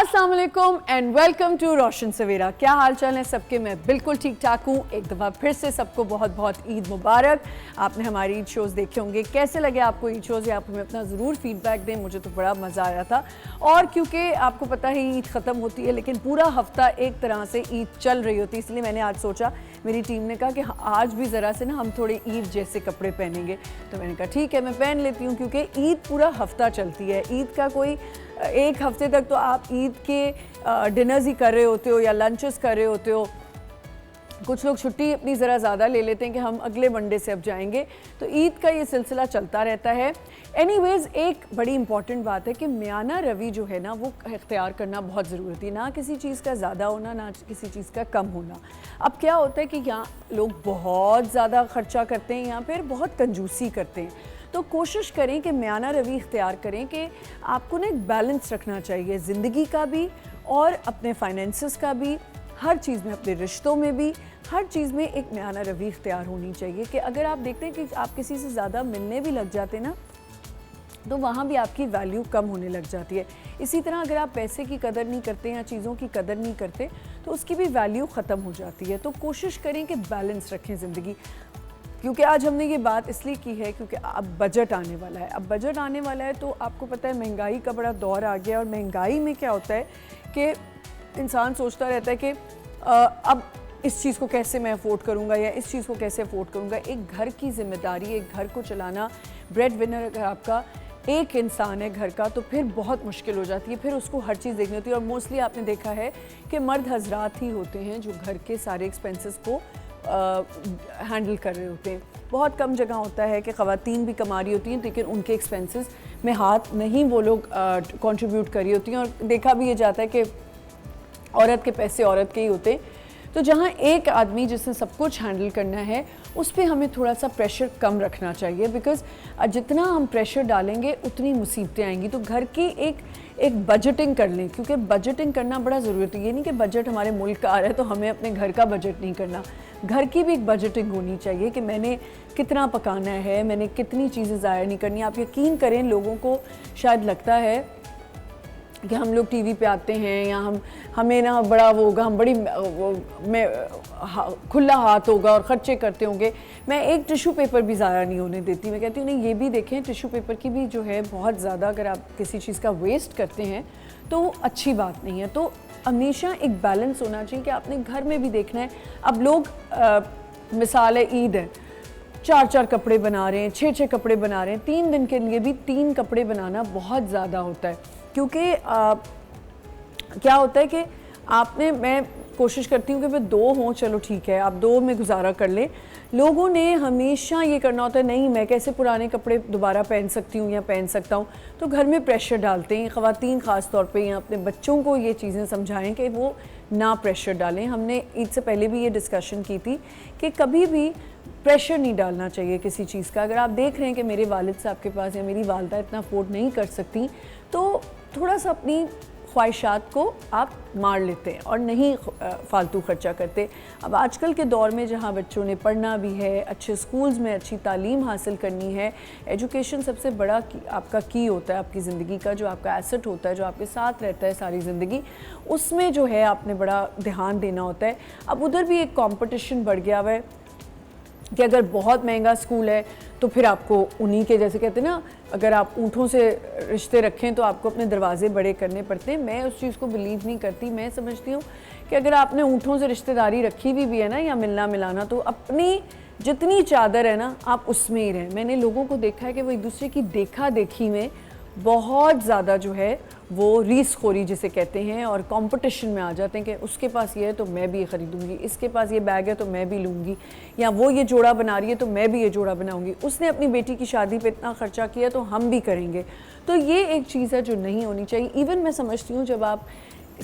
अस्सलाम वालेकुम and welcome to रोशन सवेरा। क्या हाल चाल है सबके? मैं बिल्कुल ठीक ठाक हूँ। एक दफ़ा फिर से सबको बहुत बहुत ईद मुबारक। आपने हमारी ईद शोज़ देखे होंगे, कैसे लगे आपको ईद शोज़? या आप हमें अपना ज़रूर फीडबैक दें। मुझे तो बड़ा मज़ा आया था। और क्योंकि आपको पता है ईद ख़त्म होती है, लेकिन पूरा हफ़्ता एक तरह से ईद चल रही होती है, इसलिए मैंने आज सोचा, मेरी टीम ने कहा कि आज भी ज़रा से ना हम थोड़े ईद जैसे कपड़े पहनेंगे। तो मैंने कहा ठीक है, मैं पहन लेती हूँ, क्योंकि ईद पूरा हफ़्ता चलती है। ईद का कोई एक हफ्ते तक तो आप ईद के डिनर्स ही कर रहे होते हो या लंचेस कर रहे होते हो। कुछ लोग छुट्टी अपनी ज़रा ज़्यादा ले लेते हैं कि हम अगले मंडे से अब जाएंगे, तो ईद का ये सिलसिला चलता रहता है। एनीवेज़, एक बड़ी इंपॉर्टेंट बात है कि मियाना रवि जो है ना, वो इख्तियार करना बहुत ज़रूरत है। ना किसी चीज़ का ज़्यादा होना, ना किसी चीज़ का कम होना। अब क्या होता है कि यहाँ लोग बहुत ज़्यादा ख़र्चा करते हैं या फिर बहुत कंजूसी करते हैं। तो कोशिश करें कि मियाना रवि इख्तियार करें कि आपको ना एक बैलेंस रखना चाहिए ज़िंदगी का भी और अपने फाइनेंसेस का भी, हर चीज़ में, अपने रिश्तों में भी, हर चीज़ में एक मियाना रवि इख्तियार होनी चाहिए। कि अगर आप देखते हैं कि आप किसी से ज़्यादा मिलने भी लग जाते ना, तो वहाँ भी आपकी वैल्यू कम होने लग जाती है। इसी तरह अगर आप पैसे की कदर नहीं करते या चीज़ों की कदर नहीं करते, तो उसकी भी वैल्यू ख़त्म हो जाती है। तो कोशिश करें कि बैलेंस रखें ज़िंदगी। क्योंकि आज हमने ये बात इसलिए की है क्योंकि अब बजट आने वाला है। अब बजट आने वाला है तो आपको पता है महंगाई का बड़ा दौर आ गया। और महंगाई में क्या होता है कि इंसान सोचता रहता है कि अब इस चीज़ को कैसे मैं अफोर्ड करूँगा या इस चीज़ को कैसे अफोर्ड करूँगा। एक घर की जिम्मेदारी, एक घर को चलाना, ब्रेड विनर अगर आपका एक इंसान है घर का, तो फिर बहुत मुश्किल हो जाती है। फिर उसको हर चीज़ देखनी होती है। और मोस्टली आपने देखा है कि मर्द हजरात ही होते हैं जो घर के सारे एक्सपेंसेस को हैंडल कर रहे होते हैं। बहुत कम जगह होता है कि ख़वातीन भी कमा रही होती हैं, लेकिन उनके एक्सपेंसेस में हाथ नहीं वो लोग कंट्रीब्यूट कर रही होती हैं। और देखा भी ये जाता है कि औरत के पैसे औरत के ही होते हैं। तो जहाँ एक आदमी जिसने सब कुछ हैंडल करना है, उस पर हमें थोड़ा सा प्रेशर कम रखना चाहिए। बिकॉज़ जितना हम प्रेशर डालेंगे उतनी मुसीबतें आएंगी। तो घर की एक बजटिंग कर लें, क्योंकि बजटिंग करना बड़ा ज़रूरी है। ये नहीं कि बजट हमारे मुल्क का आ रहा है तो हमें अपने घर का बजट नहीं करना। घर की भी एक बजटिंग होनी चाहिए कि मैंने कितना पकाना है, मैंने कितनी चीज़ें ज़ाया नहीं करनी। आप यकीन करें, लोगों को शायद लगता है कि हम लोग टीवी पे आते हैं या हमें ना बड़ा वो होगा, हम बड़ी खुला हाथ होगा और ख़र्चे करते होंगे। मैं एक टिश्यू पेपर भी ज़ाया नहीं होने देती। मैं कहती हूँ नहीं, ये भी देखें, टिश्यू पेपर की भी जो है बहुत ज़्यादा अगर आप किसी चीज़ का वेस्ट करते हैं तो अच्छी बात नहीं है। तो हमेशा एक बैलेंस होना चाहिए कि आपने घर में भी देखना है। अब लोग मिसाल है ईद है, 4 कपड़े बना रहे हैं, 6 कपड़े बना रहे हैं। 3 दिन के लिए भी 3 कपड़े बनाना बहुत ज़्यादा होता है। क्योंकि क्या होता है कि मैं कोशिश करती हूँ कि भाई 2 हों, चलो ठीक है, आप 2 में गुजारा कर लें। लोगों ने हमेशा ये करना होता है, नहीं मैं कैसे पुराने कपड़े दोबारा पहन सकती हूँ या पहन सकता हूँ। तो घर में प्रेशर डालते हैं। ख़वातीन ख़ास तौर पे या अपने बच्चों को ये चीज़ें समझाएं कि वो ना प्रेशर डालें। हमने ईद से पहले भी ये डिस्कशन की थी कि कभी भी प्रेशर नहीं डालना चाहिए किसी चीज़ का। अगर आप देख रहे हैं कि मेरे वालिद साहब के पास या मेरी वालदा इतना अफोर्ड नहीं कर सकती, तो थोड़ा सा अपनी ख्वाहिशात को आप मार लेते हैं और नहीं फालतू खर्चा करते। अब आजकल के दौर में जहाँ बच्चों ने पढ़ना भी है, अच्छे स्कूल्स में अच्छी तालीम हासिल करनी है, एजुकेशन सबसे बड़ा आपका की होता है आपकी ज़िंदगी का, जो आपका एसेट होता है, जो आपके साथ रहता है सारी ज़िंदगी, उसमें जो है आपने बड़ा ध्यान देना होता है। अब उधर भी एक कॉम्पिटिशन बढ़ गया हुआ है कि अगर बहुत महंगा स्कूल है तो फिर आपको उन्हीं के, जैसे कहते हैं ना, अगर आप ऊँटों से रिश्ते रखें तो आपको अपने दरवाजे बड़े करने पड़ते हैं। मैं उस चीज़ को बिलीव नहीं करती। मैं समझती हूँ कि अगर आपने ऊँटों से रिश्तेदारी रखी हुई भी है ना, या मिलना मिलाना, तो अपनी जितनी चादर है ना, आप उसमें ही रहें। मैंने लोगों को देखा है कि वो एक दूसरे की देखा देखी में बहुत ज़्यादा जो है वो रीसखोरी जिसे कहते हैं, और कंपटीशन में आ जाते हैं कि उसके पास ये है तो मैं भी ये ख़रीदूँगी, इसके पास ये बैग है तो मैं भी लूँगी, या वो ये जोड़ा बना रही है तो मैं भी ये जोड़ा बनाऊँगी, उसने अपनी बेटी की शादी पे इतना ख़र्चा किया तो हम भी करेंगे। तो ये एक चीज़ है जो नहीं होनी चाहिए। इवन मैं समझती हूँ जब आप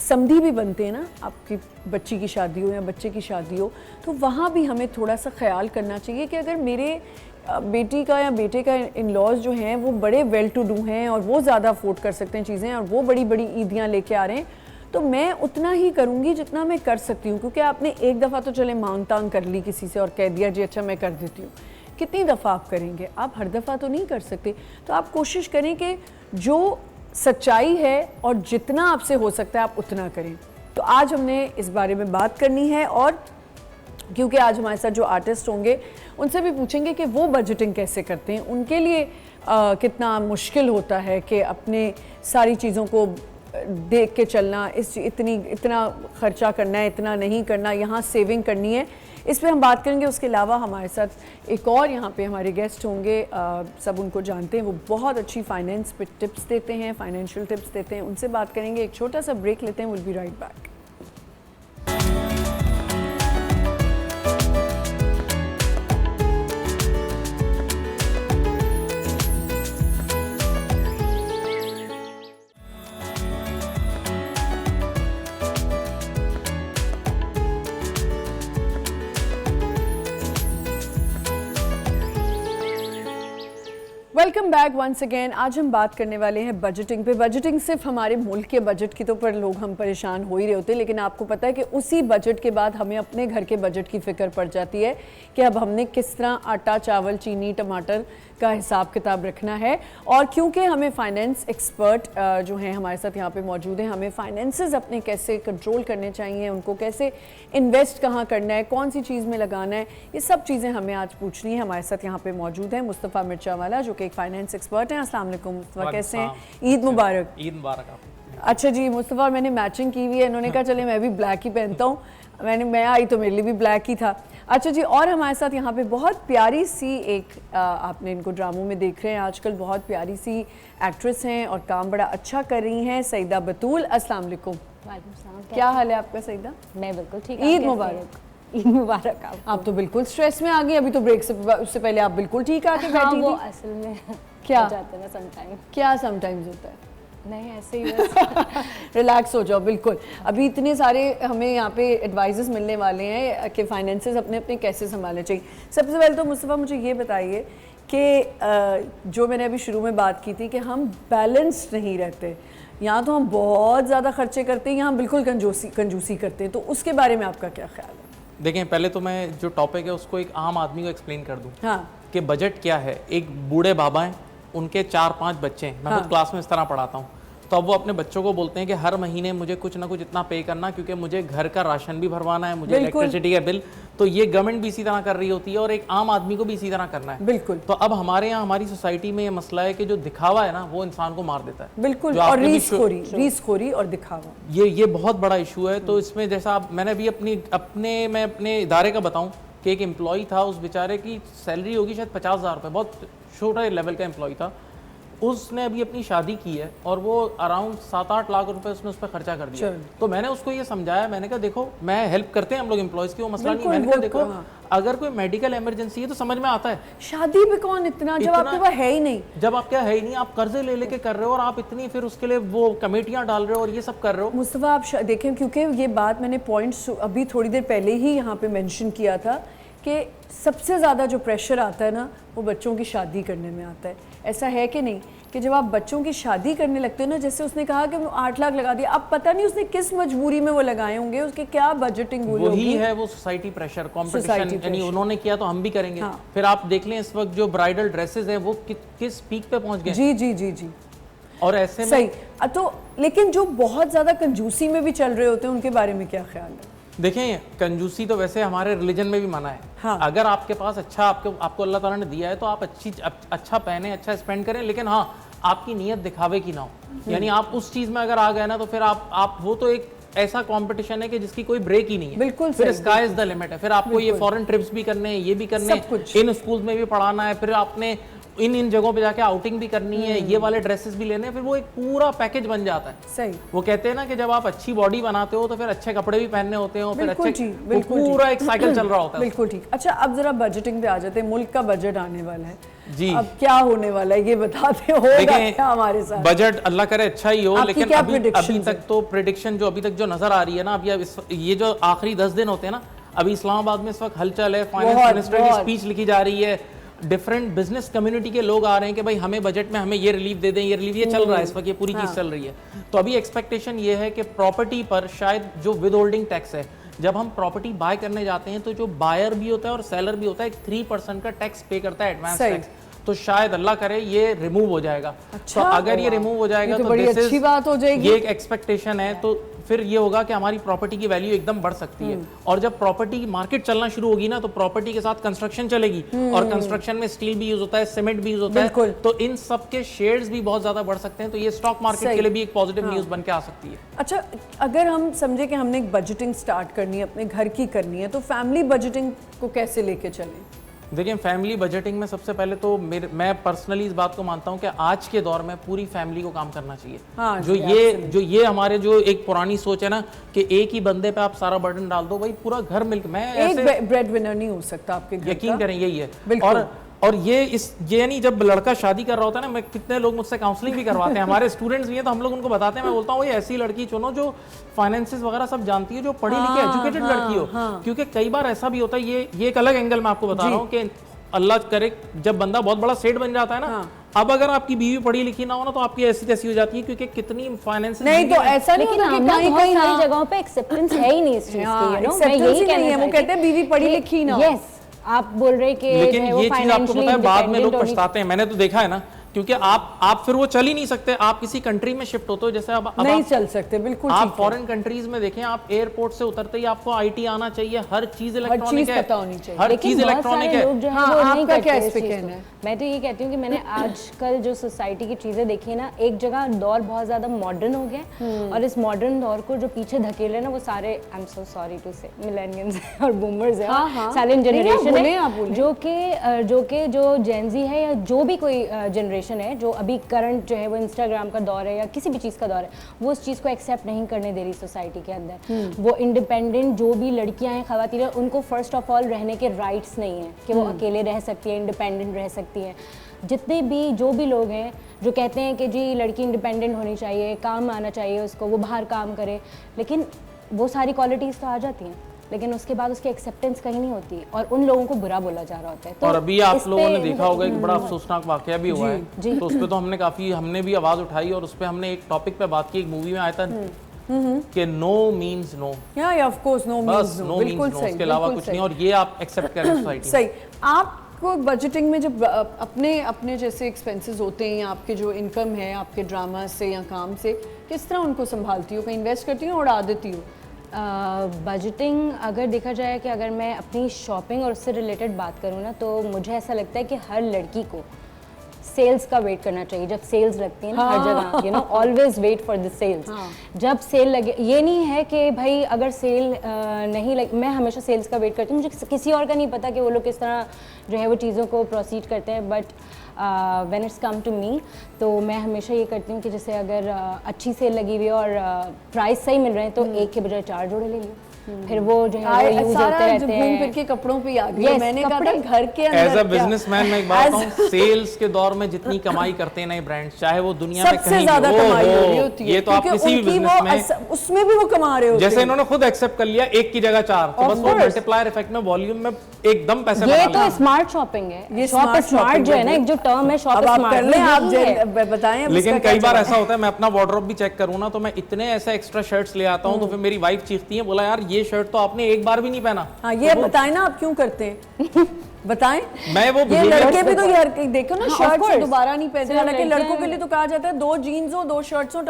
समधी भी बनते हैं ना, आपकी बच्ची की शादी हो या बच्चे की शादी हो, तो वहाँ भी हमें थोड़ा सा ख्याल करना चाहिए कि अगर मेरे बेटी का या बेटे का इन लॉज जो हैं वो बड़े वेल टू डू हैं और वो ज़्यादा अफोर्ड कर सकते हैं चीज़ें, और वो बड़ी बड़ी ईदियाँ लेके आ रहे हैं, तो मैं उतना ही करूँगी जितना मैं कर सकती हूँ। क्योंकि आपने एक दफ़ा तो चले मांग तांग कर ली किसी से और कह दिया जी अच्छा मैं कर देती हूँ, कितनी दफ़ा आप करेंगे? आप हर दफ़ा तो नहीं कर सकते। तो आप कोशिश करें कि जो सच्चाई है और जितना आपसे हो सकता है आप उतना करें। तो आज हमने इस बारे में बात करनी है, और क्योंकि आज हमारे साथ जो आर्टिस्ट होंगे उनसे भी पूछेंगे कि वो बजटिंग कैसे करते हैं, उनके लिए कितना मुश्किल होता है कि अपने सारी चीज़ों को देख के चलना, इतना खर्चा करना है, इतना नहीं करना, यहाँ सेविंग करनी है। इस पे हम बात करेंगे। उसके अलावा हमारे साथ एक और यहाँ पे हमारे गेस्ट होंगे, सब उनको जानते हैं, वो बहुत अच्छी फाइनेंस पे टिप्स देते हैं, फाइनेंशियल टिप्स देते हैं, उनसे बात करेंगे। एक छोटा सा ब्रेक लेते हैं, will be right back. Welcome back once again. आज हम बात करने वाले हैं बजटिंग पे। बजटिंग सिर्फ हमारे मुल्क के बजट की तो पर लोग हम परेशान हो ही रहे होते हैं, लेकिन आपको पता है कि उसी बजट के बाद हमें अपने घर के बजट की फ़िक्र पड़ जाती है कि अब हमने किस तरह आटा, चावल, चीनी, टमाटर का हिसाब किताब रखना है। और क्योंकि हमें फाइनेंस एक्सपर्ट जो हैं हमारे साथ यहाँ पे मौजूद हैं, हमें फाइनेंसेस अपने कैसे कंट्रोल करने चाहिए, उनको कैसे इन्वेस्ट कहाँ करना है, कौन सी चीज़ में लगाना है, ये सब चीज़ें हमें आज पूछनी है। हमारे साथ यहाँ पे मौजूद हैं मुस्तफ़ा मिर्चावाला, जो कि एक फाइनेंस एक्सपर्ट हैं। अस्सलाम वालेकुम मुस्तफ़ा, कैसे हैं? ईद मुबारक। ईद मुबारक आपको। अच्छा जी मुस्तफ़ा, मैंने मैचिंग की हुई है, इन्होंने कहा चले मैं भी ब्लैक ही पहनता हूँ। मैं आई तो मेरे लिए भी ब्लैक ही था। अच्छा जी, और हमारे साथ यहाँ पे बहुत प्यारी सी एक आपने इनको ड्रामों में देख रहे हैं आजकल, बहुत प्यारी सी एक्ट्रेस हैं और काम बड़ा अच्छा कर रही हैं, सईदा बतूल। अस्सलाम वालेकुम। क्या हाल है आपका सईदा? मैं बिल्कुल ठीक। ईद मुबारक। ईद मुबारक आप तो बिल्कुल स्ट्रेस में आ गई, अभी तो ब्रेक से उससे पहले आप बिल्कुल ठीक आके बैठी वो थी। असल में क्या हो जाता है ना समटाइम। क्या समटाइम्स होता है? नहीं ऐसे ही बस। रिलैक्स हो जाओ बिल्कुल। अभी इतने सारे हमें यहाँ पे एडवाइजेस मिलने वाले हैं कि फाइनेंसेस अपने अपने कैसे संभालने चाहिए। सबसे पहले तो मुस्तफ़ा मुझे ये बताइए कि जो मैंने अभी शुरू में बात की थी कि हम बैलेंस नहीं रहते, यहाँ तो हम बहुत ज़्यादा खर्चे करते हैं, यहाँ बिल्कुल कंजूसी करते हैं, तो उसके बारे में आपका क्या ख्याल है? देखें, पहले तो मैं जो टॉपिक है उसको एक आम आदमी को एक्सप्लेन कर दूं। हाँ। कि बजट क्या है। एक बूढ़े बाबा हैं, उनके 4-5 बच्चे हैं, मैं खुद क्लास में इस तरह पढ़ाता हूँ, तो अब वो अपने बच्चों को बोलते हैं कि हर महीने मुझे कुछ ना कुछ इतना पे करना, क्योंकि मुझे घर का राशन भी भरवाना है, मुझे इलेक्ट्रिसिटी का बिल, तो ये गवर्नमेंट भी इसी तरह कर रही होती है और एक आम आदमी को भी इसी तरह करना है। बिल्कुल। तो अब हमारे यहाँ हमारी सोसाइटी में ये मसला है कि जो दिखावा है ना वो इंसान को मार देता है। बिल्कुल। और रीसखोरी और दिखावा, ये बहुत बड़ा इशू है। तो इसमें जैसा आप, मैंने अभी मैं अपने इदारे का बताऊं कि एक एम्प्लॉय था, उस बेचारे की सैलरी होगी शायद 50,000 रुपये, बहुत छोटा लेवल का एम्प्लॉय था। उसने अभी अपनी शादी की है और वो अराउंड 7-8 लाख रुपए उसने उस पर खर्चा कर दिया। तो मैंने उसको ये समझाया, मैंने कहा देखो, मैं हेल्प करते हैं हम लोग एम्प्लॉयज़ की, वो मसला नहीं। मैंने कहा देखो, अगर कोई मेडिकल इमरजेंसी है तो समझ में आता है, शादी पे कौन इतना, जब आपके पास है ही नहीं, जब आपके है ही नहीं, आप कर्जे ले लेके कर रहे हो और आप इतनी फिर उसके लिए वो कमेटियां डाल रहे हो और ये सब कर रहे हो। मुस्तफ़ा आप देखें, क्योंकि ये बात मैंने पॉइंट्स अभी थोड़ी देर पहले ही यहाँ पे मेंशन किया था कि सबसे ज़्यादा जो प्रेशर आता है ना वो बच्चों की शादी करने में आता है। ऐसा है कि नहीं कि जब आप बच्चों की शादी करने लगते हो ना, जैसे उसने कहा कि 8 लाख लगा दिया, अब पता नहीं उसने किस मजबूरी में वो लगाए होंगे, उसके क्या बजटिंग हुई होगी। वही है वो सोसाइटी प्रेशर, कंपटीशन, यानी उन्होंने किया तो हम भी करेंगे। हाँ। फिर आप देख लें इस वक्त जो ब्राइडल ड्रेसेस हैं वो किस पीक पे पहुंच गए। जी जी जी जी। और ऐसे में सही। तो लेकिन जो बहुत ज़्यादा कंजूसी में भी चल रहे होते हैं उनके बारे में क्या ख्याल है? देखें, कंजूसी तो वैसे हमारे रिलीजन में भी मना है। हाँ। अगर आपके पास अच्छा आपको अल्लाह ताला ने दिया है तो आप अच्छा पहने, अच्छा स्पेंड करें, लेकिन हाँ आपकी नीयत दिखावे की ना हो। यानी आप उस चीज में अगर आ गए ना तो फिर आप वो तो एक ऐसा कंपटीशन है कि जिसकी कोई ब्रेक ही नहीं है। बिल्कुल। फिर स्काई इज द लिमिट है। फिर आपको ये फॉरेन ट्रिप्स भी करने हैं, ये भी करने हैं, इन स्कूल में भी पढ़ाना है, फिर आपने इन जगहों पे जाके आउटिंग भी करनी है, ये वाले ड्रेसेस भी लेने हैं, फिर वो एक पूरा पैकेज बन जाता है। सही। वो कहते हैं ना कि जब आप अच्छी बॉडी बनाते हो तो फिर अच्छे कपड़े भी पहनने होते हैं, फिर अच्छे पूरा एक साइकिल चल रहा होता है। बिल्कुल ठीक। अच्छा, अब जरा बजटिंग पे आ जाते हैं। मुल्क का बजट आने वाला है जी, अब क्या होने वाला है ये बताते हो क्या हमारे साथ? बजट अल्लाह करे अच्छा ही हो, लेकिन अभी तक तो प्रेडिक्शन जो अभी तक जो नजर आ रही है ना, अभी ये जो आखिरी 10 दिन होते हैं ना, अभी इस्लामाबाद में इस वक्त हलचल है, फाइनेंस मिनिस्टर की स्पीच लिखी जा रही है, डिफरेंट बिजनेस कम्युनिटी के लोग आ रहे हैं कि भाई हमें बजट में हमें ये रिलीफ दे दें, ये रिलीफ, ये चल रहा है इस वक्त, ये पूरी चीज चल रही है। तो अभी एक्सपेक्टेशन ये है कि प्रॉपर्टी पर शायद जो विद होल्डिंग टैक्स है, जब हम प्रॉपर्टी बाय करने जाते हैं तो जो बायर भी होता है और सेलर भी होता है, एक 3% का टैक्स पे करता है, एडवांस टैक्स। तो शायद अल्लाह करे ये रिमूव हो जाएगा। अच्छा, तो अगर ये रिमूव हो जाएगा ये तो तो बड़ी this is- अच्छी बात हो जाएगी। ये एक एक्सपेक्टेशन है, तो फिर ये होगा कि हमारी प्रॉपर्टी की वैल्यू एकदम बढ़ सकती है। और जब प्रॉपर्टी की मार्केट चलना शुरू होगी ना, तो प्रॉपर्टी के साथ कंस्ट्रक्शन चलेगी, और कंस्ट्रक्शन में स्टील भी यूज होता है, सीमेंट भी यूज होता बिल्कुल। है, तो इन सब के शेयर्स भी बहुत ज्यादा बढ़ सकते हैं। तो ये स्टॉक मार्केट सही। के लिए भी एक पॉजिटिव न्यूज बन के आ सकती है। अच्छा, अगर हम समझे कि हमने एक बजटिंग स्टार्ट करनी है, अपने घर की करनी है, तो फैमिली बजटिंग को कैसे लेके चलें? देखिए, फैमिली बजटिंग में सबसे पहले तो मैं पर्सनली इस बात को मानता हूं कि आज के दौर में पूरी फैमिली को काम करना चाहिए। हाँ, जो ये हमारे जो एक पुरानी सोच है ना कि एक ही बंदे पे आप सारा बर्डन डाल दो, भाई पूरा घर मिलकर मैं एक ऐसे ब्रेड विनर नहीं हो सकता आपके घर यकीन का। करें यही है। बिल्कुल। और ये नहीं, जब लड़का शादी कर रहा होता है ना, मैं कितने लोग मुझसे काउंसलिंग भी करवाते हैं, हमारे स्टूडेंट्स भी हैं, तो हम लोग उनको बताते हैं, मैं बोलता हूँ ये ऐसी लड़की चुनो जो फाइनेंसेस वगैरह सब जानती है, जो पढ़ी लिखी एजुकेटेड लड़की हो। क्योंकि कई बार ऐसा भी होता है, ये एक अलग एंगल में आपको बता रहा हूँ कि अल्लाह करे जब बंदा बहुत बड़ा सेठ बन जाता है ना, अब अगर आपकी बीवी पढ़ी लिखी ना हो ना, तो आपकी ऐसी तैसी हो जाती है, क्योंकि कितनी फाइनेंस नहीं तो ऐसा नहीं लेकिन होता कि ना कहीं बहुत कहीं सारी हाँ, जगहों पे एक्सेप्टेंस है ही नहीं इस चीज हाँ, की, मैं acceptance यही ही कहना नहीं है। वो चाहती कहते हैं बीवी पढ़ी कि लिखी ना हो। यस, आप बोल रहे कि लेकिन जो है वो ये चीज आपको पता है बाद में लोग financially पछताते हैं। मैंने तो देखा है ना, क्योंकि आप फिर वो चल ही नहीं सकते। आप किसी कंट्री में शिफ्ट होते हो, जैसे अब नहीं आप चल सकते, बिल्कुल आप ठीक है। फॉरेन कंट्रीज में देखें, आप एयरपोर्ट से उतरते ही आपको आईटी आना चाहिए, हर चीज इलेक्ट्रॉनिक है, पता होनी चाहिए। हर लेकिन चीज बहुत इलेक्ट्रॉनिक सारे है। लोग जो है हाँ, वो नहीं आपका करते क्या इस इस पे चीज़ कहना को। है? मैं तो ये कहती हूँ कि मैंने आजकल जो सोसाइटी की चीजें देखी है ना, एक जगह दौर बहुत ज्यादा मॉडर्न हो गया, और इस मॉडर्न दौर को जो पीछे धकेले ना, वो सारे I am so sorry to say millennials और बूमर्स है, हाँ। साइलेंट नहीं, आप जनरेशन बोलें, है, आप बोलें। जो जेनजी है, या जो भी कोई जनरेशन है जो अभी करंट जो है वो इंस्टाग्राम का दौर है या किसी भी चीज़ का दौर है, वो उस चीज़ को एक्सेप्ट नहीं करने दे रही सोसाइटी के अंदर। वो इंडिपेंडेंट जो भी लड़कियां हैं, खवातीन हैं, उनको फर्स्ट ऑफ ऑल रहने के राइट्स नहीं है कि वो अकेले रह सकती है, इंडिपेंडेंट रह सकती है। जितने भी जो भी लोग हैं जो कहते हैं कि जी लड़की इंडिपेंडेंट होनी चाहिए, काम आना चाहिए उसको, वो बाहर काम करे, लेकिन वो सारी क्वालिटीज़ तो आ जाती हैं, लेकिन उसके बाद उसकी एक्सेप्टेंस कहीं नहीं होती, और उन लोगों को बुरा बोला जा रहा होता है। तो और अभी आप इस लोगों पे ने देखा होगा एक बड़ा अफसोसनाक वाकया भी हुआ है, जी। तो उस पे तो हमने भी आवाज उठाई, और उस पे हमने एक टॉपिक पे बात की, एक मूवी में आया था कि नो मीन्स नो, या ऑफ कोर्स नो बस मीन्स नो बिल्कुल मीन्स नो, सही, उसके अलावा बिल्कुल कुछ नहीं। सही। और ये आप एक्सेप्ट करें सोसाइटी में। सही। आपको बजटिंग में जब अपने जैसे एक्सपेंसेस होते हैं, या आपके जो इनकम है आपके ड्रामा से या काम से, किस तरह उनको संभालती हो? कहीं इन्वेस्ट करती हो और उड़ा देती हो? बजटिंग अगर देखा जाए कि अगर मैं अपनी शॉपिंग और उससे रिलेटेड बात करूँ ना, तो मुझे ऐसा लगता है कि हर लड़की को सेल्स का वेट करना चाहिए। जब सेल्स लगती है ना हर जगह, you know, always wait for the sales. जब सेल लगे, ये नहीं है कि भाई अगर सेल नहीं लगे, मैं हमेशा सेल्स का वेट करती हूँ। मुझे किसी और का नहीं पता कि वो लोग किस तरह जो है वो चीज़ों को प्रोसीड करते हैं, but when it's come to me, तो मैं हमेशा ये करती हूँ कि जैसे अगर अच्छी सेल लगी हुई है और प्राइस सही मिल रहे हैं, तो एक के बजाय 4 जोड़े ले लो, फिर वो जो है वो यूज होते सारा रहते घूम फिर हैं। के कपड़ों पे आ गई। Yes, मैंने कहा था कपड़े- घर के अंदर एज अ क्या? बिजनेसमैन मैं एक बात बताऊं, सेल्स के दौर में जितनी कमाई करते हैं नए ब्रांड, चाहे वो दुनिया में सबसे कहीं ज्यादा भी कमाई हो रही होती है, ये तो आप क्योंकि किसी भी उनकी बिजनेस में, वो उसमें भी वो कमा रहे होते जैसे हैं। इन्होंने खुद एक्सेप्ट कर लिया एक की जगह 4, तो Of बस वो course. मल्टीप्लायर इफेक्ट में वॉल्यूम में एकदम पैसे ये बना तो लेंगे। स्मार्ट शॉपिंग है। ये शॉप smart स्मार्ट shopping जो है ना, है। एक जो टर्म है शॉप अब आप स्मार्ट, कर लें, आप बताएं अब लेकिन इसका कई क्या बार जवाब? ऐसा होता है, मैं अपना वार्डरोब भी चेक करूँ ना, तो मैं इतने ऐसे एक्स्ट्रा शर्ट्स ले आता हूँ, तो फिर मेरी वाइफ चीखती है, बोला यार ये शर्ट तो आपने एक बार भी नहीं पहना। हाँ, ये बताएं ना आप क्यों करते हैं? बताएं। मैं वो ये behavior- लड़के भी तो यार देखो ना, हाँ, of शर्ट से course. दोबारा नहीं पहनते। सिर्फ हालांकि लड़कियां लड़कों के लिए तो कहा जाता है 2 जीन्स हो 2 शर्ट्स हो,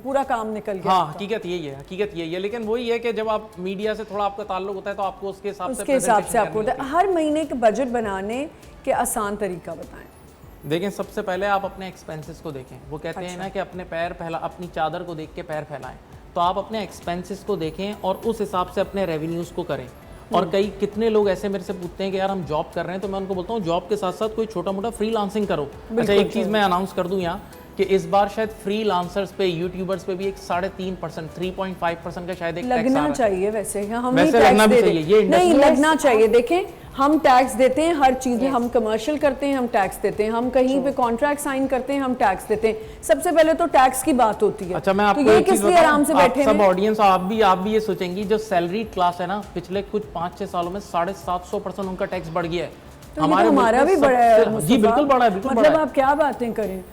पूरा काम निकल गया। हाँ, हकीकत यही है। लेकिन वही है कि जब आप मीडिया से थोड़ा आपका ताल्लुक होता है, तो आपको उसके हिसाब से आपको करनी होता है। हर महीने का बजट बनाने के आसान तरीका बताएं। देखें, सबसे पहले आप अपने एक्सपेंसेस को देखें। वो कहते हैं ना कि अपनी चादर को देख के पैर फैलाएं। तो आप अपने एक्सपेंसेस को देखें और उस हिसाब से अपने रेवेन्यूज को करें। और कितने लोग ऐसे मेरे से पूछते हैं कि यार हम जॉब कर रहे हैं, तो मैं उनको बोलता हूँ जॉब के साथ साथ कोई छोटा मोटा फ्रीलांसिंग करो। अच्छा, एक चीज़ मैं अनाउंस कर दूं यहाँ कि इस बार शायद फ्रीलांसर्स पे, यूट्यूबर्स पे भी एक 3.5%, 3.5% का शायद एक टैक्स आ लगना रहा है। चाहिए वैसे, हम वैसे टैक्स लगना भी दे चाहिए, दें। ये नहीं, industry- लगना चाहिए। देखें, हम टैक्स देते हैं हर चीज में, हम कमर्शियल करते हैं हम टैक्स देते हैं, हम कहीं पे कॉन्ट्रैक्ट साइन करते हैं हम टैक्स देते हैं। सबसे पहले तो टैक्स की बात होती है। अच्छा, मैं आपको तो ये एक चीज किस लिए आराम से बताऊं, बैठे आप सब हैं? ऑडियंस, आप भी ये सोचेंगी, जो सैलरी क्लास है ना, पिछले कुछ 5-6 सालों में 750% उनका टैक्स बढ़ गया है। तो हमारा भी बड़ा है जी बिल्कुल बड़ा है, बिल्कुल बड़ा मतलब है। आप क्या बातें करें।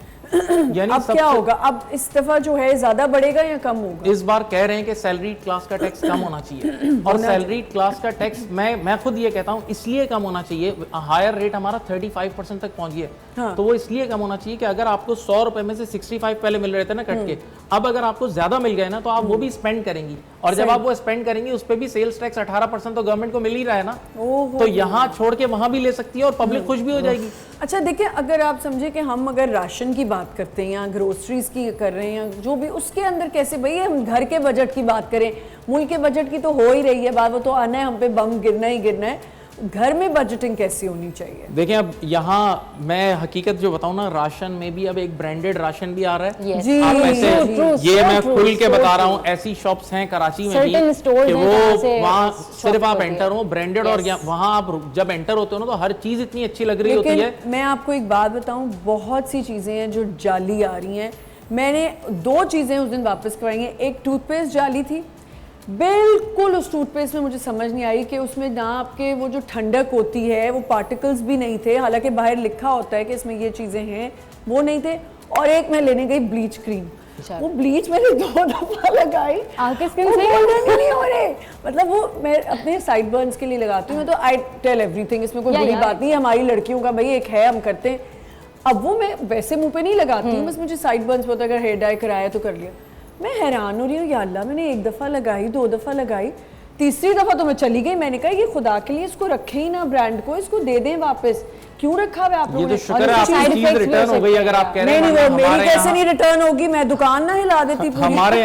यानी अब क्या होगा, अब इस दफा जो है ज्यादा बढ़ेगा या कम होगा? इस बार कह रहे हैं कि सैलरी क्लास का टैक्स कम होना चाहिए और सैलरी क्लास का टैक्स मैं खुद ये कहता हूँ इसलिए कम होना चाहिए। हायर रेट हमारा 35% तक पहुंच गया। हाँ। तो वो इसलिए कम होना चाहिए कि अगर आपको 100 रुपए में से 65 पहले मिल रहे थे ना कट के, अब अगर आपको ज्यादा मिल गए ना तो आप वो भी स्पेंड करेंगी, और जब आप वो स्पेंड करेंगी उस पर भी सेल्स टैक्स 18% तो गवर्नमेंट को मिल ही रहा है ना, तो यहाँ छोड़ के वहां भी ले सकती है और पब्लिक खुश भी हो जाएगी। अच्छा देखिए, अगर आप समझे कि हम अगर राशन की बात करते हैं या ग्रोसरीज की कर रहे हैं या जो भी, उसके अंदर कैसे भाई हम घर के बजट की बात करें, मुल्क के बजट की तो हो ही रही है बात, वो तो आना है, हम पे बम गिरना ही गिरना है, घर में बजटिंग कैसी होनी चाहिए? देखिए अब यहाँ मैं हकीकत जो बताऊँ ना, राशन में भी अब एक ब्रांडेड राशन भी आ रहा है। Yes. जी, आप ऐसे true, ये so मैं true, खुल के so बता रहा true. हूँ, ऐसी शॉप्स हैं कराची में Certain भी stores कि हैं जहाँ वो से वहाँ shop सिर्फ आप होती एंटर है. हो ब्रांडेड, और Yes. वहाँ आप जब एंटर होते हो ना तो हर चीज इतनी अच्छी लग रही होती है। लेकिन मैं आपको एक बात बताऊं, बहुत सी चीज़ें हैं जो जाली आ रही हैं। मैंने 2 चीज़ें उस दिन वापस करवाई हैं। एक टूथपेस्ट जाली थी, बिल्कुल उस टूथपेस्ट में मुझे समझ नहीं आई कि उसमें ना आपके वो जो ठंडक होती है वो पार्टिकल्स भी नहीं थे, हालांकि बाहर लिखा होता है कि इसमें ये चीज़ें हैं, वो नहीं थे। और एक मैं लेने गई ब्लीच क्रीम, वो ब्लीच मैंने 2 दफा लगाई, आपके स्किन वो से golden भी नहीं हो रहे। मतलब वो मैं अपने साइड बर्न्स के लिए लगाती हूँ, मैं तो आई टेल एवरीथिंग, इसमें कोई बुरी बात नहीं है, हमारी लड़कियों का भाई एक है, हम करते हैं। अब वो मैं वैसे मुंह पे नहीं लगाती हूँ, बस मुझे साइड बर्न्स होता है, अगर हेयर डाई कराया तो कर लिया। मैं हैरान हो रही हूँ, या अल्लाह, मैंने 1 दफ़ा लगाई, 2 दफ़ा लगाई, तीसरी दफ़ा तो मैं चली गई। मैंने कहा ये खुदा के लिए इसको रखें ही ना, ब्रांड को इसको दे दें वापस, क्यों रखा हुआ आप ये लोगों तो ने? शुक्र है आपकी चीज रिटर्न हो गई, अगर आप कह रहे नहीं हैं। वो मेरी कैसे नहीं रिटर्न होगी, मैं दुकान ना हिला देती पूरी। हमारे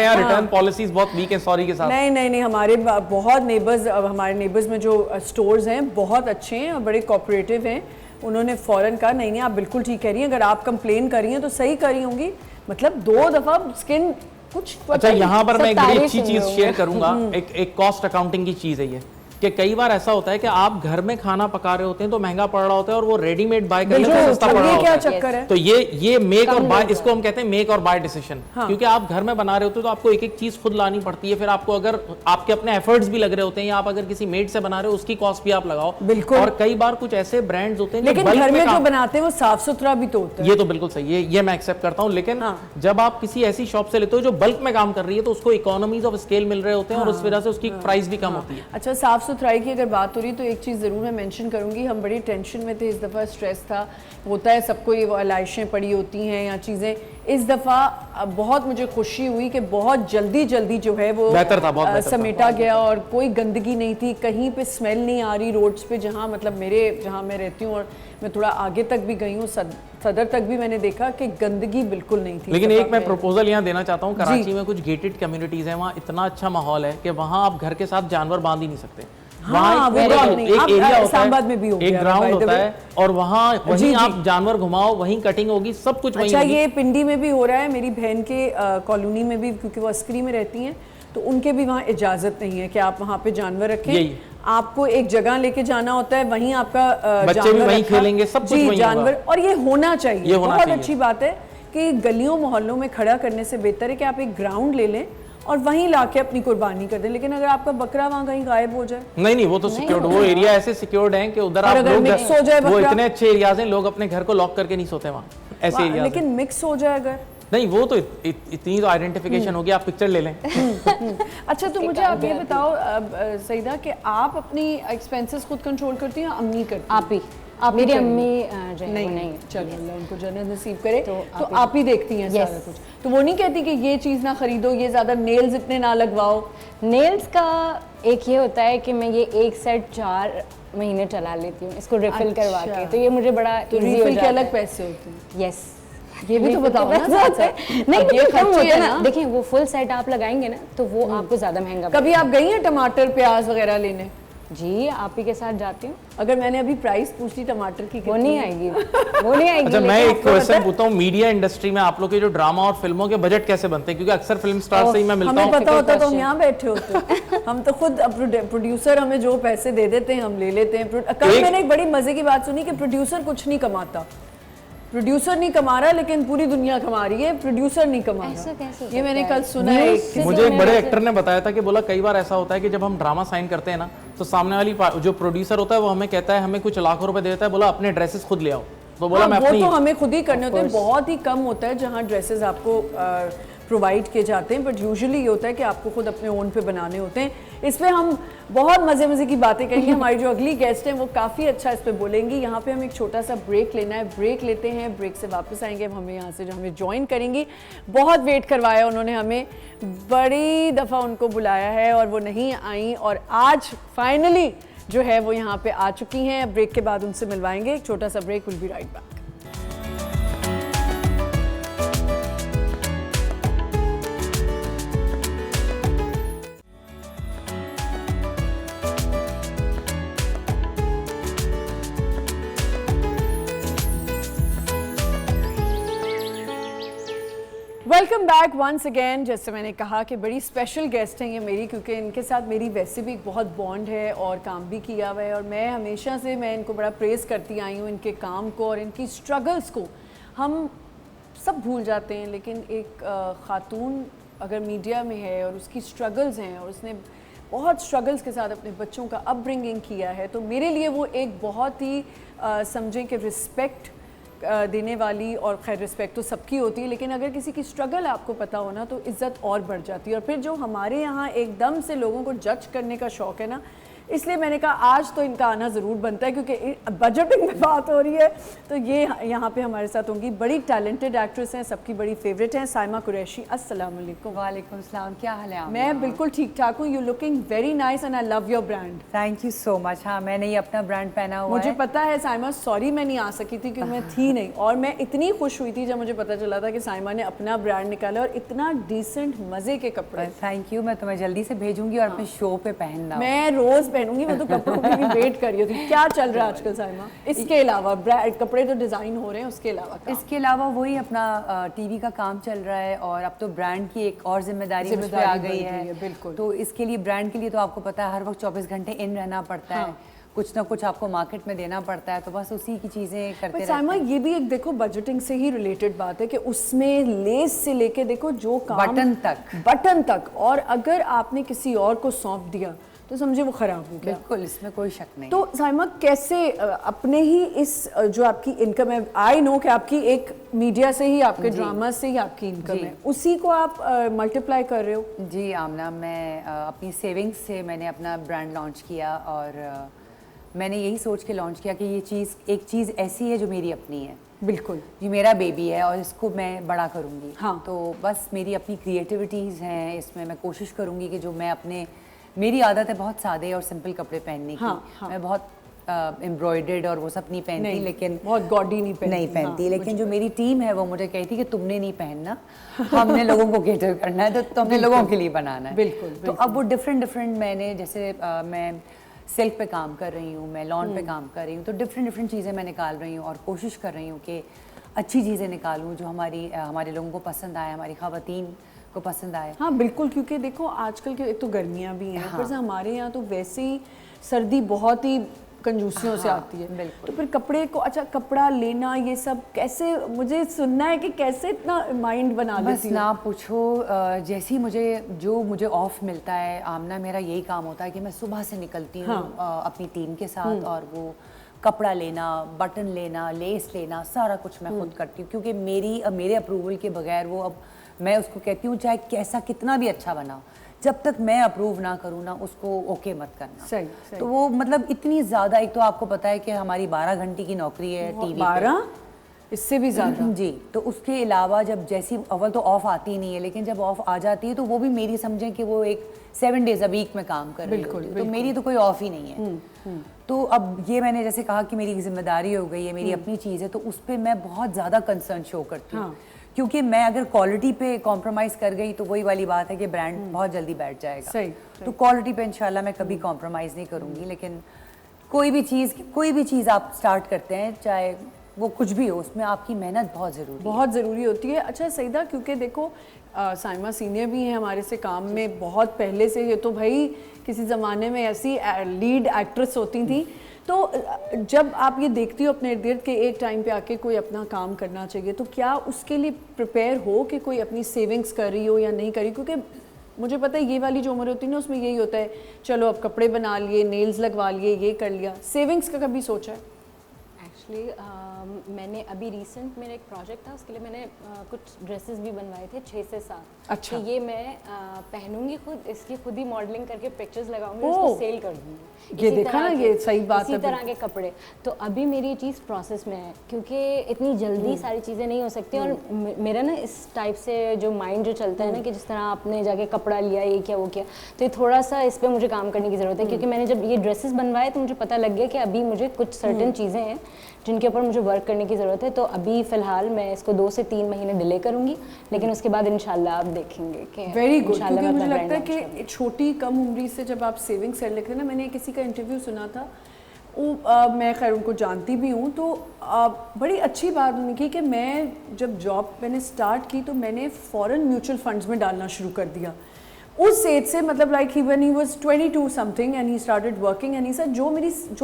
यहाँ रिटर्न पॉलिसीज बहुत वीक है, सॉरी के साथ। नहीं, हमारे बहुत नेबर्स, हमारे नेबर्स में जो स्टोर्स हैं बहुत अच्छे हैं और बड़े कोऑपरेटिव हैं। उन्होंने फ़ौरन कहा नहीं आप बिल्कुल ठीक कह रही हैं, अगर आप कंप्लेन कर रही हैं तो सही कर रही होंगी। मतलब 2 दफ़ा स्किन कुछ। अच्छा, यहाँ पर मैं एक बड़ी अच्छी 47 चीज शेयर करूंगा, एक कॉस्ट अकाउंटिंग की चीज है ये, कि कई बार ऐसा होता है कि आप घर में खाना पका रहे होते हैं तो महंगा पड़ रहा होता है और वो रेडीमेड बाय करने से सस्ता पड़ रहा ये होता क्या है। चक्कर है? तो ये मेक और बाय, इसको हम कहते हैं मेक और बाय डिसीजन। हाँ। क्योंकि आप घर में बना रहे होते हो तो आपको एक एक चीज खुद लानी पड़ती है, फिर आपको अगर आपके अपने एफर्ट्स भी लग रहे होते हैं, या आप अगर किसी मेड से बना रहे हो उसकी कॉस्ट भी आप लगाओ। बिल्कुल। और कई बार कुछ ऐसे ब्रांड्स होते हैं लेकिन घर में जो बनाते हैं वो साफ सुथरा भी तो होता है। ये तो बिल्कुल सही है, ये मैं एक्सेप्ट करता हूँ। लेकिन हाँ। जब आप किसी ऐसी शॉप से लेते हो जो बल्क में काम कर रही है तो उसको इकोनॉमीज ऑफ स्केल मिल रहे होते हैं, और उस वजह से उसकी प्राइस भी कम होती है। अच्छा, साफ सुथराई की अगर बात हो रही है तो एक चीज़ ज़रूर मैं मेंशन करूंगी, हम बड़ी टेंशन में थे इस दफ़ा, स्ट्रेस था, होता है सबको, ये आलाइशें पड़ी होती हैं या चीज़ें। इस दफ़ा बहुत मुझे खुशी हुई कि बहुत जल्दी जो है वो बेहतर था, बहुत बेहतर था। समेटा गया और कोई गंदगी नहीं थी, कहीं पे स्मेल नहीं आ रही रोड्स पे, जहाँ मतलब जहाँ मैं रहती हूँ और मैं थोड़ा आगे तक भी गई हूँ, सदर तक भी मैंने देखा कि गंदगी बिल्कुल नहीं थी। लेकिन एक मैं प्रपोजल यहाँ देना चाहता हूँ, कराची में कुछ गेटेड कम्युनिटीज हैं, वहाँ इतना अच्छा माहौल है कि वहाँ आप घर के साथ जानवर बांध ही नहीं सकते। वहाँ हाँ, एक वो पूरा बात नहीं। एक आप एरिया होता इस्लामाबाद में भी हो है, एक गया, ग्राउंड by the होता way। है, और वहाँ जी, वहीं जी। आप जानवर घुमाओ, वहीं कटिंग होगी, सब कुछ वहीं अच्छा, होगी। ये पिंडी में भी हो रहा है, मेरी बहन के कॉलोनी में भी, क्योंकि वो अस्करी में रहती हैं, तो उनके भी वहाँ इजाज़त नहीं है कि आप वहाँ पे जानवर रखें। यही। आपको एक जगह लेके जाना होता है, वहीं आपका बच्चे भी जानवर वहीं रखा। खेलेंगे, सब कुछ जी, वहीं जानवर, होगा। और ये होना चाहिए, ये होना बहुत चाहिए। अच्छी बात है कि गलियों मोहल्लों में खड़ा करने से बेहतर है कि आप एक ग्राउंड ले लें और वहीं लाके अपनी कुर्बानी कर दें। लेकिन अगर आपका बकरा वहाँ कहीं गायब हो जाए, नहीं वो तो सिक्योर्ड, वो एरिया ऐसे सिक्योर्ड है कि उधर और आप अगर लोग, mix हो जाए वो बकरा? इतने अच्छे एरियाज हैं, लोग अपने घर को लॉक करके नहीं सोते वहाँ, ऐसे एरियाज। लेकिन मिक्स हो जाए अगर, नहीं वो तो इतनी तो आइडेंटिफिकेशन होगी, आप पिक्चर ले लें। अच्छा, तो मुझे आप ये बताओ सईदा कि आप अपनी एक्सपेंसेस खुद कंट्रोल करती हैं या अम्मी करती हैं? आप मेरी करेंगी? अम्मी जो है वो नहीं, चलो अल्लाह उनको जन्नत नसीब करे। तो तो आप ही देखती हैं सारा कुछ, तो वो नहीं कहती कि ये चीज़ ना खरीदो, ये ज़्यादा नेल्स इतने ना लगवाओ? नेल्स का एक ये होता है कि मैं ये एक सेट 4 महीने चला लेती हूँ इसको रिफिल करवा के, तो ये मुझे बड़ा तो easy हो रिफिल के जाता अलग है। पैसे होते हैं? यस, ये भी तो बताओ ना नहीं साथ साथ। नहीं अब ये कम खर्चे होता है हैं ना, ना। देखिए वो फुल सेट आप लगाएंगे ना तो वो आपको ज्यादा महंगा कभी आप गई हैं टमाटर प्याज वगैरह लेने? जी, आप ही के साथ जाती हूँ। अगर मैंने अभी प्राइस पूछ ली टमाटर की, वो नहीं आएगी, वो नहीं आएगी। अच्छा, मैं लेकिन एक क्वेश्चन पूछता हूँ, मीडिया इंडस्ट्री में आप लोग के जो ड्रामा और फिल्मों के बजट कैसे बनते हैं? क्योंकि अक्सर फिल्म स्टार से ही मैं मिलता हमें हूँ। पता होता तो हम यहाँ बैठे होते। हम तो खुद प्रोड्यूसर हमें जो पैसे दे देते हैं हम ले लेते हैं। कल मैंने एक बड़ी मजे की बात सुनी कि प्रोड्यूसर कुछ नहीं कमाता, प्रोड्यूसर नहीं कमा रहा लेकिन पूरी दुनिया कमा रही है, प्रोड्यूसर नहीं कमा ऐसा रहा। कैसे ये मैंने होता कल है? सुना है। मुझे एक बड़े एक्टर ने बताया था कि बोला कई बार ऐसा होता है कि जब हम ड्रामा साइन करते हैं ना तो सामने वाली जो प्रोड्यूसर होता है वो हमें कहता है, हमें कुछ लाखों रुपए देता है, बोला अपने ड्रेसेस खुद ले आओ, तो बोला मैं वो अपनी तो हमें खुद ही करने होते हैं, बहुत ही कम होता है जहाँ ड्रेसेस आपको प्रोवाइड किए जाते हैं, बट यूजुअली ये होता है कि आपको खुद अपने ओन पे बनाने होते हैं। इस पे हम बहुत मज़े की बातें करेंगे। हमारी जो अगली गेस्ट हैं वो काफ़ी अच्छा इस पे बोलेंगी। यहाँ पे हम एक छोटा सा ब्रेक लेना है, ब्रेक लेते हैं, ब्रेक से वापस आएंगे। अब हमें यहाँ से जो हमें ज्वाइन करेंगी, बहुत वेट करवाया उन्होंने हमें, बड़ी दफ़ा उनको बुलाया है और वो नहीं आई, और आज फाइनली जो है वो यहाँ पे आ चुकी हैं। ब्रेक के बाद उनसे मिलवाएंगे, एक छोटा सा break, will be right back. Welcome back once again. जैसे मैंने कहा कि बड़ी स्पेशल गेस्ट हैं ये मेरी, क्योंकि इनके साथ मेरी वैसे भी एक बहुत बॉन्ड है और काम भी किया हुआ है, और मैं हमेशा से मैं इनको बड़ा प्रेज़ करती आई हूँ, इनके काम को और इनकी स्ट्रगल्स को। हम सब भूल जाते हैं, लेकिन एक ख़ातून अगर मीडिया में है और उसकी स्ट्रगल्स हैं और उसने बहुत स्ट्रगल्स के साथ अपने बच्चों का अपब्रिंगिंग किया है, तो मेरे लिए वो एक बहुत ही समझें कि रिस्पेक्ट देने वाली, और खैर रिस्पेक्ट तो सबकी होती है, लेकिन अगर किसी की स्ट्रगल आपको पता हो ना तो इज़्ज़त और बढ़ जाती है। और फिर जो हमारे यहाँ एकदम से लोगों को जज करने का शौक़ है ना, इसलिए मैंने कहा आज तो इनका आना ज़रूर बनता है, क्योंकि बजटिंग में बात हो रही है। तो ये यहाँ पे हमारे साथ होंगी, बड़ी टैलेंटेड एक्ट्रेस हैं, सबकी बड़ी फेवरेट हैं, साइमा कुरैशी। अस्सलाम वालेकुम। वालेकुम सलाम, क्या हाल है आप? मैं बिल्कुल ठीक ठाक हूँ। You looking very nice and I love your brand. Thank you so much. हाँ, मैंने ये अपना ब्रांड पहना हुआ मुझे है। पता है साइमा, सॉरी मैं नहीं आ सकी थी क्योंकि मैं थी नहीं, और मैं इतनी खुश हुई थी जब मुझे पता चला था कि साइमा ने अपना ब्रांड निकाला, और इतना डिसेंट मज़े के कपड़े। थैंक यू, मैं तुम्हें जल्दी से भेजूंगी और अपने शो पे पहनना। मैं रोज़ पहनूंगी, मैं तो कपड़ों की भी वेट कर रही थी। क्या चल रहा है आजकल साइमा? इसके अलावा कपड़े तो डिज़ाइन हो रहे हैं, उसके अलावा इसके अलावा वही अपना टीवी का काम चल रहा है, और अब तो ब्रांड की एक और जिम्मेदारी मुझ पे आ गई है। बिल्कुल। तो इसके लिए ब्रांड के लिए तो आपको पता है हर वक्त 24 घंटे इन रहना पड़ता है, कुछ ना कुछ आपको मार्केट में देना पड़ता है, तो बस उसी की चीज़ें करते रहते हैं। साइमा, ये भी एक देखो बजटिंग से ही रिलेटेड बात है कि उसमें लेस से लेके देखो जो काम बटन तक, और अगर आपने किसी और को सौंप दिया तो समझे वो ख़राब हो गया। बिल्कुल, इसमें कोई शक नहीं। तो साइमा कैसे अपने ही इस जो आपकी इनकम है, आई नो कि आपकी एक मीडिया से ही, आपके ड्रामा से ही आपकी इनकम है, उसी को आप मल्टीप्लाई कर रहे हो? जी आमना, मैं अपनी सेविंग्स से मैंने अपना ब्रांड लॉन्च किया, और मैंने यही सोच के लॉन्च किया कि ये एक चीज़ ऐसी है जो मेरी अपनी है। बिल्कुल, ये मेरा बेबी है और इसको मैं बड़ा करूँगी। हाँ। तो बस मेरी अपनी क्रिएटिविटीज़ हैं, इसमें मैं कोशिश करूँगी कि जो मैं मेरी आदत है बहुत सादे और सिंपल कपड़े पहनने की। हाँ। मैं बहुत एम्ब्रॉयडर्ड और वो सब नहीं पहनती, लेकिन बहुत गॉडी नहीं पहनती। लेकिन जो मेरी टीम है वो मुझे कहती कि तुमने नहीं पहनना, हमने लोगों को केटर करना है, तो तुमने लोगों के लिए बनाना है। बिल्कुल। तो अब वो डिफरेंट मैंने जैसे मैं सिल्क पे काम कर रही हूँ, मैं लॉन पे काम कर रही हूँ, तो डिफरेंट चीज़ें मैं निकाल रही हूँ और कोशिश कर रही हूँ कि अच्छी चीज़ें निकालूँ जो हमारे लोगों को पसंद आए, हमारी ख़वातीन को पसंद आए। हाँ बिल्कुल, क्योंकि देखो आजकल के एक तो गर्मियाँ भी हैं, ऊपर से हमारे यहाँ तो वैसे ही सर्दी बहुत ही कंजूसियों से आती है। तो फिर कपड़े को, अच्छा कपड़ा लेना ये सब कैसे, मुझे सुनना है कि कैसे इतना माइंड बना लेती बस ना पूछो। जैसे ही मुझे ऑफ मिलता है आमना, मेरा यही काम होता है कि मैं सुबह से निकलती हूँ अपनी टीम के साथ, और वो कपड़ा लेना, बटन लेना, लेस लेना, सारा कुछ मैं खुद करती हूँ, क्योंकि मेरे अप्रूवल के बगैर वो, अब मैं उसको कहती हूँ चाहे कैसा कितना भी अच्छा बनाओ, जब तक मैं अप्रूव ना करूँ ना उसको ओके मत करना। सही। तो वो मतलब इतनी ज़्यादा, एक तो आपको पता है कि हमारी 12 घंटे की नौकरी है टीवी 12 इससे भी ज़्यादा जी। तो उसके अलावा जब जैसी अव्वल तो ऑफ आती नहीं है, लेकिन जब ऑफ आ जाती है तो वो भी मेरी समझें कि वो एक 7 डेज अ वीक में काम कर रही होती है, तो मेरी तो कोई ऑफ ही नहीं है। तो अब ये मैंने जैसे कहा कि मेरी जिम्मेदारी हो गई है, मेरी अपनी चीज़ है, तो उस पर मैं बहुत ज़्यादा कंसर्न शो करती हूँ। क्योंकि मैं अगर क्वालिटी पे कॉम्प्रोमाइज़ कर गई तो वही वाली बात है कि ब्रांड बहुत जल्दी बैठ जाएगा। सही। तो क्वालिटी पे इंशाल्लाह मैं कभी कॉम्प्रोमाइज़ नहीं करूँगी, लेकिन कोई भी चीज़ आप स्टार्ट करते हैं, चाहे वो कुछ भी हो, उसमें आपकी मेहनत बहुत ज़रूरी होती है। अच्छा सईदा, क्योंकि देखो साइमा सीनियर भी हैं हमारे से काम में बहुत पहले से, ये तो भाई किसी ज़माने में ऐसी लीड एक्ट्रेस होती थी। तो जब आप ये देखती हो अपने इर्द गिर्द के एक टाइम पे आके कोई अपना काम करना चाहिए, तो क्या उसके लिए प्रिपेयर हो कि कोई अपनी सेविंग्स कर रही हो या नहीं करी? क्योंकि मुझे पता है ये वाली जो उम्र होती है ना, उसमें यही होता है, चलो अब कपड़े बना लिए, नेल्स लगवा लिए, ये कर लिया, सेविंग्स का कभी सोचा है? एक्चुअली मैंने अभी रिसेंट मेरा एक प्रोजेक्ट था, उसके लिए मैंने कुछ ड्रेसेस भी बनवाए थे 6 से 7। अच्छा। कि ये मैं पहनूंगी खुद, इसकी खुद ही मॉडलिंग करके पिक्चर्स लगाऊंगी, ओह! उसको सेल कर दूंगी। ये इसी देखा तरह ना, के- ये सही बात इसी है तरह के कपड़े। तो अभी मेरी ये चीज़ प्रोसेस में है, क्योंकि इतनी जल्दी सारी चीज़ें नहीं हो सकती। और मेरा ना इस टाइप से जो माइंड जो चलता है ना, कि जिस तरह आपने जाके कपड़ा लिया, ये किया वो किया, तो ये थोड़ा सा इस पर मुझे काम करने की ज़रूरत है। क्योंकि मैंने जब ये ड्रेसेस बनवाए तो मुझे पता लग गया कि अभी मुझे कुछ सर्टेन चीज़ें हैं जिनके ऊपर मुझे वर्क करने की ज़रूरत है। तो अभी फ़िलहाल मैं इसको 2 से 3 महीने डिले करूँगी, लेकिन उसके बाद इंशाल्लाह आप देखेंगे कि वेरी गुड। इंशाल्लाह क्योंकि मैं मुझे अपना लगता है brand launch कि छोटी कम उम्री से जब आप सेविंग्स कर लेते हैं ना, मैंने किसी का इंटरव्यू सुना था, वो मैं खैर उनको जानती भी हूँ, तो बड़ी अच्छी बात उन्होंने की कि मैं जब जॉब मैंने स्टार्ट की तो मैंने फ़ौरन म्यूचुअल फंड्स में डालना शुरू कर दिया उस एज से। मतलब like he when he was 22 something and he started working and he said जो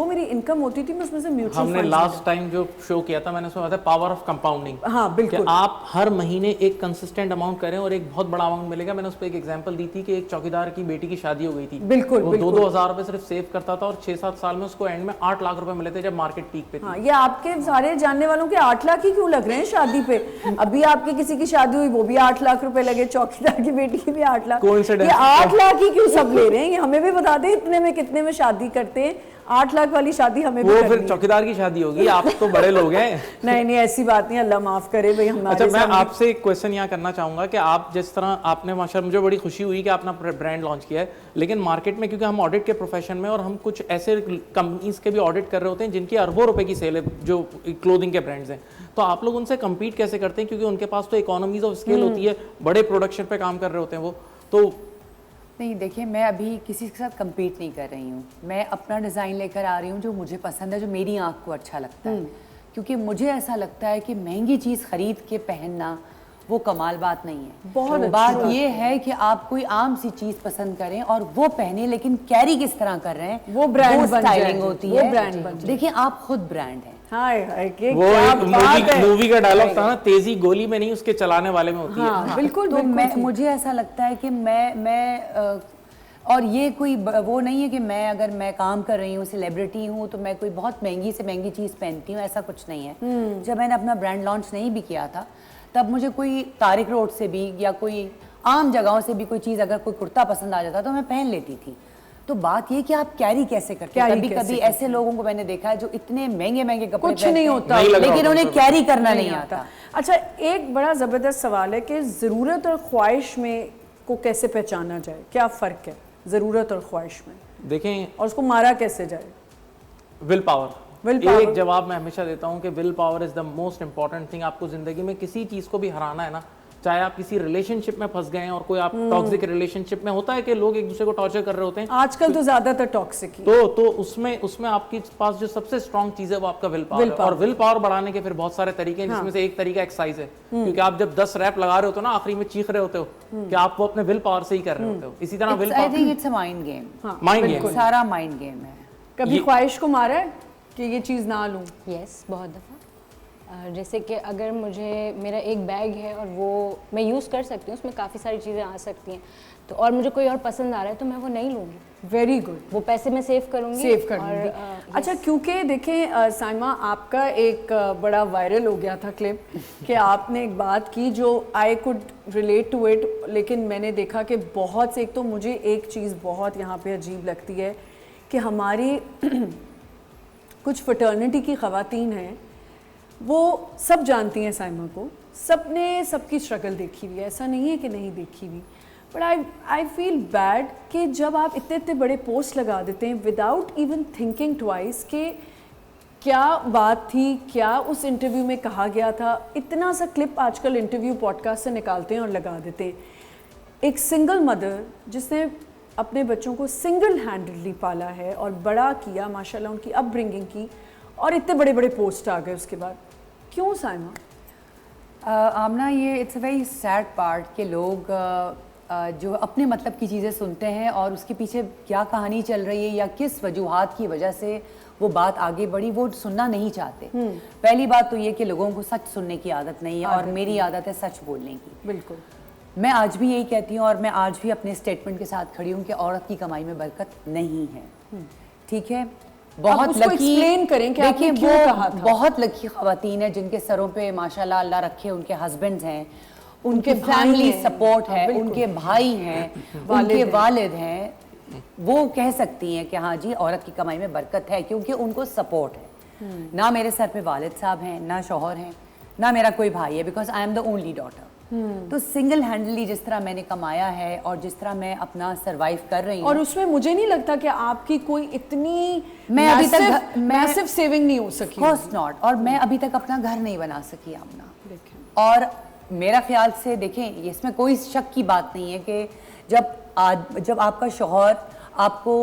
मेरी इनकम होती थी मैं उसमें से म्यूचुअल हमने लास्ट टाइम जो शो किया था मैंने उसमें बताया पावर ऑफ कंपाउंडिंग। हाँ बिल्कुल। आप हर महीने एक कंसिस्टेंट अमाउंट करें और एक बहुत बड़ा अमाउंट मिलेगा। मैंने उस पर एक एग्जांपल दी थी कि एक चौकीदार की बेटी की शादी हो गई थी। बिल्कुल, वो बिल्कुल। 2-2 हज़ार रुपए सिर्फ सेव करता था और 6-7 साल में उसको एंड में 8 लाख रुपए मिले थे जब मार्केट पीक पे थी। हाँ, ये आपके सारे जानने वालों के 8 लाख ही क्यों लग रहे हैं शादी पे? अभी आपकी किसी की शादी हुई वो भी 8 लाख रुपए लगे, चौकीदार की बेटी की भी 8 लाख। Coincidence। ये 8 लाख ही क्यों सब ले रहे हैं? ये हमें भी बता दें इतने में कितने में शादी करते हैं। 8 लाख वाली शादी हमें भी वो करनी फिर है। चौकीदार की शादी होगी, आप तो बड़े लोग हैं। नहीं नहीं, ऐसी बात नहीं, अल्लाह माफ करे भाई हमारे अच्छा, मैं सामने। आपसे एक क्वेश्चन यहाँ करना चाहूँगा कि आप जिस तरह आपने माशाल्लाह, मुझे बड़ी खुशी हुई कि आपने ब्रांड लॉन्च किया है, लेकिन मार्केट में क्योंकि हम ऑडिट के प्रोफेशन में और हम कुछ ऐसे कंपनीज के भी ऑडिट कर रहे होते हैं जिनकी अरबों रुपए की सेल है, जो क्लोथिंग के ब्रांड्स हैं, तो आप लोग उनसे कम्पीट कैसे करते हैं? क्योंकि उनके पास तो इकोनॉमीज ऑफ स्केल होती है, बड़े प्रोडक्शन पे काम कर रहे होते हैं वो। तो नहीं देखिए, मैं अभी किसी के साथ compete नहीं कर रही हूँ। मैं अपना डिज़ाइन लेकर आ रही हूँ जो मुझे पसंद है, जो मेरी आँख को अच्छा लगता है। क्योंकि मुझे ऐसा लगता है कि महंगी चीज़ खरीद के पहनना वो कमाल बात नहीं है। बहुत अच्छी बात बात ये है कि आप कोई आम सी चीज़ पसंद करें और वो पहने, लेकिन कैरी किस तरह कर रहे हैं वो brand बन जाए, स्टाइलिंग होती वो है। brand बन जाए। देखिए, आप खुद ब्रांड हैं। हाय हाय, के वो क्या एक बात है। मूवी का डायलॉग था ना, तेजी गोली में नहीं उसके चलाने वाले में होती है। हाँ बिल्कुल तो बिल्कुल। मुझे ऐसा लगता है कि मैं और ये कोई वो नहीं है कि मैं काम कर रही हूँ, सेलिब्रिटी हूँ, तो मैं कोई बहुत महंगी से महंगी चीज़ पहनती हूँ, ऐसा कुछ नहीं है। जब मैंने अपना ब्रांड लॉन्च नहीं भी किया था, तब मुझे कोई तारिक रोड से भी या कोई आम जगहों से भी कोई चीज़, अगर कोई कुर्ता पसंद आ जाता तो मैं पहन लेती थी। तो बात ये कि आप कैरी कैसे करते हैं। कभी कभी ऐसे लोगों को मैंने देखा है जो इतने महंगे महंगे कपड़े कुछ नहीं होता, नहीं लग रहा लेकिन होता उन्हें कैरी करना नहीं आता। अच्छा, एक बड़ा ज़बरदस्त सवाल है कि ज़रूरत और ख्वाहिश में को कैसे पहचाना जाए? क्या फ़र्क है ज़रूरत और ख्वाहिश में, देखें, और उसको मारा कैसे जाए? Will power. Will power। एक जवाब मैं हमेशा देता हूँ कि will power is the most important thing. आपको जिंदगी में किसी चीज को भी हराना है ना, चाहे आप किसी रिलेशनशिप में फंस गए हैं, और कोई आप टॉक्सिक रिलेशनशिप में, होता है कि लोग एक दूसरे को टॉर्चर कर रहे होते हैं, आजकल तो ज्यादातर टॉक्सिक ही। तो उसमें आपके पास जो सबसे स्ट्रॉन्ग चीज है वो आपका विल पावर है। और विल पावर बढ़ाने के फिर बहुत सारे तरीके हैं, जिसमें से एक तरीका एक्सरसाइज है। क्योंकि आप जब 10 रैप लगा रहे होते हो ना, आखिरी में चीख रहे होते हो कि आप वो अपने विल पावर से ही कर रहे होते हो। इसी तरह will I think power it's a mind game. Mind game. सारा माइंड गेम है। कभी ख्वाहिश को मारा है कि ये चीज़ ना लूं? यस, बहुत दफ़ा। जैसे कि अगर मेरा एक बैग है और वो मैं यूज़ कर सकती हूँ, उसमें काफ़ी सारी चीज़ें आ सकती हैं, तो और मुझे कोई और पसंद आ रहा है तो मैं वो नहीं लूँगी। Very good. वो पैसे मैं सेव करूँगी। सेव कर लूंगी। अच्छा, क्योंकि देखें साइमा, आपका एक बड़ा वायरल हो गया था क्लिप कि आपने एक बात की जो I could relate to it, लेकिन मैंने देखा कि बहुत से, एक तो मुझे एक चीज़ बहुत यहाँ पे अजीब लगती है कि हमारी कुछ फ्रेटर्निटी की ख़वातीन हैं, वो सब जानती हैं साइमा को, सबने सबकी स्ट्रगल देखी हुई है, ऐसा नहीं है कि नहीं देखी हुई, बट आई फील बैड कि जब आप इतने इतने बड़े पोस्ट लगा देते हैं विदाउट इवन थिंकिंग ट्वाइस कि क्या बात थी, क्या उस इंटरव्यू में कहा गया था। इतना सा क्लिप आजकल इंटरव्यू पॉडकास्ट से निकालते हैं और लगा देते हैं। एक सिंगल मदर जिसने अपने बच्चों को सिंगल हैंडेडली पाला है और बड़ा किया, माशाल्लाह उनकी अपब्रिंगिंग की, और इतने बड़े बड़े पोस्ट आ गए उसके बाद। क्यों साइमा? आमना, ये it's a very sad part कि लोग जो अपने मतलब की चीज़ें सुनते हैं और उसके पीछे क्या कहानी चल रही है या किस वजूहात की वजह से वो बात आगे बढ़ी, वो सुनना नहीं चाहते। पहली बात तो ये कि लोगों को सच सुनने की आदत नहीं है, और मेरी आदत है सच बोलने की। बिल्कुल। मैं आज भी यही कहती हूँ, और मैं आज भी अपने स्टेटमेंट के साथ खड़ी हूँ कि औरत की कमाई में बरकत नहीं है। ठीक है, बहुत उसको लकी, explain करें कि आपने देखिए क्यों वो कहा था। बहुत लकी खवातीन है जिनके सरों पे माशाल्लाह अल्लाह रखे, उनके हस्बैंड्स हैं, उनके उनके भाई फैमिली हैं। सपोर्ट हाँ, है, बिल्कुल। उनके भाई हैं, वालिद उनके हैं। वालिद हैं, वो कह सकती हैं कि हाँ जी औरत की कमाई में बरकत है, क्योंकि उनको सपोर्ट है। ना मेरे सर पे वालिद साहब हैं, ना शौहर हैं, ना मेरा कोई भाई है, because I am the only daughter. तो सिंगल हैंडली जिस तरह मैंने कमाया है और जिस तरह मैं अपना सरवाइव कर रही हूँ, और उसमें मुझे नहीं लगता कि आपकी कोई इतनी मैं अभी तक मैसिव सेविंग नहीं हो सकी। कोर्स नॉट, और मैं अभी तक अपना घर नहीं बना सकी आमना। देखें। और मेरा ख्याल से देखें, इसमें कोई शक की बात नहीं है कि जब आपका शौहर आपको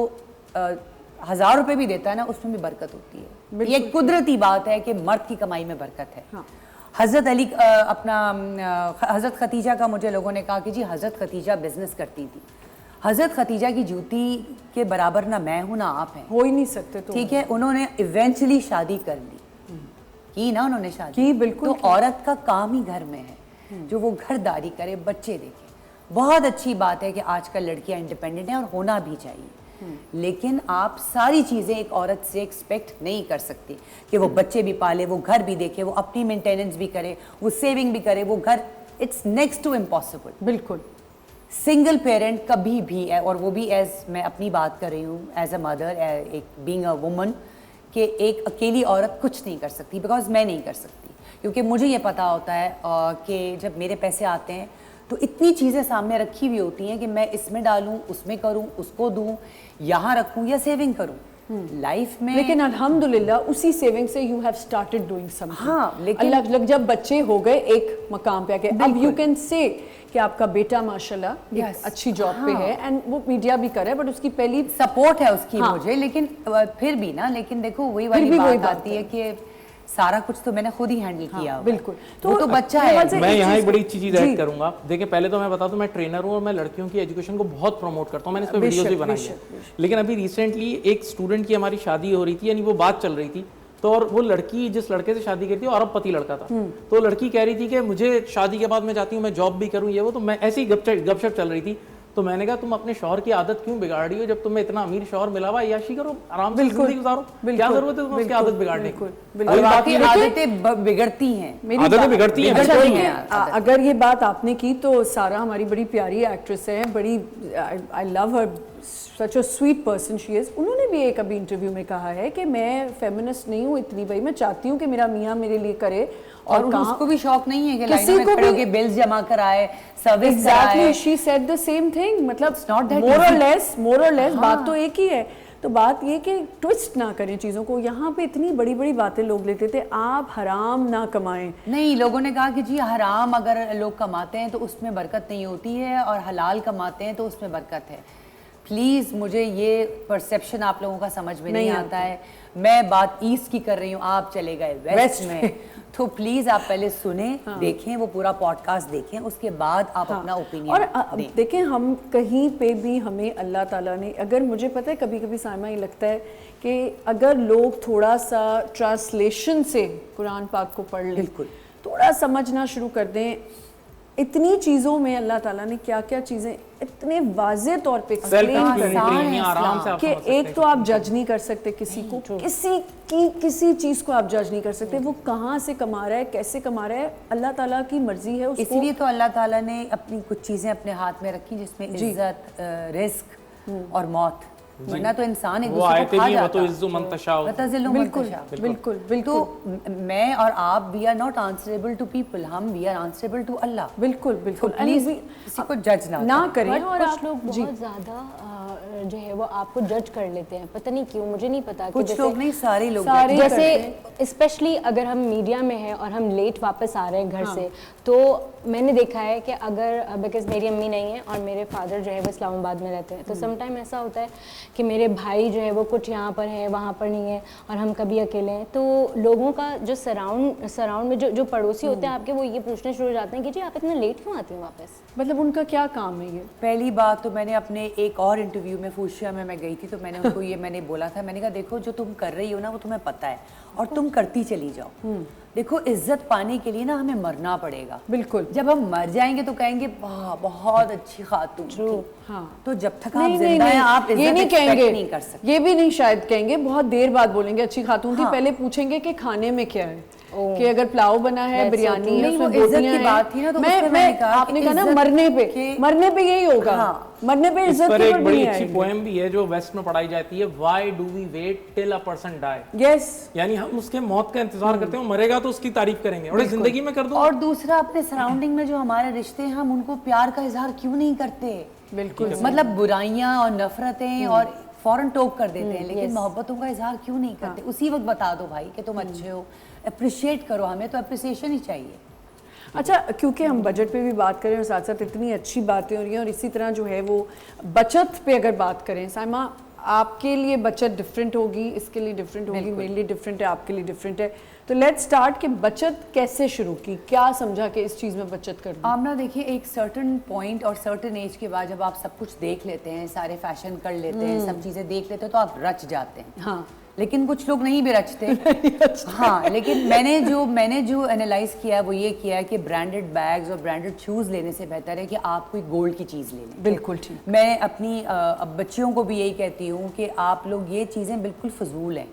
1000 रुपए भी देता है ना, उसमें भी बरकत होती है। ये कुदरती बात है कि मर्द की कमाई में बरकत है। हाँ। हज़रत अली हज़रत खतीजा का मुझे लोगों ने कहा कि जी हज़रत खतीजा बिजनेस करती थी। हज़रत खतीजा की जूती के बराबर ना मैं हूँ ना आप हैं, हो ही नहीं सकते। तो ठीक है। उन्होंने इवेंचुअली शादी कर ली, की ना उन्होंने शादी की, बिल्कुल तो की। औरत का काम ही घर में है, जो वो घरदारी करे, बच्चे देखे। बहुत अच्छी बात है कि आजकल लड़कियां इंडिपेंडेंट हैं और होना भी चाहिए, लेकिन आप सारी चीज़ें एक औरत से एक्सपेक्ट नहीं कर सकती कि वो बच्चे भी पाले, वो घर भी देखे, वो अपनी मेंटेनेंस भी करे, वो सेविंग भी करे, वो घर, इट्स नेक्स्ट टू इम्पॉसिबल। बिल्कुल। सिंगल पेरेंट कभी भी, और वो भी एज मैं अपनी बात कर रही हूँ एज अ मदर, एक बीइंग अ वुमन, कि एक अकेली औरत कुछ नहीं कर सकती, बिकॉज मैं नहीं कर सकती, क्योंकि मुझे ये पता होता है कि जब मेरे पैसे आते हैं तो इतनी चीज़ें सामने रखी हुई होती हैं कि मैं इसमें डालूं, उसमें करूं, उसको दूं, यहाँ रखूं या सेविंग करूं लाइफ में। लेकिन अल्हम्दुलिल्लाह उसी सेविंग से you have started doing something. हाँ, लेकिन अलग जब बच्चे हो गए एक मकाम पे आके, अब यू कैन से कि आपका बेटा माशाल्लाह एक अच्छी जॉब पे है, एंड वो मीडिया भी कर रहा है, बट उसकी पहली सपोर्ट है उसकी हाँ। मुझे, लेकिन फिर भी ना, लेकिन देखो वही फिर भी वाली वही बात बात आती है कि सारा कुछ तो मैंने खुद ही हैंडल किया हुआ है। बिल्कुल। तो वो तो बच्चा मेरे है। ख्याल से मैं इस यहाँ चीज़ एक बड़ी को- चीज़ ऐड करूंगा। देखिए पहले तो मैं बता दूं, मैं ट्रेनर हूँ और मैं लड़कियों की एजुकेशन को बहुत प्रमोट करता हूँ, मैंने इस पर वीडियोस भी बनाई है। लेकिन अभी रिसेंटली एक स्टूडेंट की हमारी शादी हो रही थी, यानी वो बात चल रही थी, तो और वो लड़की जिस लड़के से शादी की थी, और अरबपति लड़का था, तो लड़की कह रही थी कि मुझे शादी के बाद मैं चाहती हूँ मैं जॉब भी करूँ, ये वो। तो मैं ऐसी गपशप चल रही थी, तो मैंने कहा तुम अपने शौहर की आदत क्यों बिगाड़ रही हो, जब तुम्हें इतना अमीर शौहर मिला हुआ, याशी करो, आराम से जिंदगी गुजारो, क्या जरूरत है तुम्हें उसकी आदत बिगाड़ने की। और बाकी आदतें बिगड़ती हैं, आदतें बिगड़ती हैं। अच्छा, बिगड़ती देखिए, हैं। अगर ये बात आपने की तो सारा हमारी बड़ी प्यारी एक्ट्रेस है, बड़ी I love her, such a sweet person she is. उन्होंने भी एक अभी इंटरव्यू में कहा है कि मैं फेमिनिस्ट नहीं हूँ इतनी, भाई मैं चाहती हूँ कि मेरा मियाँ मेरे लिए करे, और उसको भी शौक नहीं है कि किसी लाइन में को खड़े भी- होके बिल्स जमा कराए, सर्विस एग्जैक्टली कराए। She said the same thing, मतलब not that मोर और easy. लेस बात तो एक ही है। तो बात ये कि ट्विस्ट ना करें चीज़ों को। यहाँ पे इतनी बड़ी बड़ी बातें लोग लेते थे, आप हराम ना कमाएं। नहीं, लोगों ने कहा कि जी हराम अगर लोग कमाते हैं तो उसमें बरकत नहीं होती है, और हलाल कमाते हैं तो उसमें बरकत है। प्लीज़, मुझे ये परसेप्शन आप लोगों का समझ में नहीं आता है। मैं बात ईस्ट की कर रही हूँ, आप चले गए वेस्ट में। तो प्लीज़ आप पहले सुने, देखें, वो पूरा पॉडकास्ट देखें, उसके बाद आप अपना ओपिनियन और दें। देखें, हम कहीं पे भी हमें अल्लाह ताला ने, अगर मुझे पता है कभी कभी साइमा ये लगता है कि अगर लोग थोड़ा सा ट्रांसलेशन से कुरान पाक को पढ़ लें, बिल्कुल, थोड़ा समझना शुरू कर दें, इतनी चीज़ों में अल्लाह ताला ने क्या क्या चीज़ें इतने वाज़े तौर पे सेल्फ explain कर दी आसान है एक्सप्लेन आराम से आप कि समझ सकते एक तो आप जज नहीं कर सकते किसी को, किसी चीज़ को आप जज नहीं कर सकते, वो कहाँ से कमा रहा है, कैसे कमा रहा है, अल्लाह ताला की मर्जी है उसको। इसीलिए तो अल्लाह ताला ने अपनी कुछ चीज़ें अपने हाथ में रखी, जिसमें इज्जत, रिस्क और मौत, वरना तो इंसान एक वो दूसरे आयतें को खा भी जाता। वतुइज़्ज़ु मन तशाओ। वतज़िल्लु मन बिल्कुल तशाओ। बिल्कुल बिल्कुल तो मैं और आप, we are not answerable to people, हम we are answerable to Allah. बिल्कुल बिल्कुल। तो प्लीज किसी को जज ना करें। बट और कुछ आप लोग बहुत ज़्यादा जो है वो आपको जज कर लेते हैं, पता नहीं क्यों, मुझे नहीं पता। कि कुछ जैसे- लोग नहीं, सारे लोग सारे जज करते जैसे स्पेशली अगर हम मीडिया में हैं और हम लेट वापस आ रहे हैं घर से, तो मैंने देखा है कि अगर बिकॉज मेरी अम्मी नहीं है और मेरे फादर जो है वो इस्लामाबाद में रहते हैं, तो समटाइम ऐसा होता है कि मेरे भाई जो है वो कुछ यहाँ पर है, वहाँ पर नहीं है, और हम कभी अकेले हैं, तो लोगों का जो सराउंड में जो पड़ोसी होते हैं आपके, वो ये पूछने शुरू हो जाते हैं कि जी आप इतना लेट क्यों आते हैं वापस। मतलब उनका क्या काम है ये? पहली बात तो मैंने अपने एक और इंटरव्यू में में फूशिया में मैं गई थी तो मैंने उनको ये मैंने बोला था, मैंने कहा देखो जो तुम कर रही हो ना वो तुम्हें पता है और तुम करती चली जाओ। देखो इज्जत पाने के लिए ना हमें मरना पड़ेगा। बिल्कुल। जब हम मर जाएंगे तो कहेंगे वाह बहुत अच्छी खातून थी। हाँ। तो जब तक आप नहीं, जिंदा हैं आप ये इज्जत नहीं एक्सपेक्ट कहेंगे, नहीं कर सकते। ये भी नहीं शायद कहेंगे, बहुत देर बाद बोलेंगे अच्छी खातून थी। हाँ। पहले पूछेंगे कि खाने में क्या है, कि अगर पुलाव बना है, That's so बिरयानी true. है, नहीं, वो उसमें इज्जत बोटियां की हैं। बात थी ना, तो उसमें मैंने कहा कि आपने कहा ना इज्जत मरने पे, के- मरने पे यही होगा। हाँ। मरने पे इस इज्जत पर के एक ऊपर बड़ी नहीं अच्छी आएगी। पोएम भी है जो वेस्ट में पढ़ाई जाती है, why do we wait till a person die. Yes, यानी हम उसके मौत का इंतजार करते हैं, वो मरेगा तो उसकी तारीफ करेंगे, और जिंदगी में कर दो। और दूसरा अपने सराउंडिंग में जो हमारे रिश्ते हैं हम उनको प्यार का इजहार क्यों नहीं करते? बिल्कुल। मतलब बुराइयां और नफरतें और फौरन टोक कर देते हैं, लेकिन मोहब्बतों का इजहार क्यों नहीं करते? उसी वक्त बता दो भाई कि तुम अच्छे हो, अप्रिशिएट करो, हमें तो अप्रिसिएशन ही चाहिए। अच्छा, क्योंकि हम बजट पे भी बात करें और साथ साथ इतनी अच्छी बातें हो रही हैं, और इसी तरह जो है वो बचत पे अगर बात करें, साइमा आपके लिए बचत डिफरेंट होगी, इसके लिए डिफरेंट होगी, मेरे लिए डिफरेंट है, आपके लिए डिफरेंट है। तो लेट्स स्टार्ट कि बचत कैसे शुरू की, क्या समझा कि इस चीज़ में बचत कर दूं? आमना देखिए, एक सर्टन पॉइंट और सर्टन एज के बाद जब आप सब कुछ देख लेते हैं, सारे फैशन कर लेते हैं, सब चीज़ें देख लेते हैं, तो आप रच जाते हैं। हाँ। लेकिन कुछ लोग नहीं भी रचते। हाँ, लेकिन मैंने जो एनालाइज किया है वो ये किया है कि ब्रांडेड बैग्स और ब्रांडेड शूज़ लेने से बेहतर है कि आप कोई गोल्ड की चीज़ ले लें। बिल्कुल ठीक। मैं अपनी अब बच्चियों को भी यही कहती हूँ कि आप लोग ये चीज़ें बिल्कुल फजूल हैं।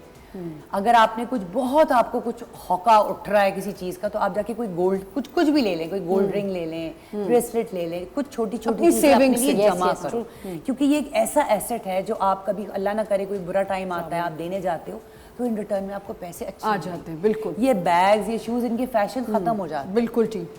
अगर आपने आपको कुछ हौका उठ रहा है किसी चीज़ का, तो आप जाके कोई गोल्ड कुछ भी ले लें, कोई गोल्ड रिंग ले लें, ब्रेसलेट ले लें, कुछ छोटी छोटी savings से, जमा करो, क्योंकि ये एक ऐसा एसेट है जो आप कभी अल्लाह ना करे कोई बुरा टाइम आता है, आप देने जाते हो तो इन रिटर्न में आपको पैसे अच्छे आ जाते हैं। बिल्कुल। ये बैग्स, ये शूज़, इनके फैशन खत्म हो जाते हैं। बिल्कुल ठीक।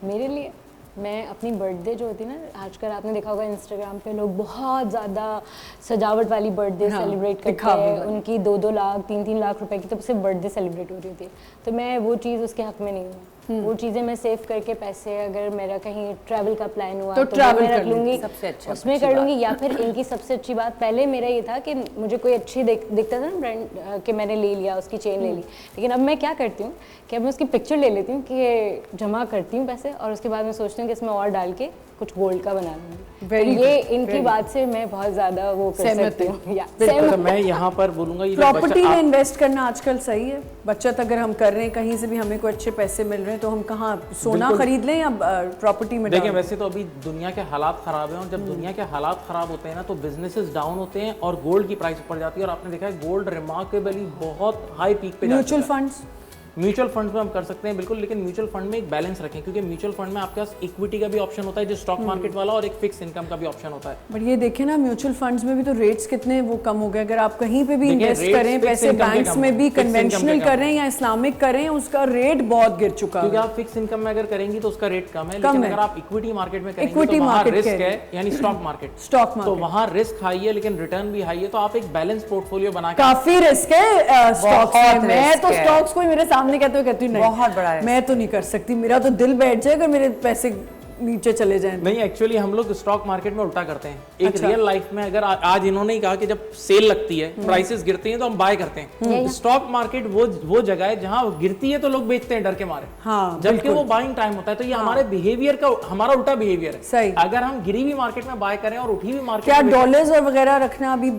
मेरे लिए मैं अपनी बर्थडे जो होती है ना, आजकल आपने देखा होगा इंस्टाग्राम पे लोग बहुत ज़्यादा सजावट वाली बर्थडे हाँ, सेलिब्रेट करते दिखावे हैं, वाली। उनकी 2-2 लाख 3-3 लाख रुपए की तो सिर्फ बर्थडे सेलिब्रेट हो रही होती है। तो मैं वो चीज़ उसके हक में नहीं हूँ। वो चीज़ें मैं सेव करके पैसे, अगर मेरा कहीं ट्रैवल का प्लान हुआ तो तो travel वो मैं कर रख लूँगी, सबसे अच्छा, उसमें अच्छी कर लूँगी। या फिर इनकी सबसे अच्छी बात, पहले मेरा ये था कि मुझे कोई अच्छी दिखता था ना ब्रांड कि मैंने ले लिया, उसकी चेन ले ली। लेकिन अब मैं क्या करती हूँ कि अब मैं उसकी पिक्चर ले लेती हूँ कि जमा करती हूँ पैसे, और उसके बाद मैं सोचती हूँ कि इसमें और डाल के कुछ गोल्ड का बना लूँगी। Very तो ये good, इनकी very बात से मैं बहुत ज़्यादा वो कर सहमत सकती हूँ। हूँ। या तो मैं यहाँ पर बोलूंगा, ये जो प्रॉपर्टी बच्चा- में इन्वेस्ट करना आजकल सही है। बचत अगर हम कर रहे हैं, कहीं से भी हमें कोई अच्छे पैसे मिल रहे हैं, तो हम कहाँ सोना बिल्कुल। खरीद लें या प्रॉपर्टी में देखिए, डालें? वैसे तो अभी दुनिया के हालात खराब हैं, और जब दुनिया के हालात खराब होते हैं ना, तो बिजनेसेस डाउन होते हैं और गोल्ड की प्राइस ऊपर जाती है। और आपने देखा है गोल्ड रिमार्केबली बहुत हाई पीक पे म्यूचुअल फंड्स, म्यूचुअल फंड में हम कर सकते हैं बिल्कुल, लेकिन म्यूचुअल फंड में एक बैलेंस रखें, क्योंकि म्यूचुअल फंड में आपके पास इक्विटी का भी ऑप्शन होता है जो स्टॉक मार्केट वाला, और एक फिक्स इनकम का भी ऑप्शन होता है। बट ये देखें ना, म्यूचुअल फंड्स में भी तो रेट्स कितने वो कम हो गए। अगर आप कहीं पे भी देखिए, इन्वेस्ट rates करें, fixed पैसे income के बैंक्स कम में है, भी fixed income कन्वेंशनल के कम करें या इस्लामिक करें, उसका रेट बहुत गिर चुका क्योंकि है। आप फिक्स इनकम में अगर करेंगी तो उसका रेट कम है, कम लेकिन है। अगर आप इक्विटी मार्केट में करेंगी Equity तो वहाँ market रिस्क कह रहे है, यानी स्टॉक मार्केट। स्टॉक तो मार्केट वहाँ रिस्क हाई है लेकिन रिटर्न भी हाई है, तो आप एक बैलेंस पोर्टफोलियो बना के काफी रिस्क है स्टॉक्स बहुत में। मैं risk तो है। स्टॉक्स को ही मेरे सामने कहती हूँ नहीं, बहुत बड़ा risk मैं तो नहीं कर सकती, मेरा तो दिल बैठ जाए अगर मेरे पैसे नीचे चले जाएं। नहीं, एक्चुअली हम लोग स्टॉक मार्केट में उल्टा करते हैं। एक अच्छा। रियल लाइफ में अगर आज इन्होंने ही कहा कि जब सेल लगती है, प्राइसेस गिरती हैं, तो हम बाय करते हैं। स्टॉक मार्केट वो जगह है जहां गिरती है तो लोग बेचते हैं डर के मारे, हाँ, जबकि बिल्कुल। वो बाइंग टाइम होता है। तो ये हमारे बिहेवियर का, हमारा उल्टा बिहेवियर है। सही। अगर हम गिरी हुई मार्केट में बाय करें और उठी हुई मार्केट क्या में डॉलर्स और वगैरह रखना अभी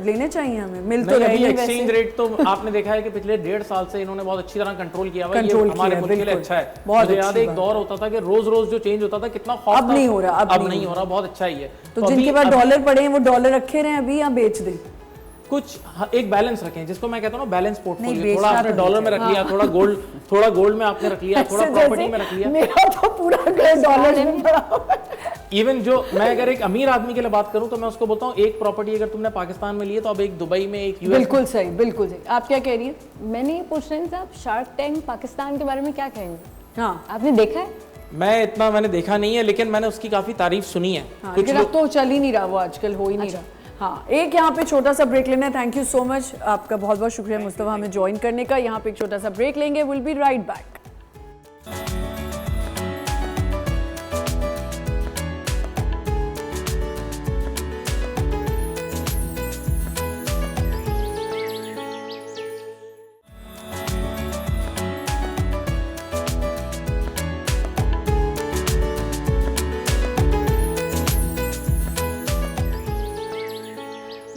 लेने चाहिए हमें? मिल तो नहीं, रहे अभी हैं एक्सचेंज वैसे। रेट तो आपने देखा है कि पिछले 1.5 साल से इन्होंने बहुत अच्छी तरह कंट्रोल किया हुआ है। ये कंट्रोल हमारे किया है, मुल्क के लिए बिल्कुल। अच्छा है। बहुत मुझे याद अच्छी है एक बात। दौर होता था कि रोज रोज जो चेंज होता था, कितना खौफ अब था। नहीं हो रहा, अब नहीं हो रहा, बहुत अच्छा ही है। तो अभी- जिनके पास अभी डॉलर पड़े हैं वो डॉलर रखे रहे अभी या बेच दें? कुछ एक बैलेंस रखें, जिसको मैं कहता हूँ ना बैलेंस पोर्टफोलियो। बेचना थोड़ा आपने तो डॉलर नहीं में रख लिया, थोड़ा गोल्ड में आपने रख लिया, थोड़ा ऐसे प्रॉपर्टी जैसे में रख लिया। मेरा तो पूरा घर डॉलर में पड़ा हुआ है। इवन जो मैं अगर एक अमीर आदमी के लिए बात करूं तो मैं उसको बोलता हूँ, एक प्रॉपर्टी अगर तुमने पाकिस्तान में ली है तो अब एक दुबई में, एक यूएस। बिल्कुल सही, बिल्कुल सही। आप क्या कह रही है? मैंने ये पूछ रही थी, आप शार्क टैंक पाकिस्तान के बारे में क्या कहेंगे? हाँ आपने देखा है? मैंने देखा नहीं है, लेकिन मैंने उसकी काफी तारीफ सुनी है। हाँ, कुछ लेकिन अब तो चल ही नहीं रहा, वो आजकल हो ही नहीं रहा। हाँ, एक यहाँ पे छोटा सा ब्रेक लेना है। थैंक यू सो मच, आपका बहुत बहुत शुक्रिया मुस्तफा हमें ज्वाइन करने का। यहाँ पे एक छोटा सा ब्रेक लेंगे, will be right back.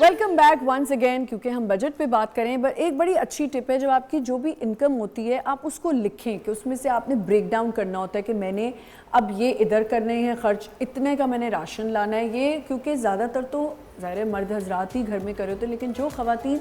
Welcome back once again. क्योंकि हम बजट पे बात करें, पर एक बड़ी अच्छी टिप है, जब आपकी जो भी इनकम होती है आप उसको लिखें कि उसमें से आपने ब्रेक डाउन करना होता है कि मैंने अब ये इधर करने हैं खर्च, इतने का मैंने राशन लाना है ये। क्योंकि ज़्यादातर तो ज़ाहिर है मर्द हजरात ही घर में कर रहे होते हैं, लेकिन जो ख़वातीन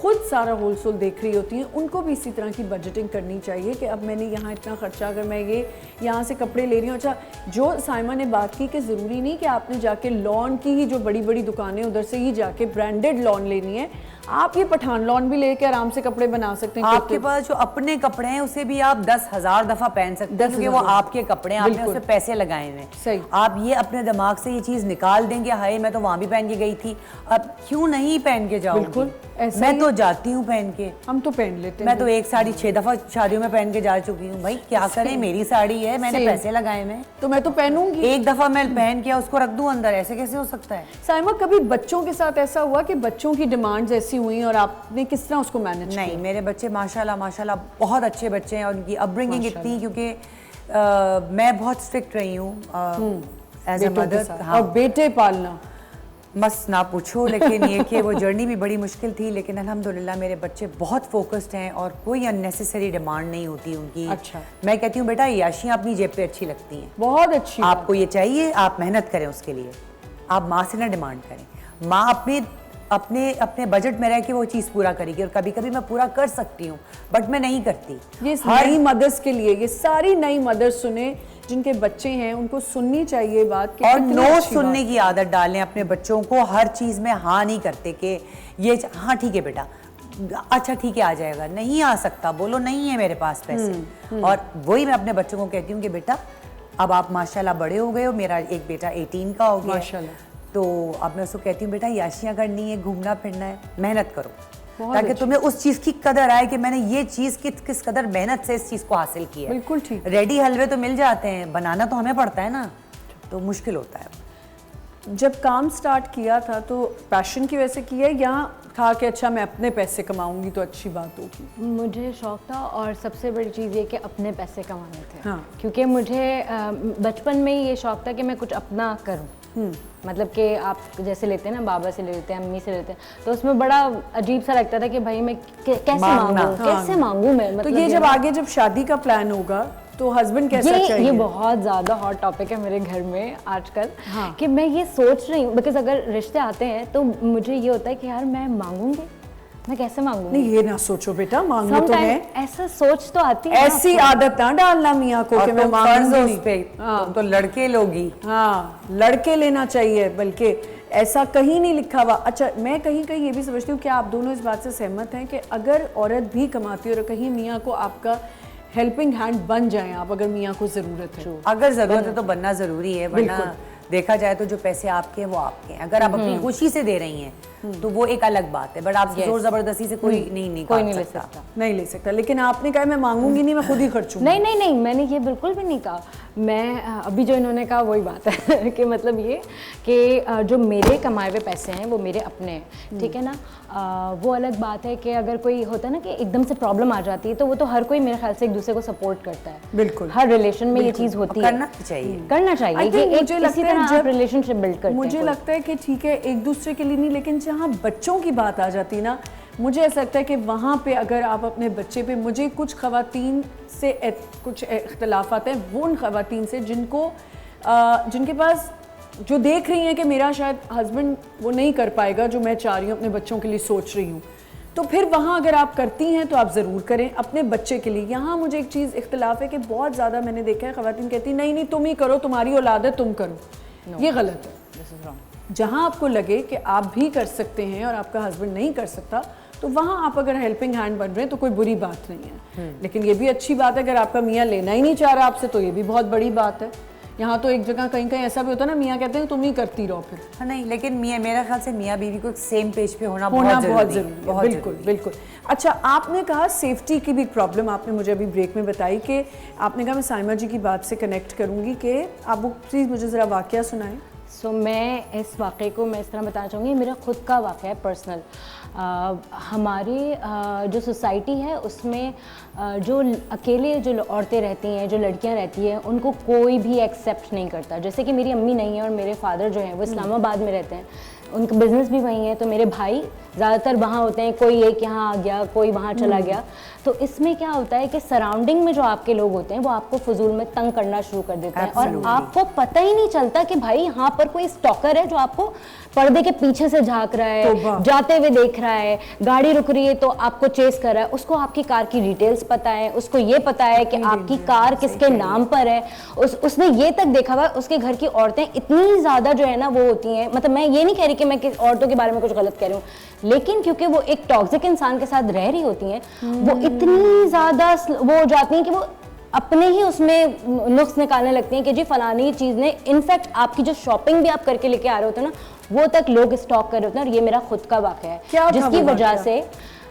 खुद सारा होलसेल देख रही होती हैं उनको भी इसी तरह की बजटिंग करनी चाहिए कि अब मैंने यहाँ इतना खर्चा, अगर मैं ये यहाँ से कपड़े ले रही हूँ। अच्छा, जो साइमा ने बात की कि ज़रूरी नहीं कि आपने जाके लॉन की ही जो बड़ी बड़ी दुकानें उधर से ही जाके ब्रांडेड लॉन लेनी है, आप ये पठान लॉन भी लेके आराम से कपड़े बना सकते हैं। आपके पास जो अपने कपड़े हैं उसे भी आप 10,000 दफा पहन सकते हैं, क्योंकि वो आपके कपड़े हैं, आपने उसमें पैसे लगाए हुए हैं। सही। आप ये अपने दिमाग से ये चीज निकाल देंगे, हाय मैं तो वहां भी पहन के गई थी, अब क्यों नहीं पहन के जाऊंगी। बिल्कुल, ऐसा मैं ही तो जाती हूँ पहन के, हम तो पहन लेते हैं। मैं तो एक साड़ी 6 दफा शादियों में पहन के जा चुकी हूँ। भाई क्या करें, मेरी साड़ी है, मैंने पैसे लगाए हैं, तो मैं तो पहनूंगी। एक दफा मैं पहन के उसको रख दूं अंदर, ऐसे कैसे हो सकता है। साइमा, कभी बच्चों के साथ ऐसा हुआ कि बच्चों की डिमांड्स ऐसी हुई और आपने किस तरह उसको मैनेज किया? नहीं, मेरे बच्चे माशाल्लाह माशाल्लाह बहुत अच्छे बच्चे हैं और उनकी अपब्रिंगिंग इतनी, क्योंकि मैं बहुत स्ट्रिक्ट रही हूँ एज अ मदर। और बेटे पालना बस ना पूछो, लेकिन ये कि वो जर्नी भी बड़ी मुश्किल थी, लेकिन अल्हम्दुलिल्लाह मेरे बच्चे बहुत फोकस्ड हैं और कोई अननेसेसरी डिमांड नहीं होती उनकी। अच्छा। मैं कहती हूँ बेटा याशियाँ अपनी जेब पे अच्छी लगती हैं, बहुत अच्छी आपको ये चाहिए, आप मेहनत करें उसके लिए, आप माँ से ना डिमांड करें। माँ अपने अपने अपने बजट में रह के वो चीज़ पूरा करेगी, और कभी कभी मैं पूरा कर सकती हूँ बट मैं नहीं करती। ये नई मदर्स के लिए, ये सारी नई मदर्स सुने जिनके बच्चे हैं, उनको सुननी चाहिए बात कि और कितनी नो अच्छी सुनने की आदत डालें अपने बच्चों को। हर चीज़ में हाँ नहीं करते कि ये हाँ ठीक है बेटा, अच्छा ठीक है आ जाएगा, नहीं आ सकता, बोलो नहीं है मेरे पास पैसे। और वही मैं अपने बच्चों को कहती हूँ कि बेटा अब आप माशाल्लाह बड़े हो गए हो, मेरा एक बेटा 18 का हो गया माशाल्लाह। तो अब मैं उसको कहती हूँ बेटा याशियाँ करनी है, घूमना फिरना है, मेहनत करो, ताकि तुम्हें उस चीज़ की कदर आए कि मैंने ये चीज़ किस कदर मेहनत से इस चीज़ को हासिल किया है। बिल्कुल ठीक। रेडी हलवे तो मिल जाते हैं, बनाना तो हमें पड़ता है ना, तो मुश्किल होता है। जब काम स्टार्ट किया था तो पैशन की वजह से किया या था कि अच्छा मैं अपने पैसे कमाऊंगी तो अच्छी बात होगी? मुझे शौक था, और सबसे बड़ी चीज़ ये कि अपने पैसे कमाने थे। हाँ। क्योंकि मुझे बचपन में ही ये शौक था कि मैं कुछ अपना करूं। मतलब कि आप जैसे लेते हैं ना, बाबा से ले लेते हैं, अम्मी से लेते हैं, तो उसमें बड़ा अजीब सा लगता था कि भाई मैं कैसे मांगूं, कैसे मांगूं मैं। मतलब तो ये जब आगे जब शादी का प्लान होगा तो हस्बैंड कैसा चाहिए? ये बहुत ज़्यादा हॉट टॉपिक है मेरे घर में आजकल। हाँ। कि मैं ये सोच रही हूँ, बिकॉज अगर रिश्ते आते हैं तो मुझे ये होता है कि यार मैं मांगूंगी, मैं कैसे मांगूंगी? नहीं, ये ना सोचो बेटा, मांगो तो है। ऐसा सोच तो आती है, ऐसी आदत ना डालना मियाँ को कि मैं मांगूंगी उस पे। तुम तो लड़के लोगी। हाँ, लड़के लेना चाहिए, बल्कि ऐसा कहीं नहीं लिखा हुआ। अच्छा, मैं कहीं कहीं ये भी समझती हूँ कि आप दोनों इस बात से सहमत हैं कि अगर औरत भी कमाती है और कहीं मियाँ को आपका हेल्पिंग हैंड बन जाए आप, अगर मियाँ को ज़रूरत है। अगर ज़रूरत है तो बनना ज़रूरी है, वरना देखा जाए तो जो पैसे आपके हैं वो आपके हैं। अगर आप अपनी खुशी से दे रही हैं तो वो एक अलग बात है, बट आप जोर ज़बरदस्ती से कोई नहीं ले सकता। नहीं ले सकता। लेकिन आपने कहा मैं मांगूंगी नहीं, मैं खुद ही खर्चूंगी। नहीं नहीं नहीं, मैंने ये बिल्कुल भी नहीं कहा। मैं अभी जो इन्होंने कहा वही बात है कि मतलब ये कि जो मेरे कमाए हुए पैसे हैं वो मेरे अपने हैं, ठीक है ना। वो अलग बात है कि अगर कोई होता है ना कि एकदम से प्रॉब्लम आ जाती है, तो वो तो हर कोई मेरे ख्याल से एक दूसरे को सपोर्ट करता है। बिल्कुल, हर रिलेशन में ये चीज़ होती है, करना चाहिए, करना चाहिए। ये इसी तरह आप रिलेशनशिप बिल्ड करते हैं। मुझे लगता है कि ठीक है एक दूसरे के लिए नहीं, लेकिन जहाँ बच्चों की बात आ जाती है ना, मुझे ऐसा लगता है कि वहाँ पे अगर आप अपने बच्चे पे, मुझे कुछ ख़वातीन से कुछ इख्तलाफ आते हैं, वो उन ख़वातीन से जिनके पास जो देख रही हैं कि मेरा शायद हस्बैंड वो नहीं कर पाएगा जो मैं चाह रही हूँ, अपने बच्चों के लिए सोच रही हूँ, तो फिर वहाँ अगर आप करती हैं तो आप ज़रूर करें अपने बच्चे के लिए। यहाँ मुझे एक चीज़ इख्तलाफ है कि बहुत ज़्यादा मैंने देखा है ख़वातीन कहती नहीं नहीं तुम ही करो, तुम्हारी औलाद है तुम करो। ये गलत है। जहाँ आपको लगे कि आप भी कर सकते हैं और आपका हस्बैंड नहीं कर सकता, तो वहाँ आप अगर हेल्पिंग हैंड बन रहे हैं तो कोई बुरी बात नहीं है। लेकिन ये भी अच्छी बात है अगर आपका मियाँ लेना ही नहीं चाह रहा आपसे, तो ये भी बहुत बड़ी बात है। यहाँ तो एक जगह कहीं कहीं ऐसा भी होता है ना, मियाँ कहते हैं तुम ही करती रहो फिर। हाँ नहीं, लेकिन मियाँ, मेरा ख्याल से मियाँ बीवी को सेम पेज पे होना बहुत जरूरी है। बिल्कुल बिल्कुल। अच्छा, आपने कहा सेफ्टी की भी प्रॉब्लम आपने मुझे अभी ब्रेक में बताई कि आपने कहा मैं साइमा जी की बात से कनेक्ट करूँगी, कि आप वो प्लीज़ मुझे ज़रा वाक़या सुनाएं। मैं इस वाक़े को मैं इस तरह बताना चाहूँगी, मेरा खुद का वाक़ा है पर्सनल। हमारी जो सोसाइटी है उसमें जो अकेले जो औरतें रहती हैं, जो लड़कियां रहती हैं, उनको कोई भी एक्सेप्ट नहीं करता। जैसे कि मेरी अम्मी नहीं है और मेरे फादर जो हैं वो इस्लामाबाद में रहते हैं, उनका बिजनेस भी वहीं है, तो मेरे भाई ज़्यादातर वहाँ होते हैं, कोई एक यहाँ आ गया, कोई वहाँ चला गया। तो इसमें क्या होता है कि सराउंडिंग में जो आपके लोग होते हैं वो आपको फजूल में तंग करना शुरू कर देते हैं, और आपको पता ही नहीं चलता कि भाई यहाँ पर कोई स्टॉकर है जो आपको पर्दे के पीछे से झांक रहा है, जाते हुए देख रहा है, गाड़ी रुक रही है तो आपको चेस कर रहा है, उसको आपकी कार की डिटेल्स पता है, उसको ये पता है कि आपकी कार किसके नाम पर है, उसने ये तक देखा हुआ है। उसके घर की औरतें इतनी ज़्यादा जो है ना वो होती हैं, मतलब मैं ये नहीं कह रही कि मैं औरतों के बारे में कुछ गलत कह रही हूँ, लेकिन क्योंकि वो एक टॉक्सिक इंसान के साथ रह रही होती हैं, वो इतनी ज़्यादा वो हो जाती हैं कि वो अपने ही उसमें नुक्स निकालने लगती हैं कि जी फलानी चीज़ ने, इनफैक्ट आपकी जो शॉपिंग भी आप करके लेके आ रहे होते हैं ना, वो तक लोग स्टॉक कर रहे होते हैं। और ये मेरा खुद का वाक़या है, जिसकी वजह से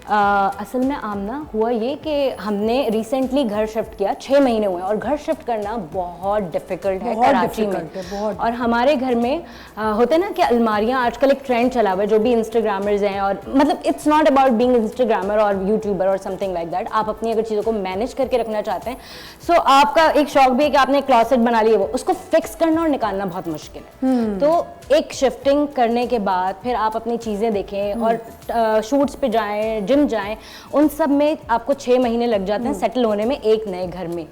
असल में आमना हुआ ये कि हमने रिसेंटली घर शिफ्ट किया, 6 महीने हुए, और घर शिफ्ट करना बहुत डिफिकल्ट है कराची में। और हमारे घर में होते हैं ना कि अलमारियाँ, आजकल एक ट्रेंड चला हुआ है, जो भी इंस्टाग्रामर्स हैं, और मतलब it's not about being Instagrammer और यूट्यूबर और समथिंग लाइक दैट, आप अपनी अगर चीज़ों को मैनेज करके रखना चाहते हैं, सो आपका एक शौक भी है कि आपने क्लॉसेट बना लिया, वो उसको फिक्स करना और निकालना बहुत मुश्किल है। तो एक शिफ्टिंग करने के बाद फिर आप अपनी चीज़ें देखें और शूट्स पे जाएं, जिम जाएं, उन सब में आपको 6 महीने लग जाते हैं सेटल होने में एक नए घर में।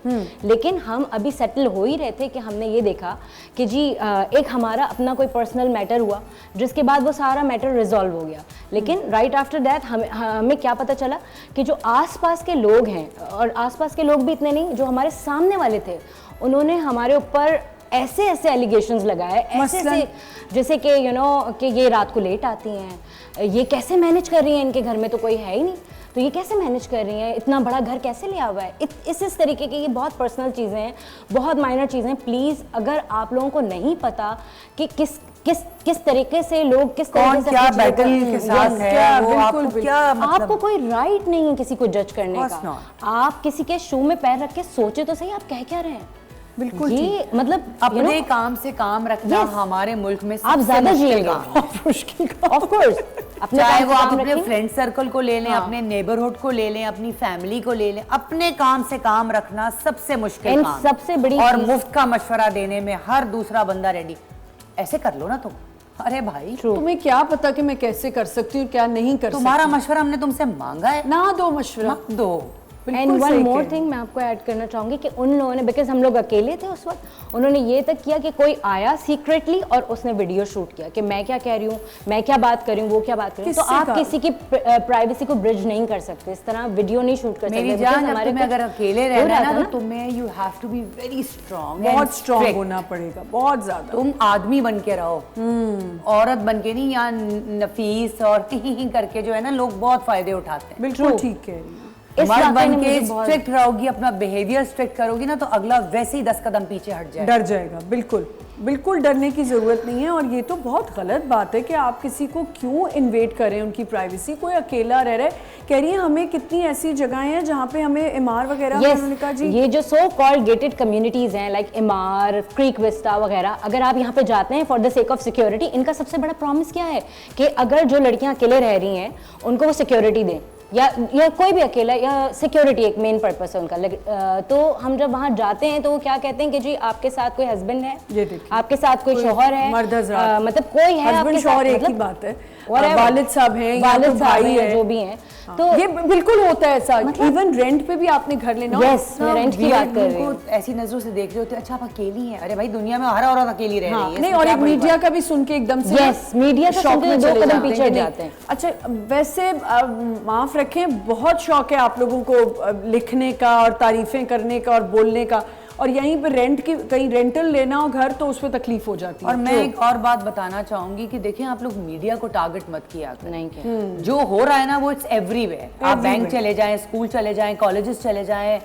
लेकिन हम अभी सेटल हो ही रहे थे कि हमने ये देखा कि जी एक हमारा अपना कोई पर्सनल मैटर हुआ, जिसके बाद वो सारा मैटर रिजॉल्व हो गया। लेकिन राइट आफ्टर दैट हमें क्या पता चला कि जो आसपास के लोग हैं, और आसपास के लोग भी इतने नहीं, जो हमारे सामने वाले थे, उन्होंने हमारे ऊपर ऐसे ऐसे एलिगेशंस लगाए, ऐसे जैसे कि यू नो कि ये रात को लेट आती हैं, ये कैसे मैनेज कर रही हैं, इनके घर में तो कोई है ही नहीं, तो ये कैसे मैनेज कर रही हैं, इतना बड़ा घर कैसे लिया हुआ है, इस तरीके के। ये बहुत पर्सनल चीज़ें हैं, बहुत माइनर चीज़ें हैं। प्लीज़ अगर आप लोगों को नहीं पता कि किस तरीके से लोग किस तरीके से क्या बैटल के साथ है, वो आपको क्या मतलब, आपको कोई राइट नहीं है किसी को जज करने का। आप किसी के शू में पैर रख के सोचे तो सही, आप कह क्या रहे हैं। बिल्कुल ये मतलब अपने काम से काम रखना हमारे मुल्क में आप ज्यादा जिएंगे, मुश्किल ऑफ कोर्स। चाहे वो आप अपने फ्रेंड सर्कल को ले लें, अपने नेबरहुड को ले लें, अपनी फैमिली को ले लें, अपने काम से काम रखना सबसे मुश्किल काम, सबसे बड़ी, और मुफ्त का मशवरा देने में हर दूसरा बंदा रेडी। ऐसे कर लो ना तुम, अरे भाई तुम्हें क्या पता कि मैं कैसे कर सकती हूँ, क्या नहीं कर सकती। तुम्हारा मशवरा हमने तुमसे मांगा है, ना दो मशवरा, मत दो। एंड वन मोर थिंग मैं आपको ऐड करना चाहूँगी कि उन लोगों ने, बिकॉज हम लोग अकेले थे उस वक्त, उन्होंने ये तक किया कि कोई आया सीक्रेटली और उसने वीडियो शूट किया कि मैं क्या कह रही हूँ, मैं क्या बात कर रही हूँ, वो क्या बात कर रही हूँ। तो आप किसी की प्राइवेसी को ब्रिज नहीं कर सकते, इस तरह वीडियो नहीं शूट कर सकते। मेरी जान, जब तुम्हें अगर अकेले रहना है ना, तो तुम्हें you have to be very strong, बहुत स्ट्रांग होना पड़ेगा, बहुत ज्यादा। तुम आदमी बन के रहो, औरत बन के नहीं, या नफीस और करके जो है ना लोग बहुत फायदे उठाते हैं। बिल्कुल ठीक कह रही है। मर्द बन के स्ट्रिक्ट रहोगी, अपना बिहेवियर स्ट्रिक्ट करोगी ना, तो अगला वैसे ही 10 कदम पीछे हट जाएगा, डर जाएगा। बिल्कुल बिल्कुल डरने की ज़रूरत नहीं है। और ये तो बहुत गलत बात है कि आप किसी को क्यों इन्वेट करें उनकी प्राइवेसी। कोई अकेला रह रहा है, कह रही है हमें कितनी ऐसी जगहें हैं जहाँ पे हमें इमार वगैरह, उन्होंने कहा जी ये जो सो कॉल्ड गेटेड कम्युनिटीज़ हैं लाइक इमार, क्रीक विस्टा वगैरह, अगर आप यहाँ पे जाते हैं for the sake of security, इनका सबसे बड़ा प्रॉमिस क्या है कि अगर जो लड़कियाँ अकेले रह रही हैं उनको वो सिक्योरिटी दें, या कोई भी अकेला, या सिक्योरिटी एक मेन पर्पस है उनका। तो हम जब वहाँ जाते हैं तो वो क्या कहते हैं कि जी आपके साथ कोई हस्बैंड है, आपके साथ कोई शौहर है, मतलब कोई है आपके साथ, एक ही बात है, वालिद साहब हैं, वालिद भाई है, जो भी हैं। तो ये बिल्कुल होता है ऐसा। इवन रेंट पे भी आपने घर लेना, मैं रेंट की बात कर रही हूँ, ऐसी नजरों से देख रहे होते, अच्छा आप अकेली हैं, अरे भाई दुनिया में हर औरत अकेली रह रही है। नहीं, और एक मीडिया का भी सुन के एकदम से, मीडिया से सुन के 2 कदम पीछे जाते हैं। अच्छा, वैसे माफ रखें, बहुत शौक है आप लोगों को लिखने का और तारीफें करने का और बोलने का, और यहीं पर रेंट की कहीं रेंटल लेना हो घर तो उस पर तकलीफ हो जाती है। और मैं एक और बात बताना चाहूंगी कि देखिए, आप लोग मीडिया को टारगेट मत किया करें। नहीं किया। जो हो रहा है ना वो इट्स एवरीवेयर। आप बैंक चले जाएं, स्कूल चले जाएं, कॉलेजेस चले जाएं,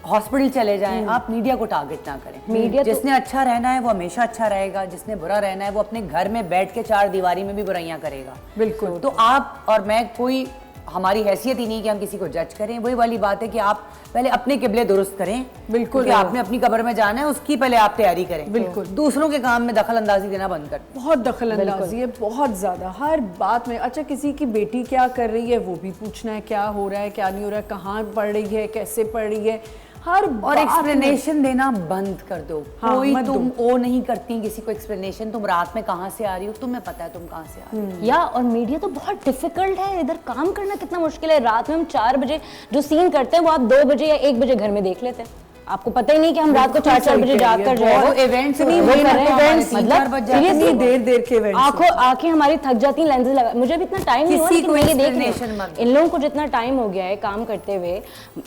हॉस्पिटल चले जाएं, आप मीडिया को टारगेट ना करें। मीडिया जिसने अच्छा रहना है वो हमेशा अच्छा रहेगा, जिसने बुरा रहना है वो अपने घर में बैठ के 4 दीवारी में भी बुराइयां करेगा। बिल्कुल। तो आप और मैं, कोई हमारी हैसियत ही नहीं कि हम किसी को जज करें। वही वाली बात है कि आप पहले अपने किबले दुरुस्त करें। बिल्कुल, आपने अपनी कब्र में जाना है, उसकी पहले आप तैयारी करें। बिल्कुल। दूसरों के काम में दखल अंदाजी देना बंद कर। बहुत दखल अंदाजी है, बहुत ज्यादा, हर बात में। अच्छा, किसी की बेटी क्या कर रही है वो भी पूछना है, क्या हो रहा है, क्या नहीं हो रहा है, कहाँ पढ़ रही है, कैसे पढ़ रही है। हर और बात में। एक्सप्लेनेशन देना बंद कर दो। हाँ, कोई मत तुम दो। वो नहीं करती किसी को एक्सप्लेनेशन, तुम रात में कहाँ से आ रही हो, तुम्हें पता है तुम कहाँ से आ रही हो। या और मीडिया तो बहुत डिफिकल्ट है, इधर काम करना कितना मुश्किल है। रात में हम 4 बजे जो सीन करते हैं वो आप 2 बजे या 1 बजे घर में देख लेते हैं। आपको पता ही नहीं कि हम रात को 4-4 बजे जाग कर जाए वो events वो नहीं, कर रहे हैं हमारे events, 3-4 बज जाते हैं। seriously, देर के events आंखें हमारी थक जाती हैं लेंसेज लगा। मुझे भी इतना टाइम नहीं हुआ, किसी लेकिन को मैं ये देख रही explanation हूँ मत इन लोगों को जितना टाइम हो गया है काम करते हुए,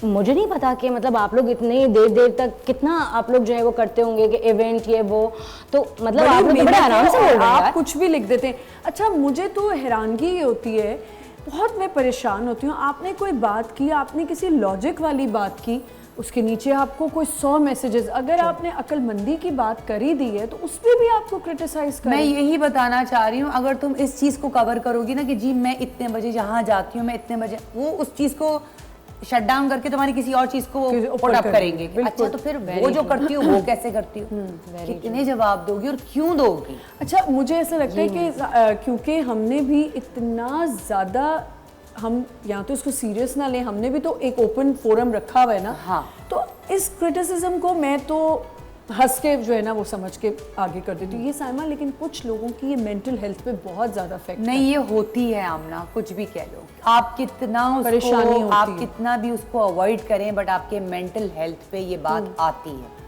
मुझे नहीं पता कि मतलब आप लोग इतने देर तक कितना आप लोग जो है वो करते होंगे कि इवेंट ये वो, तो मतलब आप लोग तो बड़े आराम से बोल रहे हैं आप यार। कुछ भी लिख देते हैं। अच्छा, मुझे तो हैरानगी ये होती है, बहुत मैं परेशान होती हूँ। आपने कोई बात की, आपने किसी लॉजिक वाली बात की, उसके नीचे आपको कोई 100 मैसेजेस। अगर आपने अक्लमंदी की बात कर ही दी है तो उस पर भी आपको क्रिटिसाइज मैं करें। यही बताना चाह रही हूँ, अगर तुम इस चीज को कवर करोगी ना कि जी मैं इतने बजे जहाँ जाती हूँ, मैं इतने बजे, वो उस चीज को शट डाउन करके तुम्हारी किसी और चीज को किसी ऊपर पुट अप कर करेंगे। देंगे, अच्छा तो फिर वो जो करती हो वो कैसे करती हो, कितने जवाब दोगी और क्यों दोगी। अच्छा, मुझे ऐसा लगता है कि क्योंकि हमने भी इतना ज़्यादा, हम यहाँ तो इसको सीरियस ना लें, हमने भी तो एक ओपन फोरम रखा हुआ है ना। हाँ। तो इस क्रिटिसिज्म को मैं तो हंस के जो है ना वो समझ के आगे कर देती हूँ। ये साइमा, लेकिन कुछ लोगों की ये मेंटल हेल्थ पे बहुत ज़्यादा इफेक्ट नहीं, ये होती है आमना, कुछ भी कह लो, आप कितना परेशानी उसको, होती आप है। कितना भी उसको अवॉइड करें, बट आपके मेंटल हेल्थ पे ये बात आती है।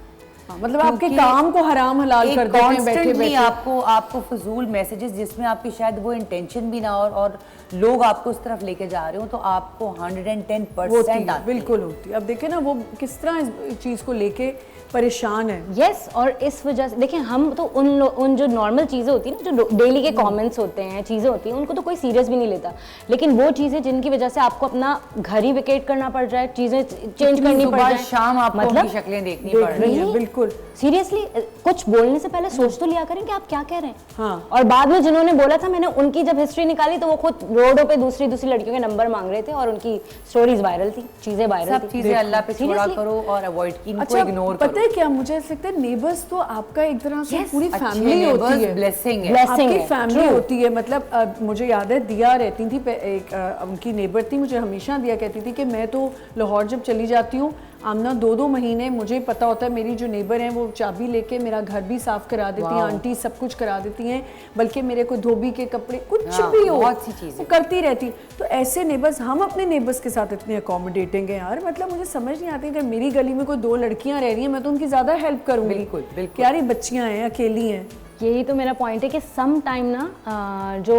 मतलब आपके क्योंकि काम को हराम हलाल कर देते हैं बैठे constantly बैठे। आपको फजूल मैसेजेस जिसमें आपकी शायद वो इंटेंशन भी ना हो और लोग आपको उस तरफ लेके जा रहे हो, तो आपको 110% आती बिल्कुल होती है। अब देखें ना वो किस तरह इस चीज़ को लेके परेशान है। यस, और इस वजह से देखिए हम तो उन जो नॉर्मल चीज़ें होती हैं ना, जो डेली के कमेंट्स होते हैं, चीज़ें होती हैं, उनको तो कोई सीरियस भी नहीं लेता। लेकिन वो चीज़ें जिनकी वजह से आपको अपना घर ही वेकेट करना पड़ जाए, चीज़ें चेंज करनी पड़ जाए, शाम आपको उनकी शक्लें देखनी पड़ रही है। नहीं, बिल्कुल सीरियसली कुछ बोलने से पहले सोच तो लिया करें कि आप क्या कह रहे हैं। हाँ। और बाद में जिन्होंने बोला था, मैंने उनकी जब हिस्ट्री निकाली तो वो खुद रोडों पे दूसरी लड़कियों के नंबर मांग रहे थे और उनकी स्टोरीज वायरल थी, चीजें वायरल सब थी। चीजें अल्लाह पे छोड़ा Seriously? करो और अवॉइड की, इनको अच्छा, इग्नोर पता करो। है क्या, मुझे ऐसा लगता है नेबर्स तो आपका एक तरह से Yes, पूरी अच्छे फैमिली होती है, ब्लेसिंग है। Blessing आपकी है, फैमिली true. होती है। मतलब मुझे याद है दिया रहती थी एक उनकी नेबर थी, मुझे हमेशा दिया कहती थी कि मैं तो लाहौर जब चली जाती हूँ, आमना 2-2 महीने मुझे पता होता है मेरी जो नेबर हैं वो चाबी लेके मेरा घर भी साफ करा देती हैं, आंटी सब कुछ करा देती हैं, बल्कि मेरे को धोबी के कपड़े कुछ हाँ, भी हो बहुत सी चीजें वो करती रहती। तो ऐसे नेबर्स, हम अपने नेबर्स के साथ इतने अकोमोडेटिंग हैं यार। मतलब मुझे समझ नहीं आती, अगर मेरी गली में कोई 2 लड़कियां रह रही हैं मैं तो उनकी ज़्यादा हेल्प करूँगी। बिल्कुल, बिल्कुल। कि यार ये बच्चियां हैं, अकेली हैं। यही तो मेरा पॉइंट है कि सम टाइम ना जो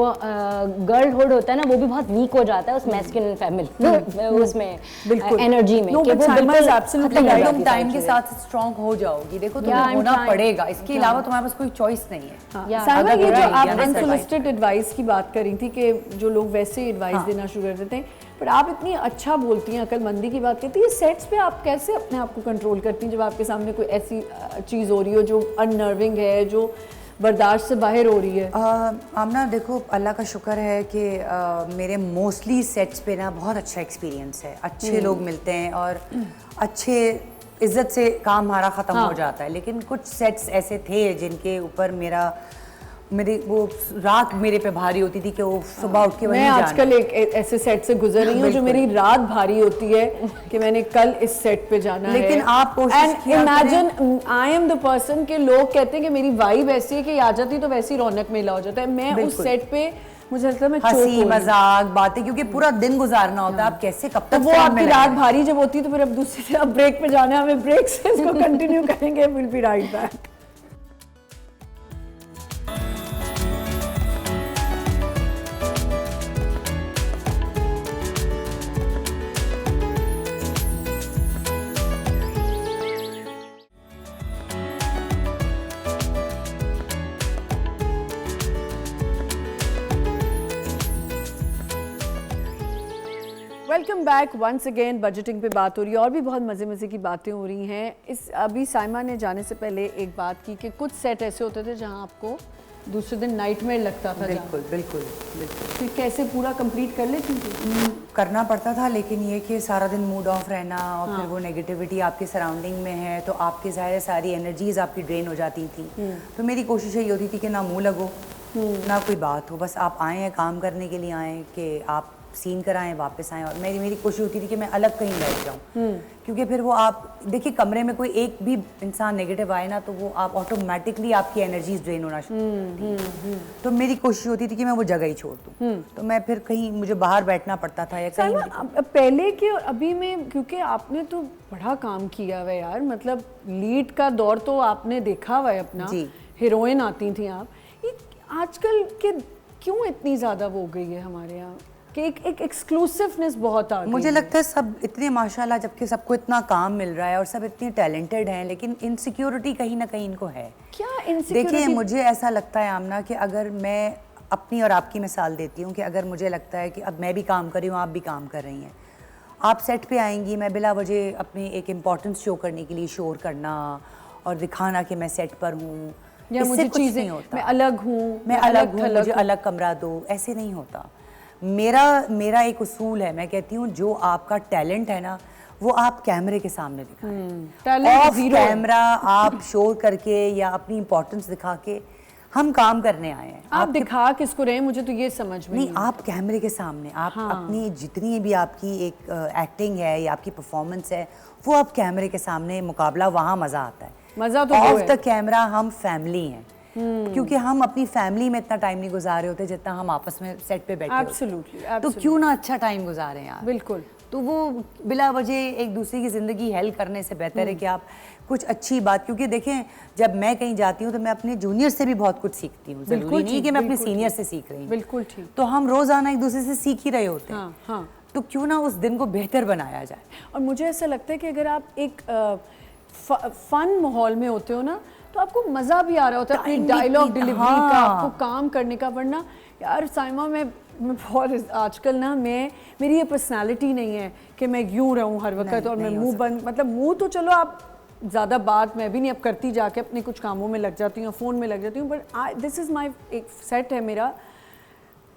गर्लहुड होता है ना वो भी बहुत वीक हो जाता है उस मैस्कुलिन फैमिली उसमें, बिल्कुल। एनर्जी में, No, कि but वो Salma is बिल्कुल absolutely खत्म हो right. जाती तुम है टाइम सारी के चीजें। साथ स्ट्रांग हो जाओगी, देखो तुम्हें Yeah, I'm होना trying. पड़ेगा, इसके अलावा तुम्हारे पास कोई चॉइस नहीं है। Yeah. साइमा, अगर ये जो बुरा आप idea ना अनसोलिसिटेड एडवाइस की बात कर रही थी कि जो लोग वैसे एडवाइस देना शुरू कर देते हैं, पर आप इतनी अच्छा बोलती हैं, अक्लमंदी की बात करती है, सेट्स पे आप कैसे अपने आप को कंट्रोल करती हैं जब आपके सामने कोई ऐसी चीज़ हो रही हो जो अननर्विंग है, जो बर्दाश्त से बाहर हो रही है? आमना देखो, अल्लाह का शुक्र है कि मेरे मोस्टली सेट्स पे ना बहुत अच्छा एक्सपीरियंस है, अच्छे लोग मिलते हैं और अच्छे इज्जत से काम हमारा ख़त्म हो जाता है। लेकिन कुछ सेट्स ऐसे थे जिनके ऊपर मेरी वो रात मेरे पे भारी होती थी कि वो सुबह उठ के वहीं मैं जाना। आजकल एक ऐसे सेट से गुजर रही हूँ जो मेरी रात भारी होती है कि मैंने कल इस सेट पे जाना है। लेकिन आप कोशिश किया करें। Imagine I am the person के लोग कहते हैं कि मेरी वाइब ऐसी है कि आ जाती तो वैसी रौनक मेला हो जाता है। मैं उस बिल्कुल। सेट पे मुझे लगता है मैं चोक हो हंसी रही हूँ। मजाक बातें, क्योंकि पूरा दिन गुजारना होता है, आप कैसे कब तो तक वो film आपकी में रात रहेंगे? भारी जब होती है तो फिर अब दूसरी अब ब्रेक पे जाना है हमें, ब्रेक से इसको कंटिन्यू करेंगे। Will be right back. Welcome back once again. Budgeting पे बात हो रही है और भी बहुत मज़े की बातें हो रही हैं। इस अभी साइमा ने जाने से पहले एक बात की कि कुछ सेट ऐसे होते थे जहां आपको दूसरे दिन नाइटमेयर लगता था। बिल्कुल बिल्कुल बिल्कुल फिर कैसे पूरा कंप्लीट कर लेती थी? करना पड़ता था, लेकिन ये कि सारा दिन मूड ऑफ रहना और फिर वो नेगेटिविटी आपके सराउंडिंग में है तो आपके ज़ाहिर सारी एनर्जीज आपकी ड्रेन हो जाती थी। तो मेरी कोशिश यही होती थी कि ना मुँह लगो ना कोई बात हो, बस आप आए हैं काम करने के लिए, आए कि आप सीन कराएं वापस आएं, और मेरी मेरी कोशिश होती थी कि मैं अलग कहीं बैठ जाऊं, क्योंकि फिर वो आप देखिए कमरे में कोई एक भी इंसान नेगेटिव आए ना तो वो आप ऑटोमेटिकली आपकी एनर्जीज ड्रेन होना शुरू होती है। तो मेरी कोशिश होती थी कि मैं वो जगह ही छोड़ दूं, तो मैं फिर कहीं मुझे बाहर बैठना पड़ता था या कहीं साइमा, पहले के और अभी में, क्योंकि आपने तो बड़ा काम किया हुआ है यार, मतलब लीड का दौर तो आपने देखा हुआ है अपना, जी। हीरोइन आती थी आप, ये आजकल के क्यों इतनी ज़्यादा वो हो गई है हमारे यहाँ कि एक एक्सक्लूसिवनेस बहुत आ गई मुझे है। लगता है सब इतने माशाल्लाह, जबकि सबको इतना काम मिल रहा है और सब इतने टैलेंटेड हैं, लेकिन इनसिक्योरिटी कहीं ना कहीं इनको है। क्या देखिए इनसिक्योरिटी? मुझे ऐसा लगता है आमना कि अगर मैं अपनी और आपकी मिसाल देती हूँ कि अगर मुझे लगता है कि अब मैं भी काम कर रही हूँ, आप भी काम कर रही हैं, आप सेट पे आएंगी, मैं बिला वजह अपनी एक इम्पोर्टेंस शो करने के लिए शोर करना और दिखाना कि मैं सेट पर हूँ, या इससे मुझे कुछ चीज़ें, नहीं होता। मैं अलग हूँ, मैं अलग हूँ, थलग मुझे हूँ। अलग कमरा दो, ऐसे नहीं होता। मेरा एक उसूल है, मैं कहती हूँ जो आपका टैलेंट है ना वो आप कैमरे के सामने दिखाएं, टैलेंट ऑफ जीरो है। कैमरा आप शोर करके या अपनी इम्पोर्टेंस दिखा के हम काम करने आए हैं। आप दिखा किसको रहे हैं, मुझे तो ये समझ में नहीं, आप कैमरे के सामने आप अपनी जितनी भी आपकी एक एक्टिंग है या आपकी परफॉर्मेंस है वो आप कैमरे के सामने मुकाबला, वहाँ मज़ा आता है। मज़ा तो वो ऑफ है। द कैमरा हम फैमिली हैं, क्योंकि हम अपनी फैमिली में इतना टाइम नहीं गुजार रहे होते जितना हम आपस में सेट पे बैठे होते हैं। Absolutely, तो क्यों ना अच्छा टाइम गुजारें यार। बिल्कुल। तो वो बिला वजह एक दूसरे की ज़िंदगी हेल्प करने से बेहतर है कि आप कुछ अच्छी बात, क्योंकि देखें जब मैं कहीं जाती हूँ तो मैं अपने जूनियर से भी बहुत कुछ सीखती हूँ, ज़रूरी नहीं कि मैं अपने सीनियर से सीख रही हूँ। बिल्कुल ठीक। तो हम रोज़ाना एक दूसरे से सीख ही रहे होते हैं। हाँ, हाँ। तो क्यों ना उस दिन को बेहतर बनाया जाए। और मुझे ऐसा लगता है कि अगर आप एक फन माहौल में होते हो ना तो आपको मज़ा भी आ रहा होता है अपनी Timing डायलॉग की, डिलीवरी हाँ। का, आपको काम करने का। वरना यार साइमा, मैं बहुत आजकल ना, मेरी ये पर्सनालिटी नहीं है कि मैं यूं रहूं हर वक्त और मैं नहीं हो मुंह बंद, मतलब मुंह तो चलो आप ज़्यादा बात मैं भी नहीं अब करती, जाके अपने कुछ कामों में लग जाती हूँ, फ़ोन में लग जाती हूँ, बट दिस इज़ माई एक सेट है मेरा,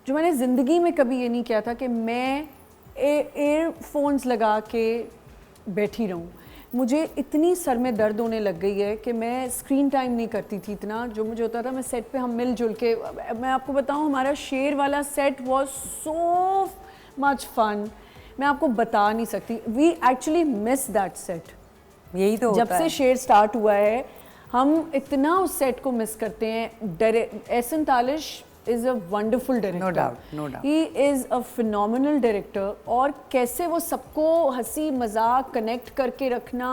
जो मैंने ज़िंदगी में कभी ये नहीं किया था कि मैं एयरफोन्स लगा के बैठी रहूं। मुझे इतनी सर में दर्द होने लग गई है कि मैं स्क्रीन टाइम नहीं करती थी इतना, जो मुझे होता था मैं सेट पे हम मिलजुल के, मैं आपको बताऊं हमारा शेर वाला set was so much fun, मैं आपको बता नहीं सकती। We actually miss that set. यही तो जब होता से है। शेर स्टार्ट हुआ है हम इतना उस सेट को मिस करते हैं। Ehsan Talish is a wonderful director. No doubt, no doubt. He is a phenomenal director. और कैसे वो सबको हंसी मजाक कनेक्ट करके रखना,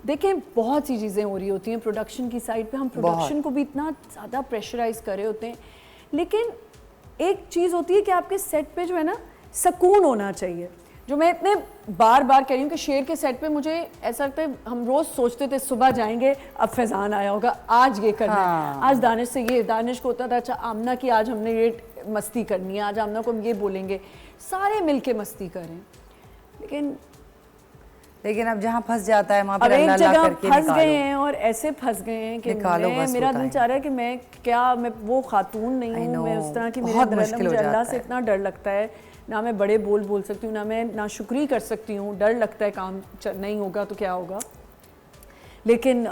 देखें बहुत सी चीज़ें हो रही होती हैं प्रोडक्शन की साइड पे, हम प्रोडक्शन को भी इतना ज़्यादा प्रेशराइज कर रहे होते हैं, लेकिन एक चीज़ होती है कि आपके सेट पे जो है ना सुकून होना चाहिए। जो मैं इतने बार बार कह रही हूँ कि शेर के सेट पे मुझे ऐसा लगता है, हम रोज़ सोचते थे सुबह जाएंगे, अब फैज़ान आया होगा, आज ये करना है, आज दानिश से ये, दानिश को होता था अच्छा आमना की आज हमने ये मस्ती करनी है, आज आमना को हम ये बोलेंगे, सारे मिलके मस्ती करें। लेकिन अब जहाँ फंस जाता है वहाँ अब पर एक अल्लाह जगह करके फंस गए निकालो। हैं और ऐसे फंस गए हैं कि निकालो बस मेरा होता दिल है। चाह रहा है कि मैं वो खातून नहीं I हूँ, know, मैं उस तरह की, मेरे बहुत अंदर है ना, मुश्किल हो मुझे अल्लाह जाता से है। इतना डर लगता है ना, मैं बड़े बोल सकती हूँ ना, मैं ना शुक्री कर सकती हूँ, डर लगता है काम नहीं होगा तो क्या होगा। लेकिन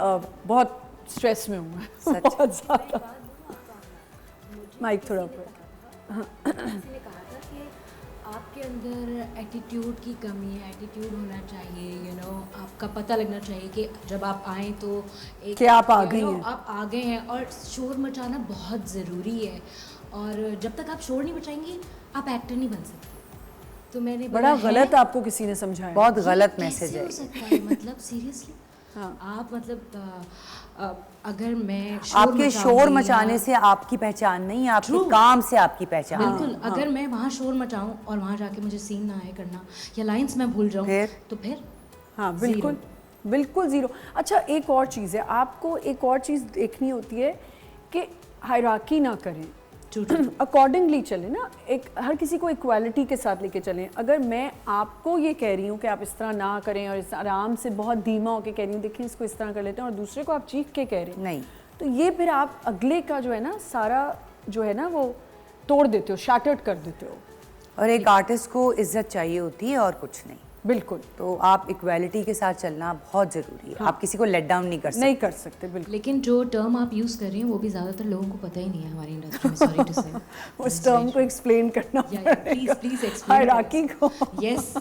बहुत स्ट्रेस में हूँ मैं, बहुत ज़्यादा। माइक थोड़ा ऊपर। किसी ने कहा था कि आपके अंदर एटीट्यूड की कमी है, एटीट्यूड होना चाहिए, यू नो आपका पता लगना चाहिए कि जब आप आएँ तो एक कि आप आ गई हैं। आप आ गए हैं, और शोर मचाना बहुत ज़रूरी है, और जब तक आप शोर नहीं मचाएंगी आप एक्टर नहीं बन सकते। तो मैंने बड़ा बोला, गलत "है? आपको किसी ने समझाया। बहुत ये गलत कैसे मैसेज हो है। सकता है? मतलब सीरियसली आप मतलब अगर मैं शोर आपके शोर मचाऊंगी मचाने या- से आपकी पहचान नहीं, आपके True. काम से आपकी पहचान। बिल्कुल, अगर मैं वहाँ शोर मचाऊं और वहाँ जाके मुझे सीन ना आए करना या लाइंस मैं भूल जाऊं, फिर? तो फिर हाँ बिल्कुल, बिल्कुल ज़ीरो। अच्छा एक और चीज़ है, आपको एक और चीज़ देखनी होती है कि हायरार्की ना करें, अकॉर्डिंगली चलें ना, एक हर किसी को इक्वालिटी के साथ लेके चलें। अगर मैं आपको ये कह रही हूँ कि आप इस तरह ना करें और इस आराम से बहुत धीमा होके कह रही हूँ देखिए इसको इस तरह कर लेते हैं, और दूसरे को आप चीख के कह रहे हैं, नहीं, तो ये फिर आप अगले का जो है ना सारा जो है ना वो तोड़ देते हो, शैटर्ड कर देते हो। और एक आर्टिस्ट को इज्जत चाहिए होती है और कुछ नहीं। बिल्कुल तो आप इक्वालिटी के साथ चलना बहुत ज़रूरी है। आप किसी को लेट डाउन नहीं कर सकते। नहीं कर सकते बिल्कुल। लेकिन जो टर्म आप यूज़ कर रही हैं वो भी ज़्यादातर लोगों को पता ही नहीं है हमारी इंडस्ट्री में, सॉरी टू से। उस टर्म को एक्सप्लेन करना प्लीज एक्सप्लेन हायरार्की को। यस,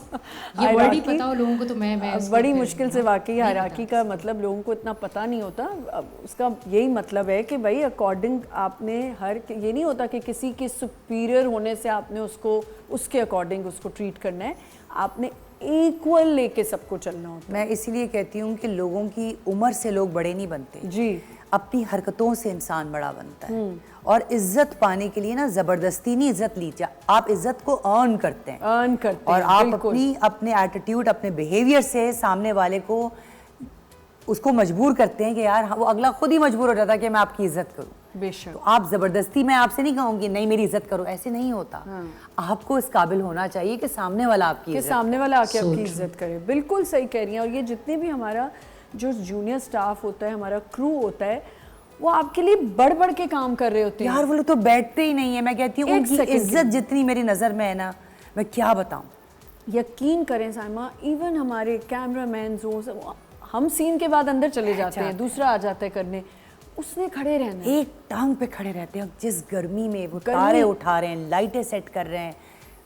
ये वर्ड ही पता हो लोगों को तो मैं बड़ी मुश्किल से वाकई हायरार्की का मतलब लोगों को इतना पता नहीं होता। अब उसका यही मतलब है कि भाई अकॉर्डिंग आपने ये नहीं होता कि किसी के सुपीरियर होने से आपने उसको उसके अकॉर्डिंग उसको ट्रीट करना है, आपने इक्वल लेके सबको चलना होता मैं इसीलिए कहती हूँ कि लोगों की उम्र से लोग बड़े नहीं बनते जी, अपनी हरकतों से इंसान बड़ा बनता है। और इज्जत पाने के लिए ना ज़बरदस्ती नहीं इज्जत लीजिए, आप इज्जत को अर्न करते हैं, अर्न करते और हैं, आप बिल्कुल। अपने एटीट्यूड, अपने बिहेवियर से सामने वाले को उसको मजबूर करते हैं कि यार वो अगला खुद ही मजबूर हो जाता है कि मैं आपकी इज्जत करूं। बेशक। तो आप ज़बरदस्ती, मैं आपसे नहीं कहूँगी नहीं मेरी इज्जत करो, ऐसे नहीं होता। आपको इस काबिल होना चाहिए कि सामने वाला आपकी कि इज्जत सामने वाला आके आपकी इज्जत करे। बिल्कुल सही कह रही हैं। और ये जितने भी हमारा जो जूनियर स्टाफ होता है, हमारा क्रू होता है, वो आपके लिए बढ़ बढ़ के काम कर रहे होते हैं। यार वो लोग तो बैठते ही नहीं है। मैं कहती हूँ एक उनकी सेकंड इज्जत जितनी मेरी नज़र में है ना, मैं क्या बताऊँ। यकीन करें साइमा, इवन हमारे कैमरामैन हो, हम सीन के बाद अंदर चले जाते हैं, दूसरा आ जाता है करने, उसने खड़े रहना है। एक टांग पे खड़े रहते हैं। जिस गर्मी में वो तारे उठा रहे हैं, लाइटें सेट कर रहे हैं,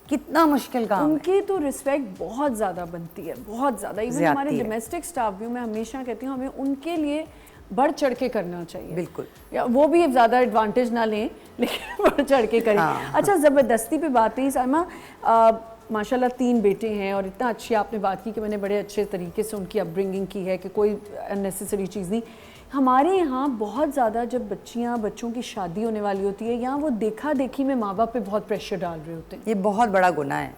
कितना मुश्किल काम है। उनकी तो रिस्पेक्ट बहुत ज़्यादा बनती है, बहुत ज़्यादा। इवन हमारे डोमेस्टिक स्टाफ भी, मैं हमेशा कहती हूँ हमें उनके लिए बढ़ चढ़ के करना चाहिए। बिल्कुल। या वो भी ज़्यादा एडवांटेज ना लें, लेकिन बढ़ चढ़ के करें। अच्छा, ज़बरदस्ती पे बात नहीं साइमा, माशाल्लाह 3 बेटे हैं और इतना अच्छी आपने बात की कि मैंने बड़े अच्छे तरीके से उनकी अपब्रिंगिंग की है कि कोई अननेसेसरी चीज़ नहीं। हमारे यहाँ बहुत ज़्यादा जब बच्चों की शादी होने वाली होती है, यहाँ वो देखा देखी में माँ बाप पे बहुत प्रेशर डाल रहे होते हैं। ये बहुत बड़ा गुनाह है।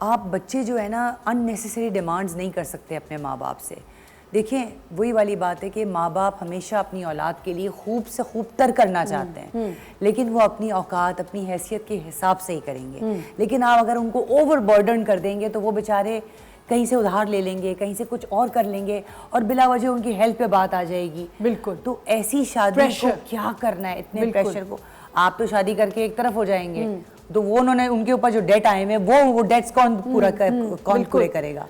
आप बच्चे जो है ना अननेसेसरी डिमांड्स नहीं कर सकते अपने माँ बाप से। देखिए वही वाली बात है कि माँ बाप हमेशा अपनी औलाद के लिए खूब से खूब तर करना चाहते हैं, लेकिन वो अपनी औकात, अपनी हैसियत के हिसाब से ही करेंगे। लेकिन आप अगर उनको ओवर बर्डन कर देंगे तो वो बेचारे कहीं से उधार ले लेंगे, कहीं से कुछ और कर लेंगे और बिला वजह उनकी हेल्थ पे बात आ जाएगी। बिल्कुल। तो ऐसी शादी को क्या करना है, इतने प्रेशर को। आप तो शादी करके एक तरफ हो जाएंगे, तो वो उन्होंने उनके ऊपर जो डेट आए हैं वो डेट्स कौन पूरे करेगा।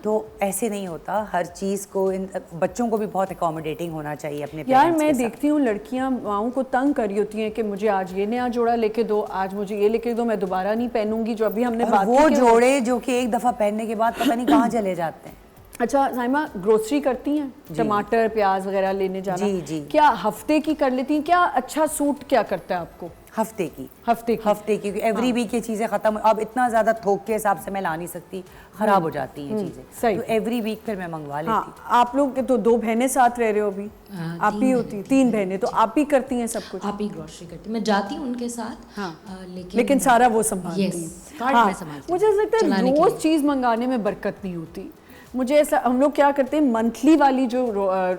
तो ऐसे नहीं होता। हर चीज़ को, इन बच्चों को भी बहुत अकोमोडेटिंग होना चाहिए अपने यार। मैं देखती हूँ लड़कियाँ माओं को तंग कर रही होती हैं कि मुझे आज ये नया जोड़ा लेके दो, आज मुझे ये लेके दो, मैं दोबारा नहीं पहनूंगी। जो अभी हमने बात वो जोड़े जो कि एक दफ़ा पहनने के बाद पता नहीं कहाँ चले जाते हैं। अच्छा साइमा, ग्रोसरी करती हैं? टमाटर प्याज वगैरह लेने जाना? जी। क्या हफ्ते की कर लेती हैं? क्या अच्छा सूट क्या करता है आपको? हफ्ते की एवरी वीक ये चीज़ें ख़त्म। अब इतना ज़्यादा थोक के हिसाब से मैं ला नहीं सकती, ख़राब हो जाती हैं चीज़ें। सही। तो एवरी वीक फिर मैं मंगवा लेती। हाँ, आप लोग के तो 2 बहनें साथ रह रहे हो अभी? आप ही होती 3 बहनें, तो आप ही करती हैं सब कुछ? आप ही ग्रोसरी करती हैं। मैं जाती हूँ उनके साथ। हाँ। लेकिन सारा वो संभालती हैं। यस, कार्ड मैं संभालती हूँ। मुझे लगता है रोज़ चीज़ मंगाने में बरकत नहीं होती। मुझे ऐसा, हम लोग क्या करते हैं, मंथली वाली जो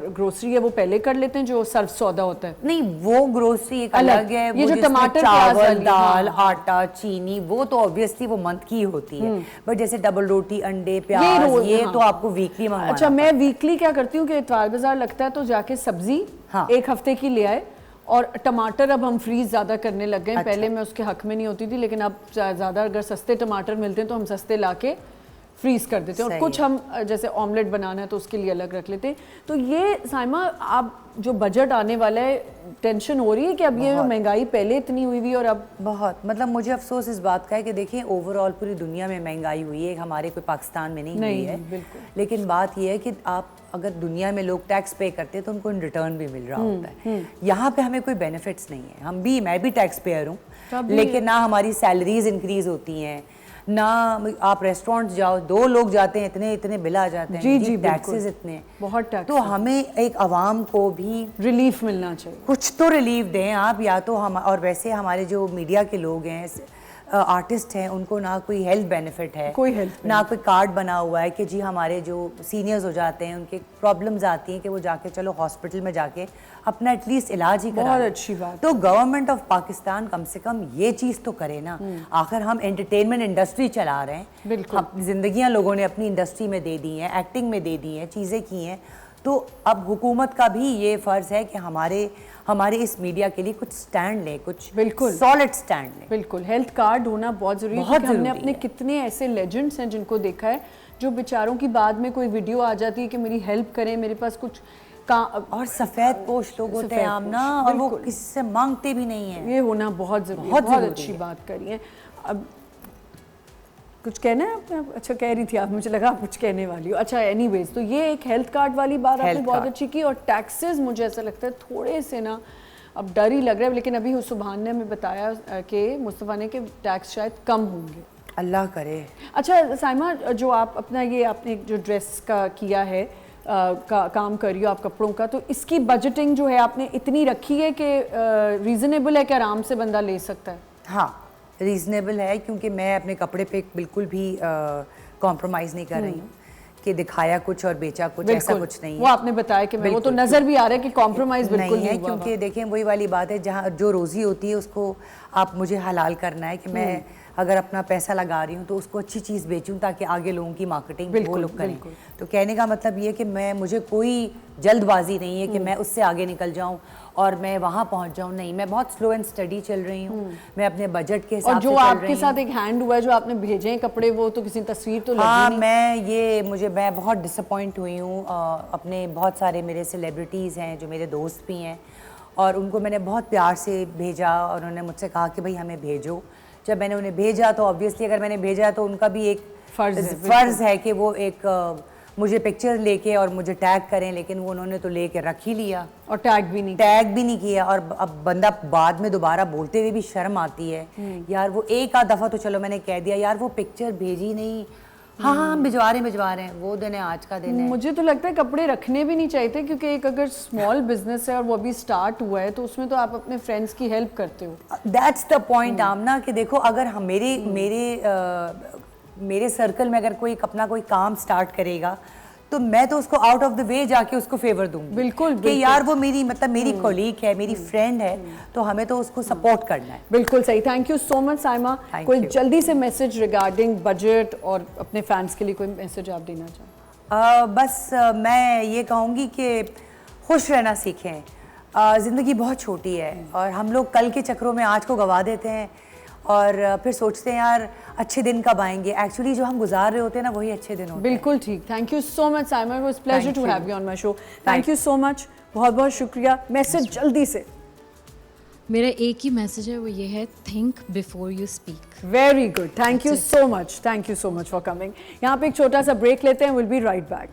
ग्रोसरी है वो पहले कर लेते हैं, जो सर्फ सौदा होता है। नहीं, वो ग्रोसरी एक अलग है। ये जो टमाटर, चावल, दाल, आटा, चीनी, वो तो ऑब्वियसली वो मंथ की होती है। बट जैसे डबल रोटी, अंडे, प्याज, ये तो आपको वीकली मंगवाना। अच्छा, मैं वीकली क्या करती हूँ कि इतवार बाजार लगता है तो जाके सब्जी 1 हफ्ते की ले आए। और टमाटर अब हम फ्रीज ज़्यादा करने लग गए। पहले मैं उसके हक में नहीं होती थी, लेकिन अब ज़्यादा अगर सस्ते टमाटर मिलते हैं तो हम सस्ते लाके फ्रीज कर देते हैं। और कुछ हम जैसे ऑमलेट बनाना है तो उसके लिए अलग रख लेते हैं। तो ये साइमा, आप जो बजट आने वाला है, टेंशन हो रही है कि अब ये महंगाई पहले इतनी हुई हुई और अब बहुत, मतलब मुझे अफसोस इस बात का है कि देखिए ओवरऑल पूरी दुनिया में महंगाई हुई है, हमारे कोई पाकिस्तान में नहीं हुई है। बिल्कुल। लेकिन बात ये है कि आप अगर दुनिया में लोग टैक्स पे करते हैं तो उनको इन रिटर्न भी मिल रहा होता है। यहाँ पे हमें कोई बेनिफिट्स नहीं है। मैं भी टैक्स पेयर हूँ, लेकिन ना हमारी सैलरीज इंक्रीज होती हैं, ना आप रेस्टोरेंट जाओ, 2 लोग जाते हैं, इतने बिल आ जाते हैं। जी, टैक्सेस इतने, बहुत टैक्स। तो हमें एक आवाम को भी रिलीफ मिलना चाहिए, कुछ तो रिलीफ दें आप, या तो हम। और वैसे हमारे जो मीडिया के लोग हैं, आर्टिस्ट हैं, उनको ना कोई हेल्थ बेनिफिट है, कोई हेल्थ ना कोई कार्ड बना हुआ है कि जी हमारे जो सीनियर्स हो जाते हैं उनके प्रॉब्लम्स आती हैं कि वो जाके चलो हॉस्पिटल में जाके अपना एटलीस्ट इलाज ही करा। बहुत अच्छी बात। तो गवर्नमेंट ऑफ पाकिस्तान कम से कम ये चीज़ तो करे ना। आखिर हम एंटरटेनमेंट इंडस्ट्री चला रहे हैं, बिल्कुल। जिंदगियां लोगों ने अपनी इंडस्ट्री में दे दी हैं, एक्टिंग में दे दी हैं, चीज़ें की हैं, तो अब हुकूमत का भी ये फ़र्ज़ है कि हमारे इस मीडिया के लिए कुछ स्टैंड लें, कुछ बिल्कुल सॉलिड स्टैंड लें। बिल्कुल हेल्थ कार्ड होना बहुत ज़रूरी है, बहुत क्योंकि हमने ज़रूरी अपने है। कितने ऐसे लेजेंड्स हैं जिनको देखा है जो बेचारों की बाद में कोई वीडियो आ जाती है कि मेरी हेल्प करें, मेरे पास कुछ और सफ़ेद पोश लोग होते हैं आमना, और वो किसी से मांगते भी नहीं हैं। ये होना बहुत ज़रूरी है, बहुत बहुत ज़रूरी अच्छी है। बात करी है। अब कुछ कहना है आपने? अच्छा कह रही थी आप, मुझे लगा आप कुछ कहने वाली हो। अच्छा एनीवेज, तो ये एक हेल्थ कार्ड वाली बात आपने हेल्थ बहुत कार्ड। अच्छी की। और टैक्सेस मुझे ऐसा लगता है थोड़े से ना अब डर ही लग रहा है, लेकिन अभी सुभान ने हमें बताया कि मुस्तफ़ा ने कि टैक्स शायद कम होंगे। अल्लाह करे। अच्छा साइमा, जो आप अपना ये आपने जो ड्रेस का किया है काम कर रही हो आप कपड़ों का, तो इसकी बजटिंग जो है आपने इतनी रखी है कि रीज़नेबल है कि आराम से बंदा ले सकता है? हाँ रीज़नेबल है, क्योंकि मैं अपने कपड़े पे बिल्कुल भी कॉम्प्रोमाइज़ नहीं कर रही हूँ कि दिखाया कुछ और बेचा कुछ, ऐसा कुछ नहीं वो है। आपने बताया कि मैं वो तो बिल्कुल, नज़र भी आ रहा है कि कॉम्प्रोमाइज़ बिल्कुल नहीं है, हुआ क्योंकि देखें वही वाली बात है, जहाँ जो रोज़ी होती है उसको आप मुझे हलाल करना है कि मैं अगर अपना पैसा लगा रही हूँ तो उसको अच्छी चीज़ बेचूं ताकि आगे लोगों की मार्केटिंग वो लोग करें। तो कहने का मतलब ये कि मुझे कोई जल्दबाजी नहीं है कि मैं उससे आगे निकल जाऊं और मैं वहाँ पहुँच जाऊं, नहीं, मैं बहुत स्लो एंड स्टडी चल रही हूँ, मैं अपने बजट के हिसाब और से जो चल आपके रही साथ हूँ। एक हैंड हुआ है, जो आपने भेजे हैं कपड़े, वो तो किसी तस्वीर तो लगी हाँ, नहीं। मैं बहुत डिसअपॉइंट हुई हूँ। अपने बहुत सारे मेरे सेलिब्रिटीज़ हैं जो मेरे दोस्त भी हैं, और उनको मैंने बहुत प्यार से भेजा और उन्होंने मुझसे कहा कि भाई हमें भेजो। जब मैंने उन्हें भेजा तो ऑब्वियसली अगर मैंने भेजा तो उनका भी एक फ़र्ज़ है कि वो एक मुझे पिक्चर लेके और मुझे टैग करें, लेकिन वो उन्होंने तो लेके रख ही लिया और टैग भी नहीं किया। और अब बंदा बाद में दोबारा बोलते हुए भी शर्म आती है यार। वो एक आध दफ़ा तो चलो मैंने कह दिया यार वो पिक्चर भेजी नहीं, हाँ हम भिजवा रहे हैं, वो दिन है, आज का दिन है। मुझे तो लगता है कपड़े रखने भी नहीं चाहिए थे, क्योंकि एक अगर स्मॉल बिजनेस है और वो अभी स्टार्ट हुआ है तो उसमें तो आप अपने फ्रेंड्स की हेल्प करते हो। दैट्स द पॉइंट आमना, कि देखो अगर हम मेरे सर्कल में अगर कोई अपना कोई काम स्टार्ट करेगा तो मैं तो उसको आउट ऑफ द वे जाके उसको फेवर दूंगी। बिल्कुल कि यार वो मेरी कॉलीग है, मेरी फ्रेंड है, तो हमें तो उसको सपोर्ट करना है। बिल्कुल सही। Thank you so much Saima. कोई जल्दी से मैसेज रिगार्डिंग बजट और अपने फैंस के लिए कोई मैसेज आप देना चाहें? बस मैं ये कहूँगी कि खुश रहना सीखें। ज़िंदगी बहुत छोटी है और हम लोग कल के चक्रों में आज को गंवा देते हैं और फिर सोचते हैं यार अच्छे दिन कब आएंगे। एक्चुअली जो हम गुजार रहे होते हैं ना वही अच्छे दिन होते हैं। बिल्कुल ठीक। Thank you so much Saima, it was pleasure to have you on my show. Thank you so much, बहुत बहुत शुक्रिया। मैसेज जल्दी से। मेरा एक ही मैसेज है, वो ये है, think before you speak. Very good, thank you so much, thank you so much for coming. यहाँ पे एक छोटा सा ब्रेक लेते हैं, will be right back.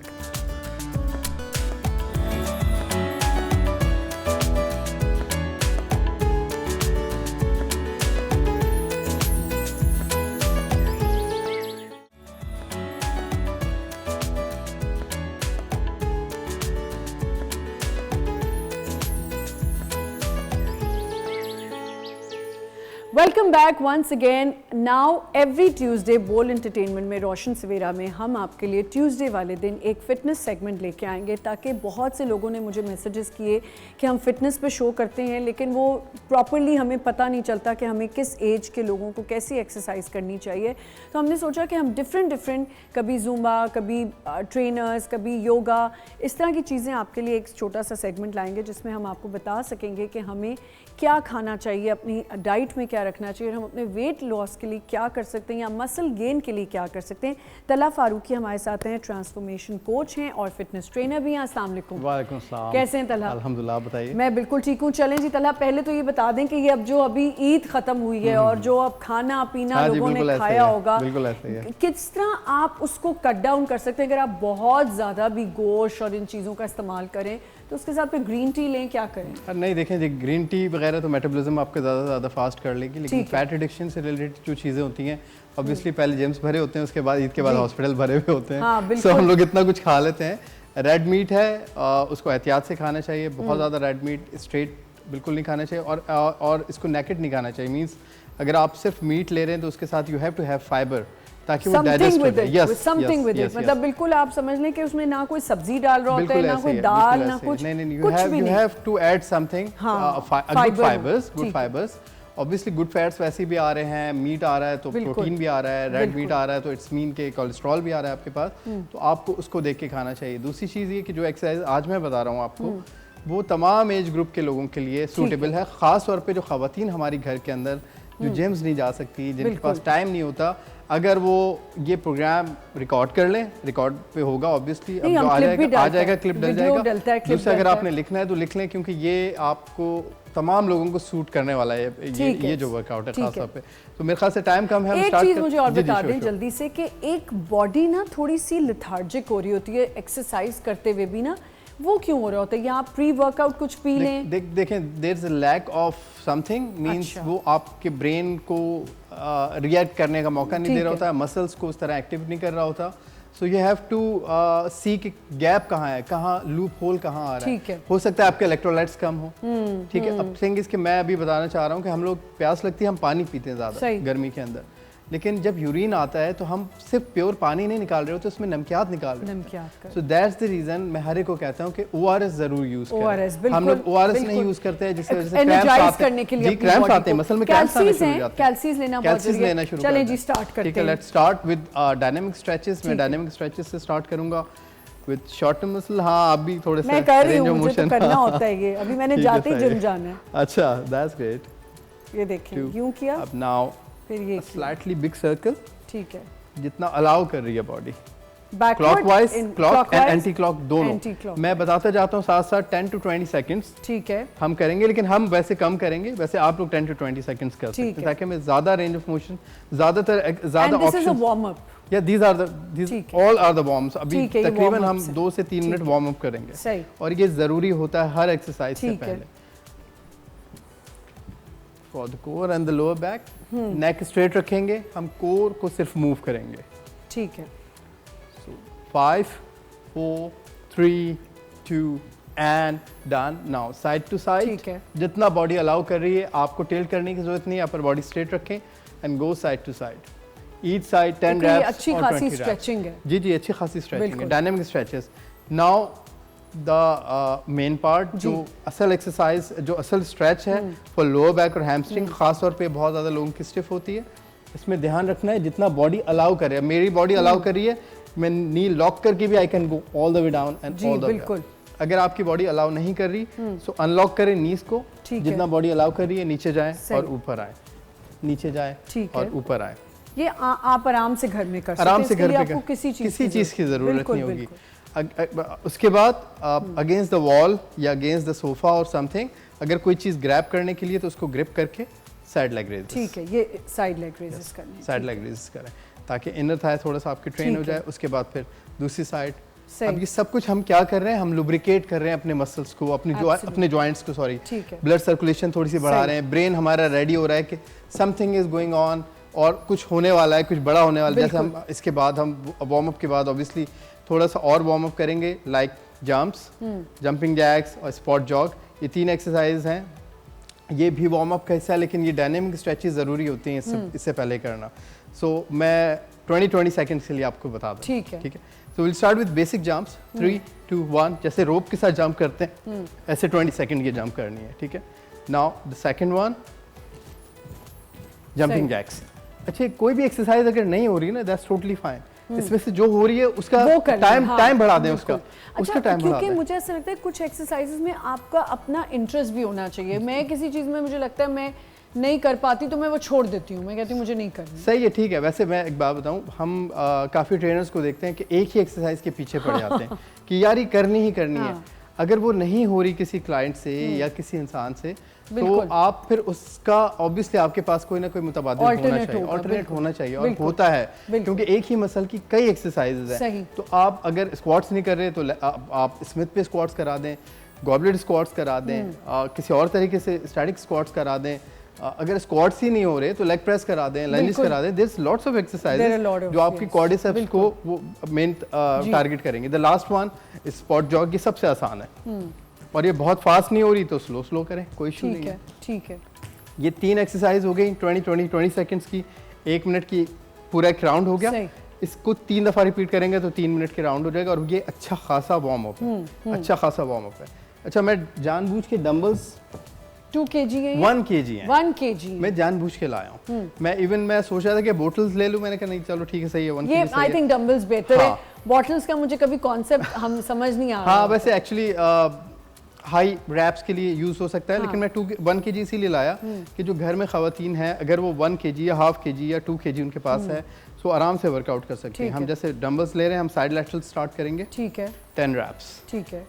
Welcome back once again. Now every Tuesday Bol entertainment में रोशन सवेरा में हम आपके लिए ट्यूसडे वाले दिन एक फ़िटनेस सेगमेंट लेके आएंगे, ताकि बहुत से लोगों ने मुझे मैसेजेस किए कि हम फिटनेस पे शो करते हैं लेकिन वो प्रॉपरली हमें पता नहीं चलता कि हमें किस एज के लोगों को कैसी एक्सरसाइज करनी चाहिए। तो हमने सोचा कि हम डिफरेंट कभी ज़ुम्बा, कभी ट्रेनर्स, कभी योगा, इस तरह की चीज़ें आपके लिए एक छोटा सा सेगमेंट लाएंगे जिसमें हम आपको बता सकेंगे कि हमें क्या खाना चाहिए, अपनी डाइट में क्या रखना चाहिए, हम अपने वेट लॉस के लिए क्या कर सकते हैं या मसल गेन के लिए क्या कर सकते हैं। तला फारूकी हमारे साथ हैं, ट्रांसफॉर्मेशन कोच हैं और फिटनेस ट्रेनर भी हैं। अस्सलाम वालेकुम। वालेकुम सलाम। कैसे हैं तला? अल्हम्दुलिल्लाह, आप बताइए। मैं बिल्कुल ठीक हूँ। चलें जी तला, पहले तो ये बता दें कि ये अब जो अभी ईद ख़त्म हुई है और जो अब खाना पीना लोगों ने खाया होगा, बिल्कुल ऐसे ही है। किस तरह आप उसको कट डाउन कर सकते हैं? अगर आप बहुत ज़्यादा भी गोश्त और इन चीज़ों का इस्तेमाल करें तो उसके साथ फिर ग्रीन टी लें, क्या करें? नहीं देखें जी, ग्रीन टी वगैरह तो मेटाबॉलिज्म आपके ज़्यादा फास्ट कर लेगी, लेकिन फैट एडिक्शन से रिलेटेड जो चीज़ें होती हैं, ऑब्वियसली पहले जिम्स भरे होते हैं, उसके बाद ईद के बाद हॉस्पिटल भरे हुए होते हैं। हाँ, सो हम लोग इतना कुछ खा लेते हैं। रेड मीट है, उसको एहतियात से खाना चाहिए। बहुत ज़्यादा रेड मीट स्ट्रेट बिल्कुल नहीं खाना चाहिए और इसको नेकेड नहीं खाना चाहिए। मीन्स अगर आप सिर्फ मीट ले रहे हैं तो उसके साथ you have to have fibre, ताकि वो डाइजेस्ट हो जाए। समथिंग विद इट, मतलब बिल्कुल आप समझ लें कि उसमें ना कोई सब्जी डाल रहा होता है, ना कोई दाल, ना कुछ, नहीं, कुछ भी नहीं। you have to add something, good fibers, obviously good fats वैसे भी आ रहे हैं, मीट आ रहा है तो बिल्कुल। प्रोटीन भी आ रहा है, रेड मीट आ रहा है तो इट्स मीन के कोलेस्ट्रॉल भी आ रहा है आपके पास, तो आपको उसको देख के खाना चाहिए। दूसरी चीज़ ये कि जो एक्सरसाइज आज मैं बता रहा हूँ आपको, वो तमाम एज ग्रुप के लोगों के लिए सूटेबल है, ख़ास तौर पे जो ख़वातीन हमारी घर के अंदर जो जिम्स नहीं जा सकती, जिनके पास टाइम नहीं होता, अगर वो ये प्रोग्राम रिकॉर्ड कर लें, रिकॉर्ड पे होगा ऑब्वियसली, अब नहीं, जो हम आ clip भी जाएगा डालते हैं, क्लिप डल वीडियो डलता है, जाएगा। clip दूसरा अगर डलता है। आपने लिखना है तो लिख लें, क्योंकि ये आपको तमाम लोगों को सूट करने वाला है ठीक है, ये जो वर्कआउट है ठीक खास है। तौर पे। तो मेरे ख्याल से टाइम कम है, हम एक स्टार्ट चीज मुझे और जी, जी, बता sure, दें sure। जल्दी से कि एक बॉडी ना थोड़ी सी लिथार्जिक हो रही होती है एक्सरसाइज करते हुए भी ना, वो क्यों हो रहा होता है? या आप प्री वर्कआउट कुछ पी लें? देखें, there is a lack of something, means अच्छा। वो आपके ब्रेन को रिएक्ट करने का मौका नहीं ठीक दे रहा है। होता है, मसल्स को उस तरह एक्टिव नहीं कर रहा होता। सो यू हैव टू सी कि गैप कहाँ है, कहाँ लूप होल कहाँ आ रहा ठीक है। है। हो सकता है आपके इलेक्ट्रोलाइट्स कम हो, ठीक है। अब थिंग इसके मैं अभी बताना चाह रहा हूँ कि हम लोग प्यास लगती है, हम पानी पीते हैं ज़्यादा सही। गर्मी के अंदर, लेकिन जब यूरिन आता है तो हम सिर्फ प्योर पानी नहीं निकाल रहे होते, उसमें नमकियात निकाल रहे होते हैं। नमकियात सो दैट्स द रीजन मैं हर एक को कहता हूँ कि ORS जरूर यूज करें। ORS, बिल्कुल, हम लोग ORS नहीं बिल्कुल। यूज करते हैं, जिससे वजह से Energize क्रैम्प्स आते करने के लिए जी, अपनी क्रैम्प्स body आते हैं, को। मसल में क्रैम्प्स आने Calcium शुरू हो हैं, जाते हैं। calcium लेना बहुत Calcium जरूरी है। लेना शुरू चलें कर जी, दें। start करते ठीक है, हैं। Let's start with dynamic stretches. मैं डायनामिक स्ट्रेचेस से स्टार्ट करूंगा विद शॉर्ट टर्म मसल। हाँ, आप भी थोड़े से मैं कर रही range हूँ, of मुझे तो motion। करना होता है ये, अभी मैंने ठीक है, जाते ही सही जिम है। जाना है। अच्छा, दैट्स ग्रेट। ये देखें, Two. यूं किया, अब नाउ फिर ये किया। स्लाइटली बिग सर्कल, ठीक है। जितना अलाउ कर रही है body, Backward clockwise, in- clock and clockwise, anti clock दोनों। anti-clock। मैं बताता जाता हूँ साथ साथ 10 to 20 सेकंड्स ठीक है, हम करेंगे, लेकिन हम वैसे कम करेंगे, वैसे आप लोग 10 to 20 सेकंड्स कर सकते ठीक हैं, है। ताकि हमें ज्यादा रेंज ऑफ मोशन, ज्यादातर ज्यादा and this is a options. Warm up. या दीज आर द ठीक ऑल आर द वार्म्स। अभी ठीक है, ये तकरीबन warm-ups हम हैं। 2 से 3 मिनट ठीक वार्म अप करेंगे, सही। और ये जरूरी होता है हर एक्सरसाइज से ठीक है। पहले। For the core and the lower back, neck straight रखेंगे, हम कोर को सिर्फ मूव करेंगे। ठीक है, 5 4 3 2 and done. Now side to side, ठीक है। जितना बॉडी अलाउ कर रही है, आपको टिल्ट करने की जरूरत नहीं है, अपर बॉडी स्ट्रेट रखें and go side to side, each side 10 क्योंकि ये reps अच्छी और खासी 20 reps। स्ट्रेचिंग है। जी जी, अच्छी खासी स्ट्रेचिंग है, बिल्कुल। Dynamic stretches. Now the main part, जो असल एक्सरसाइज, जो असल स्ट्रेच है फॉर लोअर बैक और हैमस्ट्रिंग, खास तौर पे बहुत ज़्यादा लोगों की स्टिफ होती है। इसमें ध्यान रखना है जितना बॉडी अलाउ करे। मेरी बॉडी अलाउ कर रही है, मैं नी लॉक करके भी I can go all the way down and जी, ऑल द वे। बिल्कुल। अगर आपकी बॉडी अलाउ नहीं कर रही, सो अनलॉक करें नीज को, ठीक जितना है। बॉडी अलाउ कर रही है नीचे जाए सही। और ऊपर आए, नीचे जाए ठीक और है। ऊपर आए। ये आप आराम से घर में कर सकते हैं। आराम से इसके घर लिए पे आपको किसी चीज़ की ज़रूरत बिल्कुल, नहीं होगी। बिल्कुल। उसके बाद आप अगेंस्ट द वॉल या अगेंस्ट द सोफा और समथिंग, अगर कोई चीज़ ग्रैब करने के लिए तो उसको ग्रिप करके साइड लेग रेज, ठीक है, ये साइड लेग रेजेस करने हैं। साइड लेग रेज करें, ताकि इनर थाई थोड़ा सा आपके ट्रेन हो ठीक है। जाए। उसके बाद फिर दूसरी साइड। सही। अब ये सब कुछ हम क्या कर रहे हैं, हम लुब्रिकेट कर रहे हैं अपने मसल्स को, अपने जॉइंट्स को, सॉरी, ठीक है। ब्लड सर्कुलेशन थोड़ी सी बढ़ा सही। रहे हैं। ब्रेन हमारा रेडी हो रहा है कि समथिंग इज गोइंग ऑन और कुछ होने वाला है, कुछ बड़ा होने वाला है। जैसे हम इसके बाद हम वार्म अप के बाद ऑब्वियसली थोड़ा सा और वार्म अप करेंगे, लाइक जंप्स, जंपिंग जैक्स और स्पॉट जॉग। ये 3 एक्सरसाइज हैं, ये भी वार्म अप का हिस्सा है, लेकिन ये डायनेमिक स्ट्रेचेस ज़रूरी होती हैं इससे पहले करना। सो मैं 20 सेकंड्स के लिए आपको बता दूं। ठीक है। ठीक है, so will start with basic jumps. 3 2 1, जैसे रोप के साथ जंप करते हैं, ऐसे 20 सेकंड की जंप करनी है। ठीक है, now the second one, jumping सही। जैक्स। अच्छा, कोई भी एक्सरसाइज अगर नहीं हो रही ना, दैट्स टोटली फाइन। इसमें से जो हो रही है उसका वो करना है, टाइम बढ़ा दें, बिल्कुल। उसका टाइम बढ़ा क्योंकि दें। मुझे ऐसा लगता है कुछ एक्सरसाइजेज में आपका अपना इंटरेस्ट भी होना चाहिए। मैं किसी चीज़ में मुझे लगता है मैं नहीं कर पाती तो मैं वो छोड़ देती हूँ, मैं कहती हूँ मुझे नहीं करनी। सही है, ठीक है। वैसे मैं एक बात बताऊं, हम काफ़ी ट्रेनर्स को देखते हैं कि एक ही एक्सरसाइज के पीछे पड़ जाते हैं कि यार ये करनी ही करनी है। अगर वो नहीं हो रही किसी क्लाइंट से या किसी इंसान से, तो बिल्कुल। आप फिर उसका ऑब्वियसली आपके पास कोई ना कोई मुतबादिल होना Alternate चाहिए, होगा, ऑल्टरनेट बिल्कुल। होना चाहिए, और बिल्कुल। होता है, बिल्कुल। क्योंकि एक ही मसल की कई एक्सरसाइजेज सही। हैं। तो आप अगर स्क्वाट्स नहीं कर रहे तो आप स्मिथ पे स्क्वाट्स करा दें, गॉबलेट स्क्वाट्स करा दें, किसी और तरीके से स्टैटिक स्क्वाट्स करा दें। अगर स्क्वाट्स ही नहीं हो रहे तो लेग प्रेस करा दें, लंजेस बिल्कुल। करा दें। There lots of There are exercises lot of, जो आपकी yes. क्वाड्रिसेप्स को वो मेन टारगेट करेंगे। The last one spot jog, ये सबसे आसान है, और ये बहुत फास्ट नहीं हो रही तो स्लो करें, कोई इशू ठीक नहीं है, है। ठीक है। ये 3 एक्सरसाइज हो गई 20 सेकंड्स की, 1 मिनट की, पूरा एक राउंड हो गया। सही। इसको 3 दफ़ा रिपीट करेंगे तो 3 मिनट के राउंड हो जाएगा, और ये अच्छा खासा वार्म अप है, अच्छा खासा वार्म अप है। अच्छा, मैं जानबूझ के डंबल्स 2 kg है 1 kg है। 1 kg मैं जानबूझ के लाया हूँ। मैं सोच रहा था कि बोटल्स ले लूँ, मैंने कहा नहीं चलो ठीक है सही है 1 ये kg सही आई है। थिंक डंबल्स बेहतर है। हाँ। बॉटल्स का मुझे कभी कॉन्सेप्ट हम समझ नहीं आ रहा। हाँ वैसे एक्चुअली हाई रैप्स के लिए यूज हो सकता है, लेकिन मैं 1 kg इसीलिए लाया कि जो घर में खवातीन हैं अगर वो 1 kg या हाफ kg या 2 kg उनके पास है तो आराम से वर्कआउट कर सकते हैं। हम जैसे डंबल्स ले रहे हैं, हम साइड लैटरल स्टार्ट करेंगे। ठीक है 10 रैप्स। ठीक है।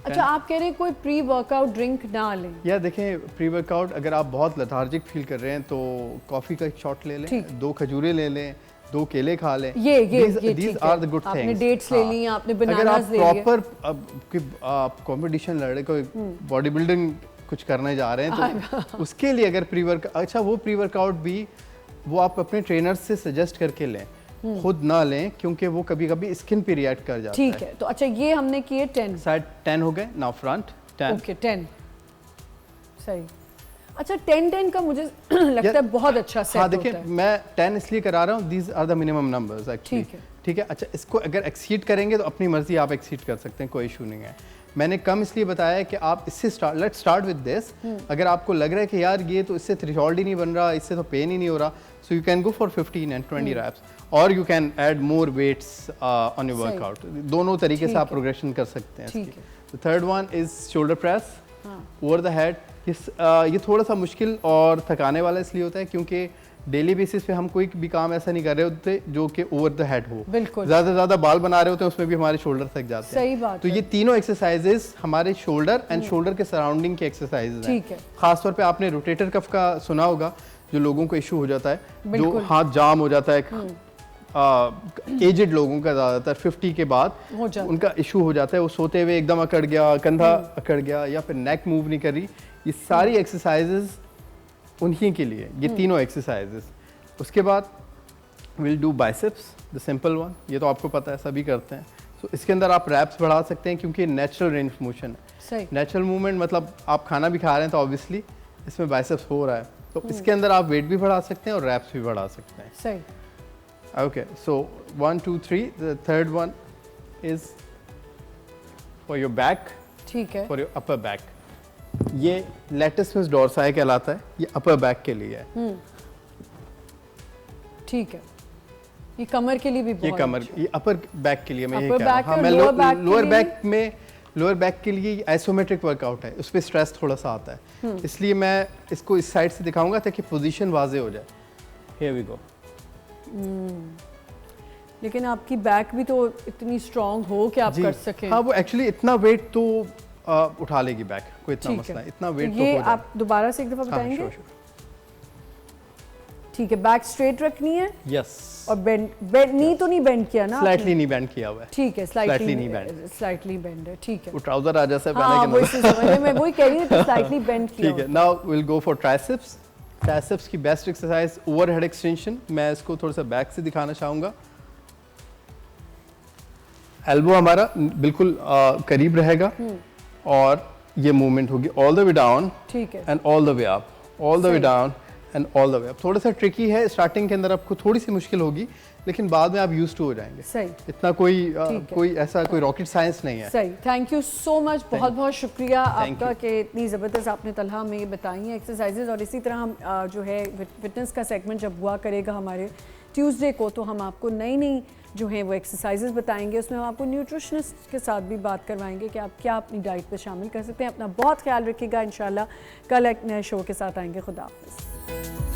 अच्छा आप कह रहे हैं कोई प्री वर्कआउट ड्रिंक ना लें? या देखें प्री वर्कआउट अगर आप बहुत लेथार्जिक फील कर रहे हैं तो कॉफ़ी का एक शॉट ले लें, 2 खजूरें ले लें, 2 केले खा लें। ये these are the good आपने things। डेट्स ले ली, आपने अगर बनानास आप ले लिए। प्रॉपर आप कंपटीशन लड़ रहे, कोई बॉडी बिल्डिंग कुछ करने जा रहे हैं तो उसके लिए अगर प्री वर्क अच्छा वो प्री वर्कआउट भी वो आप अपने ट्रेनर से सजेस्ट करके लें, खुद ना लें, क्योंकि वो कभी कभी स्किन पे रिएक्ट कर जाता है। ठीक है, तो अच्छा ये हमने किए 10 साइड 10 हो गए, नाउ फ्रंट 10। ओके 10 सही। अच्छा 10 का मुझे लगता है बहुत अच्छा सेट हाँ होता देखिए है। मैं 10 इसलिए करा रहा हूँ, these are the minimum numbers actually. ठीक है। ठीक है। अच्छा इसको अगर एक्सीड करेंगे तो अपनी मर्जी आप एक्सीड कर सकते हैं, कोई इशू नहीं है। मैंने कम इसलिए बताया है कि आप इससे लेट्स स्टार्ट विद दिस। अगर आपको लग रहा है कि यार ये तो इससे थ्रेशोल्ड ही नहीं बन रहा, इससे तो पेन ही नहीं हो रहा, so you can go for 15 and 20 reps, और you can add more weights on your workout. दोनों तरीके से आप प्रोग्रेशन कर सकते हैं। ठीक है। The third one is shoulder press over the head. ये थोड़ा सा मुश्किल और थकाने वाला इसलिए होता है क्योंकि डेली बेसिस पे हम कोई भी काम ऐसा नहीं कर रहे होते जो कि ओवर द हेड हो। बिल्कुल। ज़्यादा से ज़्यादा बाल बना रहे होते हैं उसमें भी हमारे शोल्डर थक जाते हैं। सही बात तो है। ये तीनों एक्सरसाइजेस हमारे शोल्डर एंड शोल्डर के सराउंडिंग के एक्सरसाइजेज हैं। ठीक है। खासतौर पे आपने रोटेटर कफ का सुना होगा, जो लोगों को इशू हो जाता है, जो हाथ जाम हो जाता है, एजेड लोगों का ज़्यादातर 50 के बाद हो जाता उनका इशू हो जाता है, वो सोते हुए एकदम अकड़ गया, कंधा अकड़ गया, या फिर नेक मूव नहीं कर रही। ये सारी एक्सरसाइजेज उन्हीं के लिए, ये तीनों एक्सरसाइजेज। उसके बाद will do biceps, the simple one, ये तो आपको पता है सभी करते हैं। तो इसके अंदर आप रैप्स बढ़ा सकते हैं क्योंकि नेचुरल रेंज ऑफ मोशन है। सही। नेचुरल मूवमेंट मतलब आप खाना भी खा रहे हैं तो ऑब्वियसली इसमें बाइसेप्स हो रहा है, तो इसके अंदर आप वेट भी बढ़ा सकते हैं और रैप्स भी बढ़ा सकते हैं। सही। Okay, so 1, 2, 3. The third one is for your back, ठीक है। for your upper back. ये latissimus dorsi कहलाता है, ये upper back के लिए है। ठीक है। ये कमर के लिए भी बहुत ये कमर, अच्छा। ये upper back के लिए मैं ये Upper कह रहा back हूँ। हाँ, और मैं lower back के lower लिए back में लोअर बैक के लिए आइसोमेट्रिक वर्कआउट है, उस पर स्ट्रेस थोड़ा सा आता है, इसलिए मैं इसको इस साइड से दिखाऊंगा ताकि पोजीशन वाजे हो जाए। Here we go. लेकिन आपकी बैक भी तो इतनी स्ट्रांग हो कि आप जी, कर सकें। हाँ वो एक्चुअली इतना वेट तो उठा लेगी बैक, कोई इतना ठीक मसला है। है, इतना वेट तो ये हो जाए। आप दोबारा से एक दफा हाँ, बताएंगे? sure, sure. ठीक है, बैक स्ट्रेट रखनी है यस, और बेंड नी तो नहीं बेंड किया ना स्लाइटली आपने? नहीं बैंड किया हुआ है। ठीक है, slightly नहीं bend। स्लाइटली बेंड है। ठीक है। वो ट्राउजर आ जाता है हाँ पहले वो के इसे समझ में वही कह रही हूँ कि स्लाइटली बेंड किया ठीक है। Now will go for triceps. Triceps की best exercise overhead extension, मैं इसको थोड़ा सा बैक से दिखाना चाहूँगा। एल्बो हमारा बिल्कुल करीब रहेगा और ये मूवमेंट होगी ऑल द वे डाउन ठीक है। And all the way up, all the way सही। Down and all the way up. थोड़ा सा ट्रिकी है, स्टार्टिंग के अंदर आपको थोड़ी सी मुश्किल होगी, लेकिन बाद में आप यूज्ड टू हो जाएंगे। सही। इतना कोई ठीक है। कोई ऐसा कोई रॉकेट साइंस नहीं है। सही। थैंक यू सो मच, बहुत बहुत शुक्रिया Thank आपका कि इतनी ज़बरदस्त आपने तलहा में बताई हैं एक्सरसाइजेज। और इसी तरह हम जो है फिटनेस का सेगमेंट जब हुआ करेगा हमारे ट्यूसडे को, तो हम आपको नई नई जो है वो एक्सरसाइजेज बताएंगे। उसमें हम आपको न्यूट्रिशनिस्ट के साथ भी बात करवाएंगे कि आप क्या अपनी डाइट पे शामिल कर सकते हैं। अपना बहुत ख्याल रखिएगा। इंशाल्लाह कल एक नए शो के साथ आएंगे। खुदा हाफिज़।